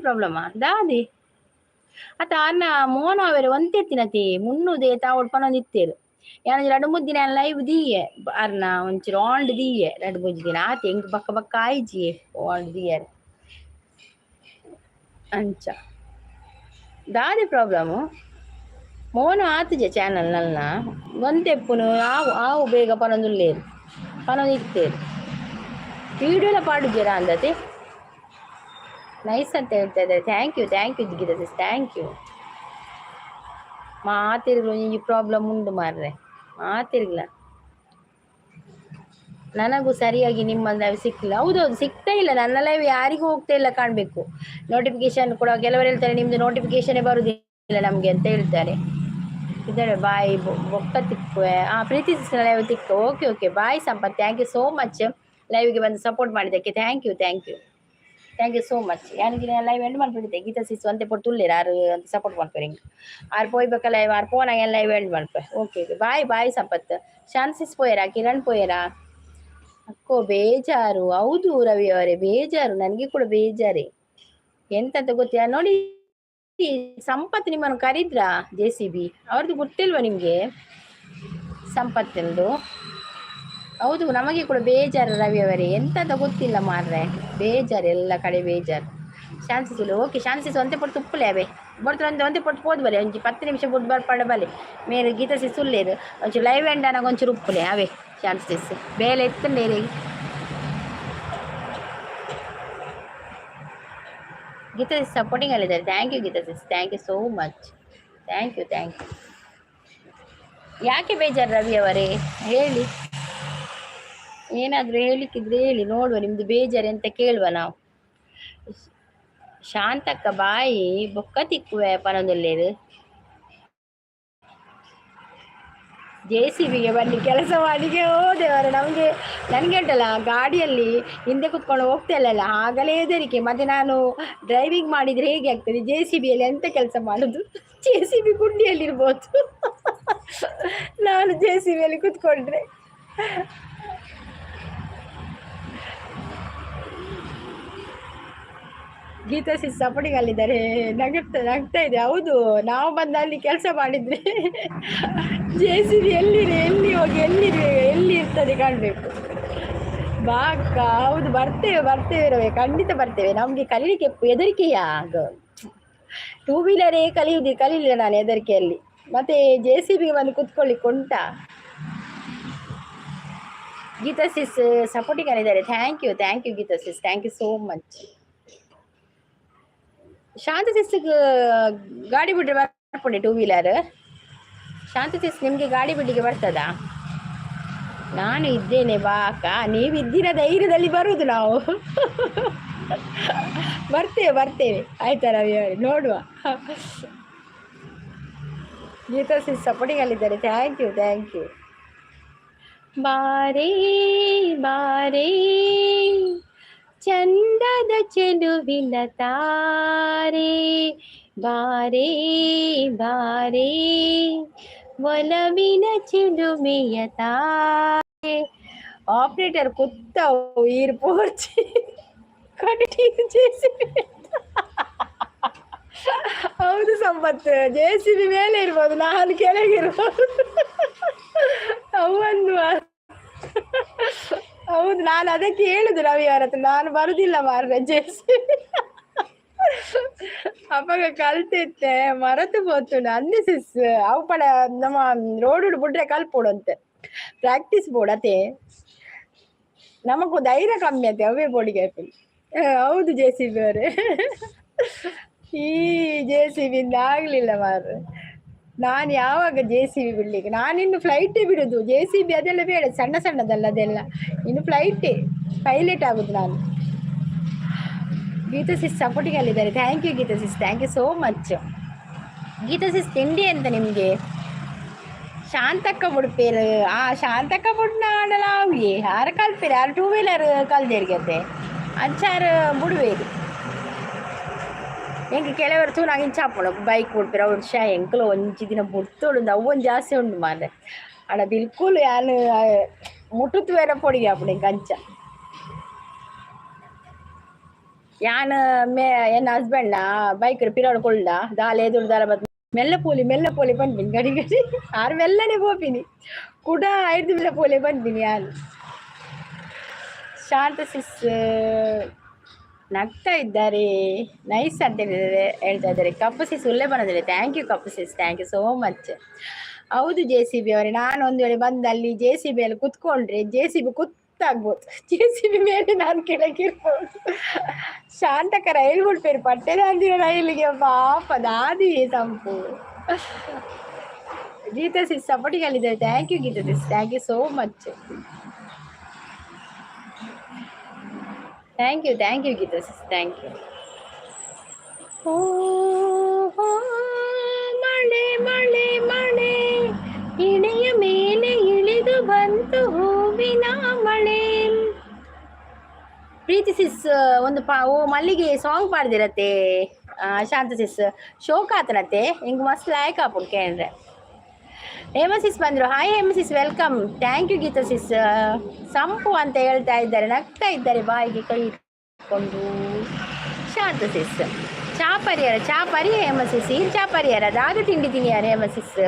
ಪ್ರಾಬ್ಲಮಾ ದಾದಿ ಅತ್ತ ಅನ್ನ ಮೋನ ಅವರೆ ಒಂತೆತ್ತಿನತಿ ಮುನ್ನೂದೆ ತಾವಡ್ ಪನೊಂದಿತ್ತೇರು. ಯಾನ 2-3 ದಿನ ಲೈವ್ ದೀಯೆ ಅರ್ನ ಒಂಚೂರು ಆಂಡ್ ದೀಯೆ 2-3 ದಿನ ಆತ ಎಂಕ್ ಬಕ್ಕ ಆಯ್ಜಿಯೆ ಆಂಡ್ ದೀಯರ್ ಅಂಚ ದಾದಿ ಪ್ರಾಬ್ಲಮು. ಮೋನು ಆತಜೆ ಚಾನಲ್ ನಲ್ನ ಒಂತೆಪ್ಪುನು ಆವು ಬೇಗ ಪನೊಂದುಲ್ಲೇರು. ಪನೊಂದು ಇತ್ತೇರು ವಿಡಿಯೋಲ ಪಾಡುದ್ದೀರಾ ಅಂದತೆ ನೈಸ್ ಅಂತ ಹೇಳ್ತಾ ಇದ್ದಾರೆ. Thank you Geetha sis, thank you. ಮಾತಿರ್ಗಳು ಈ ಪ್ರಾಬ್ಲಮ್ ಉಂಟು ಮಾರ್ರೆ, ಮಾತಿರ್ಗಿಲ್ಲ. ನನಗೂ ಸರಿಯಾಗಿ ನಿಮ್ಮ ಲೈವ್ ಸಿಕ್ಕಿಲ್ಲ. ಹೌದೌದು, ಸಿಗ್ತಾ ಇಲ್ಲ. ನನ್ನ ಲೈವ್ ಯಾರಿಗೂ ಹೋಗ್ತಾ ಇಲ್ಲ ಕಾಣಬೇಕು. ನೋಟಿಫಿಕೇಶನ್ ಕೂಡ ಕೆಲವರು ಹೇಳ್ತಾರೆ ನಿಮ್ಮದು ನೋಟಿಫಿಕೇಶನೇ ಬರುವುದಿಲ್ಲ ನಮಗೆ ಅಂತ ಹೇಳ್ತಾರೆ. ಇದ್ದಾಳೆ ಬಾಯ್ ಬೊಕ್ಕ ತಿಕ್ಕುವೆ. ಪ್ರೀತಿ ಸಿಸ್ಟರ್ ಲೈವ್ ತಿಕ್ಕ. Okay bye Sampath, thank you so much ಲೈವ್ಗೆ ಬಂದು ಸಪೋರ್ಟ್ ಮಾಡಿದ್ದಕ್ಕೆ. Thank you so much. ಯಾನಿಗೆ ಲೈವ್ ಎಂಡ್ ಮಾಡಿಬಿಟ್ಟಿದ್ದೆ ಗೀತಾ ಸಿಸ್ ಅಂತೆ ಪಟ್ಟು ತುಳ್ಳಿರ ಆರು ಅಂತ ಸಪೋರ್ಟ್ ಮಾಡ್ತಾರೆ. ಹಿಂಗೆ ಆರು ಪೋಯ್ಬೇಕ ಲೈವ್ ಆರು ಪೋನಾಗ ಲೈವ್ ಎಂಡ್ ಮಾಡ್ಪೆ. Okay bye Sampath. Shanth sis ಪೋಯರಾ, ಕಿರಣ್ ಪೋಯರಾ? ಅಕ್ಕೋ ಬೇಜಾರು. ಹೌದು ರವಿ ಅವರೇ, ಬೇಜಾರು. ನನಗೆ ಕೂಡ ಬೇಜಾರೇ. ಎಂತಂತ ಗೊತ್ತಿಲ್ಲ ನೋಡಿ. ಸಂಪತ್ ನಿಮ್ಮನ್ನು ಕರೀದ್ರಾ JCB ಅವ್ರದ್ದು ಗೊತ್ತಿಲ್ವಾ ನಿಮಗೆ ಸಂಪತ್ತಂದು? ಹೌದು, ನಮಗೆ ಕೂಡ ಬೇಜಾರು ರವಿ ಅವರೇ. ಎಂತಂತ ಗೊತ್ತಿಲ್ಲ ಮಾರ್ರೆ, ಬೇಜಾರು, ಎಲ್ಲ ಕಡೆ ಬೇಜಾರು. ಶಾನ್ಸಿಸಿಲ್ಲ. ಓಕೆ ಶಾನ್ಸಿಸ್ ಒಂತೆ ಪಟ್ಟು ತುಪ್ಪಲೆ ಅವೇ ಬರ್ತಾರೆ ಅಂತ ಒಂತೆ ಪಟ್ಟು ಹೋದ್ ಬಲೆ ಒಂಚಿ 10 ನಿಮಿಷ ಬುಡ್ ಬರ್ಪಡ ಬಲೆ ಮೇರೆ ಗೀತಾ ಸಿಸ್ ಉಳ್ಳೇರು ಒಂಚೂರು ಲೈವ್ ಎಂಡ್ ನನಗೆ ಒಂಚೂರು ಉಪ್ಪಲೆ ಅವೇ ಶಾನ್ಸಿಸ್ ಬೇಲೆ ಎತ್ತಂಡೇರಿ. ಗೀತಾ ಸಿಸ್ ಸಪೋರ್ಟಿಂಗ್ ಅಲ್ಲಿದ್ದಾರೆ. Thank you Geetha sis, thank you so much. Thank you. ಯಾಕೆ ಬೇಜಾರು ರವಿ ಅವರೇ ಹೇಳಿ, ಏನಾದರೂ ಹೇಳಿಕ್ಕಿದ್ರೆ ಹೇಳಿ ನೋಡುವ. ನಿಮ್ಮದು ಬೇಜಾರು ಅಂತ ಕೇಳುವ ನಾವು. ಶಾಂತಕ್ಕ ಬಾಯಿ ಬೊಕ್ಕ ತಿಕ್ಕುವೆ ಪನೊಂದುಲ್ಲೇರು. JCBಗೆ ಬನ್ನಿ ಕೆಲಸ ಮಾಡಿಗೆ ಹೋದೆವರ. ನನಗೆ ಉಂಟಲ್ಲ ಗಾಡಿಯಲ್ಲಿ ಹಿಂದೆ ಕುತ್ಕೊಂಡು ಹೋಗ್ತಾ ಇಲ್ಲಲ್ಲ, ಆಗಲೇ ಹೆದರಿಕೆ. ಮತ್ತೆ ನಾನು ಡ್ರೈವಿಂಗ್ ಮಾಡಿದರೆ ಹೇಗೆ ಆಗ್ತದೆ? JCBಯಲ್ಲಿ ಎಂತ ಕೆಲಸ ಮಾಡೋದು? JCB ಗುಂಡಿಯಲ್ಲಿರ್ಬೋದು. ನಾನು JCBಯಲ್ಲಿ ಕುತ್ಕೊಂಡ್ರೆ. Geetha sis supporting ಅಲ್ಲಿದ್ದಾರೆ. ನಗ್ತಾ ಇದೆ. ಹೌದು, ನಾವು ಬಂದು ಅಲ್ಲಿ ಕೆಲಸ ಮಾಡಿದ್ರೆ JCB ಎಲ್ಲಿ ಹೋಗಿ ಎಲ್ಲಿ ಇರ್ತದೆ ಕಾಣಬೇಕು. ಬಾ ಅಕ್ಕ. ಹೌದು, ಬರ್ತೇವೆ ರವೆ, ಖಂಡಿತ ಬರ್ತೇವೆ. ನಮಗೆ ಕಲೀಲಿಕ್ಕೆ ಹೆದರಿಕೆಯಾ? ಅದು 2 ವೀಲರೇ ಕಲೀಲಿಲ್ಲ ನಾನು ಹೆದರಿಕೆಯಲ್ಲಿ. ಮತ್ತೆ JCBಗೆ ಬಂದು ಕುತ್ಕೊಳ್ಳಿಕ್ಕೆ ಉಂಟಾ? ಗೀತಾ ಸಿಸ್ ಸಪೋರ್ಟಿಂಗ್ ಅಲ್ಲಿದ್ದಾರೆ. Thank you Geetha sis, thank you so much. Shantha ಸಿಸ್ಗೆ ಗಾಡಿ ಬಿಟ್ಟರೆ ಬರ್ಕೊಂಡೆ 2 ವೀಲರ್. ಶಾಂತ ಸಿಸ್ ನಿಮಗೆ ಗಾಡಿ ಬಿಡ್ಲಿಕ್ಕೆ ಬರ್ತದಾ? ನಾನು ಇದ್ದೇನೆ ಬಾ ಅಕ್ಕ. ನೀವು ಇದ್ದಿನ ಧೈರ್ಯದಲ್ಲಿ ಬರುವುದು ನಾವು. ಬರ್ತೇವೆ ಆಯ್ತಾ ರವಿ ಅವರೇ, ನೋಡುವ. ಗೀತಾ ಸಿಸ್ ಸಪೋರ್ಟಿಂಗ್ ಅಲ್ಲಿದ್ದಾರೆ. Thank you. ಬಾರೇ ಚಂದದ ಚೆಲುವಿನ ತಾರೆ, ಬಾರೇ ಒಲವಿನ ಚಿಲುಮೆಯ ತಾರೆ. ಆಪರೇಟರ್ ಕುತ್ತವು ಈರ್ ಪೋರ್ಚಿ ಕಟಿಂಗ್ JCB. ಹೌದು ಸಂಪತ್, JCB ಮೇಲೆ ಇರ್ಬೋದು, ನಾನು ಕೆಳಗಿರ್ಬೋದು. ಅವಂದು ಹೌದು, ನಾನು ಅದಕ್ಕೆ ಹೇಳುದು ರವಿ ಅವರ ಹತ್ರ, ನಾನು ಬರುದಿಲ್ಲ ಮಾರ್ರೆ JCB. ಅವಾಗ ಕಲ್ತಿತ್ತೆ ಮರೆತು ಹೋತು. ಅಂದೆ ಸಿಸ್ ಅವು ಪಡ ನಮ್ಮ ರೋಡ್ ಬಿಡ್ರೆ ಕಲ್ಪೋಡಂತೆ ಪ್ರಾಕ್ಟೀಸ್ ಬೋರ್ಡ್ ಅತೆ ನಮಗೂ ಧೈರ್ಯ ಕಮ್ಮಿ ಆಯ್ತು ಅವೇ ಬೋರ್ಡಿಗೆ. ಹೌದು JCB ಅವರೇ, ಈ JCB ಇಂದ ಆಗ್ಲಿಲ್ಲ ಮಾರ್ರೆ. ನಾನು ಯಾವಾಗ JCB ಬಿಡ್ಲಿಕ್ಕೆ? ನಾನಿನ್ನು ಫ್ಲೈಟೇ ಬಿಡುದು. JCB ಅದೆಲ್ಲ ಬೇಡ, ಸಣ್ಣದಲ್ಲ ಅದೆಲ್ಲ. ಇನ್ನು ಪೈಲಟ್ ಆಗುದು ನಾನು. ಗೀತಾ ಸಿಸ್ ಸಪೋರ್ಟಿಂಗ್ ಅಲ್ಲಿದ್ದಾರೆ. Thank you Geetha sis, thank you so much. Geetha sis ತಿಂಡಿ ಅಂತ ನಿಮಗೆ? ಶಾಂತಕ್ಕ ಬಿಡ್ಪೇರು. ಶಾಂತಕ್ಕ ಬಿಡ್ನ ಆಡಲಾವಿಯೇ ಯಾರು ಕಲ್ಪೇರು? ಯಾರು 2 ವೀಲರ್ ಕಲ್ದೇರ್ಗತ್ತೆ ಅಂಚಾರು ಬಿಡುವೇರು. ಹೆಂಗೆ ಕೆಲವರು ತೂ ನಂಗೆ ಚಾಪಣ ಬೈಕ್ ಬಿಡ್ಪೇರು. ಅವ್ರು ಎಂಕಲು ಒಂಚಿ ದಿನ ಬಿಡ್ತೋಳು ಅವೊಂದು ಜಾಸ್ತಿ ಉಂಟು ಮಾರ್ರೆ. ಅಡ ಬಿಲ್ಕುಲ್ ಯಾನು ಮುಟ್ಟುತ್ತು ಬೇರೆ ಪೊಡಿಗೆ ಅಪ್ಪಡೆ ಕಂಚ. ಯಾನ್ ಎನ್ನ ಹಸ್ಬೆಂಡ್ ಬೈಕ್ ಪಿರಾಡ್ಕೊಳ್ಳ ದಾಲೆ ಎದುರು ದಾಲ ಬದ್ ಮೆಲ್ಲ ಪೋಲಿ ಬಂದ್ಬಿನಿ ಗಡಿ ಆರು ಮೆಲ್ಲನೆ ಹೋಗ್ತೀನಿ ಕೂಡ 5 ಮೆಲ್ಲ ಪೋಲೆ ಬಂದ್ಬಿನಿ. ಯಾನು ಶಾಂತ ಸಿಸ್ ನಗ್ತಾ ಇದ್ದಾರೆ. ನೈಸ್ ಅಂತ ಹೇಳ್ತಾ ಇದ್ದಾರೆ. ಕಪ್ಪು ಸುಳ್ಳೆ ಬಂದಿದೆ. ಥ್ಯಾಂಕ್ ಯು ಕಪ್ಪು ಥ್ಯಾಂಕ್ ಯು ಸೋ ಮಚ್. ಹೌದು JCB ಅವರೇ, ನಾನು ಒಂದು ವೇಳೆ ಬಂದು ಅಲ್ಲಿ JCB ಅಲ್ಲಿ ಕುತ್ಕೊಂಡ್ರೆ JCB ಕುತ್ತಾಗ್ಬೋದು. JCB ಮೇಲೆ ನಾನು ಕೆಳಗಿರ್ಬೋದು. ಶಾಂತಕ ರೈಲ್ ಹುಡ್ಪೇರು ಪಟ್ಟೆದಾಂದಿನ ರೈಲಿಗೆ ಪಾಪ ದಾದಿ ಸಂಪು. ಗೀತಾ ಸಿಸ್ ಸಪೋರ್ಟಿಗೆ ಅಲ್ಲಿದ್ದಾರೆ. Thank you Geetha sis, thank you so much. Thank you Geetha sis, thank you. ಮಳೆ ಮಳೆ ಮಳೆ ಇಳೆಯ ಮೇಲೆ ಇಳಿದು ಬಂತು ಹೂವಿನ ಮಳೆ. ಪ್ರೀತಿ ಸಿಸ್ ಒಂದು ಓ ಮಲ್ಲಿಗೆ ಸಾಂಗ್ ಪಾಡ್ದಿರತ್ತೆ ಶಾಂತ ಸಿಸ್. ಶೋಕ ಆತನತ್ತೆ ಹಿಂಗೆ ಮಸ್ತ್ ಲಾಯಕ್ ಹಾಪುಡ್ ಕೇಳ್ರೆ. ಹೇಮಸಿಸ್ ಬಂದರು. Hi Hema sis, welcome. Thank you Geetha sis. Sampu ಅಂತ ಹೇಳ್ತಾ ಇದ್ದಾರೆ, ನಗ್ತಾ ಇದ್ದಾರೆ ಬಾಯಿಗೆ ಕೈ ಇಟ್ಕೊಂಡು. ಶಾಂತ ಸಿಸ್ ಚಾ ಪರಿಹಾರ ಹೇಮಸಿಸ್. ಈ ಚಾ ಪರಿಹಾರ ಅದಾದ ತಿಂಡಿ ತಿನ್ನಿಯಾರ ಹೇಮಸಿಸ್.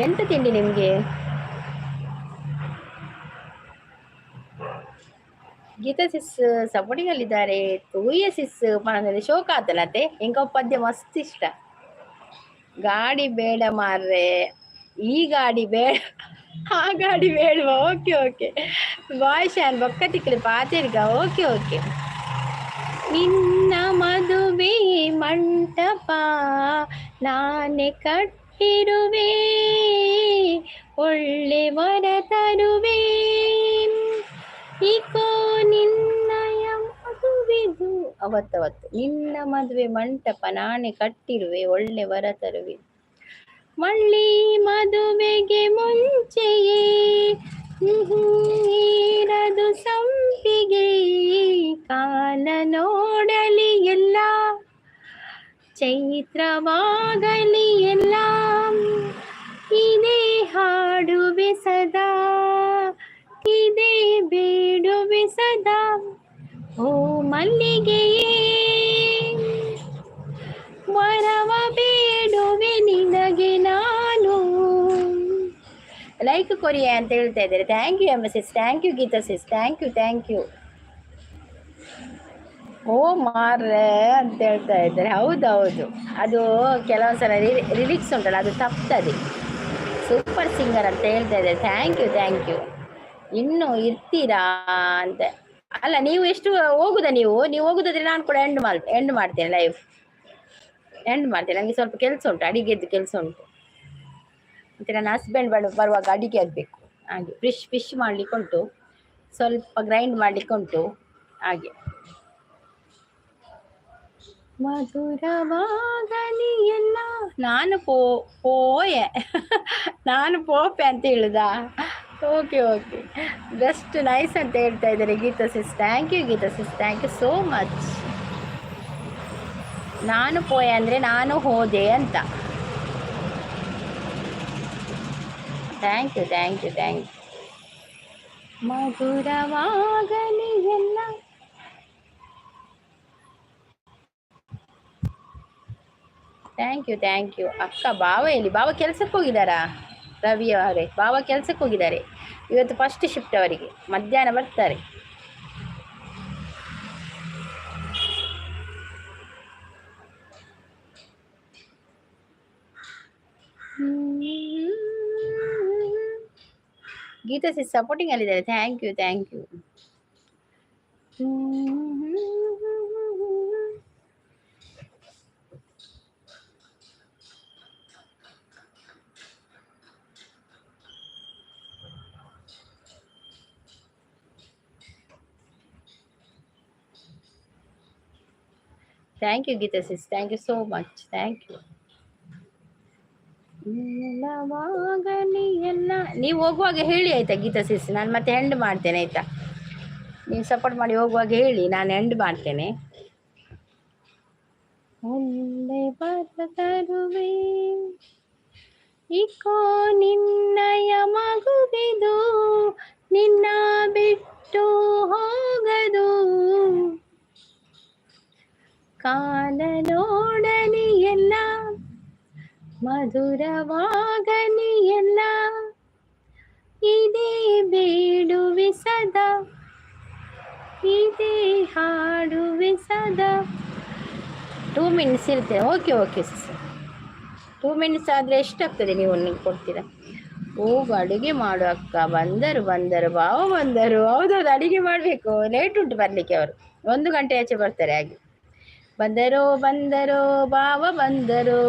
ಎಂತ ತಿಂಡಿ ನಿಮಗೆ? ಗೀತಾ ಸಿಸ್ ಸಪೋರ್ಟಿಗಲ್ಲಿದ್ದಾರೆ. ತೂಯ ಸಿಸ್ ಮನದಲ್ಲಿ ಶೋಕ ಆತನತ್ತೆ ಇಂಕ ಪದ್ಯ ಮಸ್ತ್ ಇಷ್ಟ. ಗಾಡಿ ಬೇಡ ಮಾರ್ರೆ, ಈ ಗಾಡಿ ಬೇಡ, ಆ ಗಾಡಿ ಬೇಡವಾ? Okay okay. ಬಾಯ್ ಶಾನ್ ಬೊಕ್ಕ ತಿಕ್ಕಲಿ ಪಾತೇರಿಗ. Okay okay. ನಿನ್ನ ಮದುವೆ ಮಂಟಪ ನಾನೇ ಕಟ್ಟಿರುವೆ, ಒಳ್ಳೆ ವರ ತರುವೆ, ಈಕೋ ನಿನ್ನಯ ಮದುವೆದು. ಅವತ್ತವತ್ತು ನಿನ್ನ ಮದುವೆ ಮಂಟಪ ನಾನೇ ಕಟ್ಟಿರುವೆ, ಒಳ್ಳೆ ವರ ತರುವೆ. ಮಳ್ಳಿ ಮದುವೆಗೆ ಮುಂಚೆಯೇ ನೀರದು ಸಂಪಿಗೆ, ಕಾಲ ನೋಡಲಿ ಎಲ್ಲ, ಚೈತ್ರವಾಗಲಿ ಎಲ್ಲ, ಇದೇ ಹಾಡುವೆ ಸದಾ, ಇದೇ ಬೇಡುವೆ ಸದಾ. ಓ ಮಲ್ಲಿಗೆಯೇ ವರವ ಬೇಡುವೆ ನಿನಗೆ ನಾನು. ಲೈಕ್ ಕೊರಿಯಾ ಅಂತ ಹೇಳ್ತಾ ಇದ್ದಾರೆ. Thank you MSS, thank you Geetha sis, thank you. ಓ ಮಾರ್ರೆ ಅಂತ ಹೇಳ್ತಾ ಇದ್ದಾರೆ. ಹೌದೌದು, ಅದು ಕೆಲವೊಂದ್ಸಲ ಲಿರಿಕ್ಸ್ ಉಂಟಲ್ಲ ಅದು ತಪ್ತದೆ. ಸೂಪರ್ ಸಿಂಗರ್ ಅಂತ ಹೇಳ್ತಾ ಇದ್ದಾರೆ. Thank you. ಇನ್ನು ಇರ್ತೀರಾ ಅಂತ ಅಲ್ಲ, ನೀವು ಎಷ್ಟು ಹೋಗುದಾ? ನೀವು ಹೋಗುದಾದ್ರೆ ನಾನು ಕೂಡ ಎಂಡ್ ಮಾಡ್ತೇನೆ, ಲೈವ್ ಎಂಡ್ ಮಾಡ್ತೇನೆ. ನನಗೆ ಸ್ವಲ್ಪ ಕೆಲಸ ಉಂಟು, ಅಡಿಗೆದ್ದು ಕೆಲಸ ಉಂಟು. ಮತ್ತು ನನ್ನ ಹಸ್ಬೆಂಡ್ ಬರುವಾಗ ಅಡಿಗೆ ಆಗಬೇಕು. ಹಾಗೆ ಫಿಶ್ ಮಾಡಲಿಕ್ಕೆ ಉಂಟು, ಸ್ವಲ್ಪ ಗ್ರೈಂಡ್ ಮಾಡಲಿಕ್ಕೆ ಉಂಟು. ಹಾಗೆ ಮಧುರವಾಗಲಿ ಎಲ್ಲ. ನಾನು ಪೋಯೆ ನಾನು ಪೋಪೆ ಅಂತ ಹೇಳುದಾ? ಓಕೆ ಬೆಸ್ಟ್, ನೈಸ್ ಅಂತ ಹೇಳ್ತಾ ಇದ್ದಾರೆ Geetha sis. Thank you Geetha sis, thank you so much. ನಾನು ಪೋಯೆ ಅಂದರೆ ನಾನು ಹೋದೆ ಅಂತ. Thank you. ಮಧುರವಾಗಲಿ ಎಲ್ಲ. Thank you. ಅಕ್ಕ ಬಾವ ಎಲ್ಲಿ? ಬಾವ ಕೆಲ್ಸಕ್ಕೆ ಹೋಗಿದ್ದಾರಾ? ರವಿ ಅವರೇ, ಬಾವ ಕೆಲ್ಸಕ್ಕೆ ಹೋಗಿದ್ದಾರೆ. ಇವತ್ತು ಫಸ್ಟ್ ಶಿಫ್ಟ್ ಅವರಿಗೆ, ಮಧ್ಯಾಹ್ನ ಬರ್ತಾರೆ. ಗೀತಾ ಸಿಸ್ ಸಪೋರ್ಟಿಂಗ್ ಅಲ್ಲಿದ್ದಾರೆ. Thank you. Thank you Geetha sis, thank you so much. Thank you. ಎಲ್ಲ ನೀವು ಹೋಗುವಾಗ ಹೇಳಿ ಆಯ್ತಾ ಗೀತಾ ಸಿಸ್, ನಾನು ಮತ್ತೆ ಎಂಡ್ ಮಾಡ್ತೇನೆ ಆಯ್ತಾ? ನೀವು ಸಪೋರ್ಟ್ ಮಾಡಿ ಹೋಗುವಾಗ ಹೇಳಿ, ನಾನು ಎಂಡ್ ಮಾಡ್ತೇನೆ. ಒಳ್ಳೆ ಬರ ತರುವೆ, ಇಕೋ ನಿನ್ನಯ ಮಗುವಿದು, ನಿನ್ನ ಬಿಟ್ಟು ಹೋಗದು, ಕಾಲ ನೋಡಲಿ ಎಲ್ಲ, ಮಧುರವಾಗಲಿ ಎಲ್ಲ, ಇದೇ ಬೇಡುವೆ ಸದಾ. ಇದೇ ಹಾಡುವೆ ಸದಾ. 2 ಮಿನಿಟ್ಸ್ ಇರ್ತೇನೆ. ಓಕೆ ಓಕೆ ಸಿಸ್. 2 ಮಿನಿಟ್ಸ್ ಆದರೆ ಎಷ್ಟಾಗ್ತದೆ ನೀವು ಕೊಡ್ತೀರಾ? ಹೋಗು ಅಡುಗೆ ಮಾಡು ಅಕ್ಕ. ಬಂದರು ಬಾವ ಬಂದರು. ಹೌದೌದು, ಅಡುಗೆ ಮಾಡಬೇಕು. ಲೇಟ್ ಉಂಟು ಬರಲಿಕ್ಕೆ. ಅವರು 1 ಗಂಟೆ ಆಚೆ ಬರ್ತಾರೆ. ಹಾಗೆ ಬಂದರು ಬಾವ ಬಂದರು,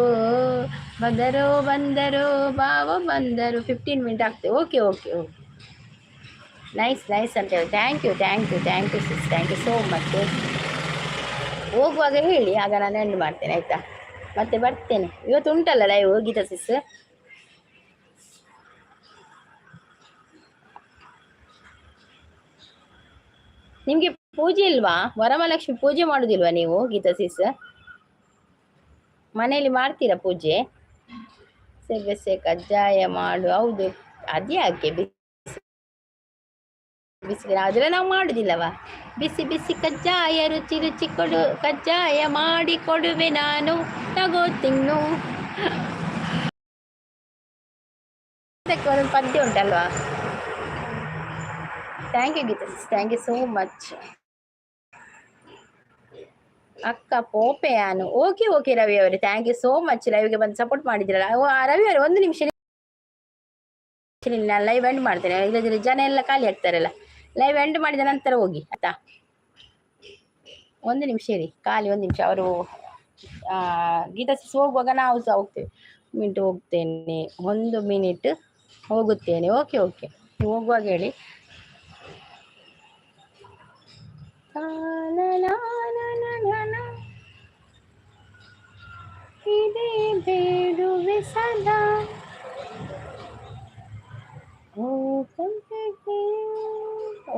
ಬಾವ ಬಂದರು. 15 ಮಿನಿಟ್ ಆಗ್ತದೆ. Okay okay okay. ನೈಸ್ ಅಂತ ಹೇಳಿ. Thank you sis. Thank you so much. ಹೋಗುವಾಗ ಹೇಳಿ, ಆಗ ನಾನು ಎಂಡ್ ಮಾಡ್ತೇನೆ ಆಯಿತಾ? ಮತ್ತೆ ಬರ್ತೇನೆ. ಇವತ್ತು ಉಂಟಲ್ಲ ಲೈವ್ ಗೀತಾ ಸಿಸ್? ನಿಮಗೆ ಪೂಜೆ ಇಲ್ವಾ? ವರಮಹಾಲಕ್ಷ್ಮಿ ಪೂಜೆ ಮಾಡೋದಿಲ್ವಾ ನೀವು ಗೀತಾ ಸಿಸ್? ಮನೆಯಲ್ಲಿ ಮಾಡ್ತೀರಾ ಪೂಜೆ? ಸೆಗಸೆ ಕಜ್ಜಾಯ ಮಾಡು. ಹೌದು, ಅದ್ಯಾಕೆ ಬಿಸಿ ಅದೆಲ್ಲ ನಾವು ಮಾಡುದಿಲ್ಲವಾ? ಬಿಸಿ ಕಜ್ಜಾಯ ರುಚಿ ಕೊಡು, ಕಜ್ಜಾಯ ಮಾಡಿ ಕೊಡುವೆ ನಾನು, ತಗೋ ತಿನ್ನು. ಒಂದು ಪದ್ಯ ಉಂಟಲ್ವಾ? Thank you Geetha sis. Thank you so much. ಅಕ್ಕ ಪೋಪೆಯಾನು. ಓಕೆ ರವಿ ಅವರೇ, ಥ್ಯಾಂಕ್ ಯು ಸೋ ಮಚ್. ಲೈವ್ಗೆ ಬಂದು ಸಪೋರ್ಟ್ ಮಾಡಿದ್ರಲ್ಲ. ರವಿ ಅವರೇ, 1 ನಿಮಿಷ ನಾನು ಲೈವ್ ಎಂಡ್ ಮಾಡ್ತೇನೆ. ಇಲ್ಲದ್ರೆ ಜನ ಎಲ್ಲ ಖಾಲಿ ಆಗ್ತಾರಲ್ಲ. ಲೈವ್ ಎಂಡ್ ಮಾಡಿದ ನಂತರ ಹೋಗಿ ಆಯ್ತಾ? 1 ನಿಮಿಷ ಇರಿ, ಖಾಲಿ 1 ನಿಮಿಷ. ಅವರು ಗೀತಾ ಸಿಸ್ ಹೋಗುವಾಗ ನಾವು ಸಹ ಹೋಗ್ತೇವೆ. ಹೋಗ್ತೇನೆ, 1 ಮಿನಿಟ್ ಹೋಗುತ್ತೇನೆ. ಓಕೆ ಹೋಗುವಾಗ ಹೇಳಿ. ಇದೇ ಬೇಡುವೆ ಸದಾ.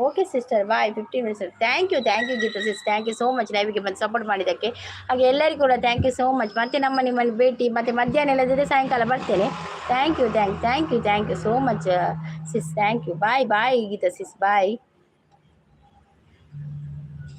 Okay sister, bye. 15 minutes. Thank you Geetha sis. Thank you so much ಲೈವ್ಗೆ ಬಂದು ಸಪೋರ್ಟ್ ಮಾಡಿದ್ದಕ್ಕೆ. ಹಾಗೆ ಎಲ್ಲರಿಗೂ ಕೂಡ ಥ್ಯಾಂಕ್ ಯು ಸೋ ಮಚ್. ಮತ್ತೆ ನಿಮ್ಮಲ್ಲಿ ಭೇಟಿ ಮತ್ತೆ ಮಧ್ಯಾಹ್ನ ಇಲ್ಲದಿದ್ದರೆ ಸಾಯಂಕಾಲ ಬರ್ತೇನೆ. Thank you so much sis. Thank you. Bye Geetha sis. Bye.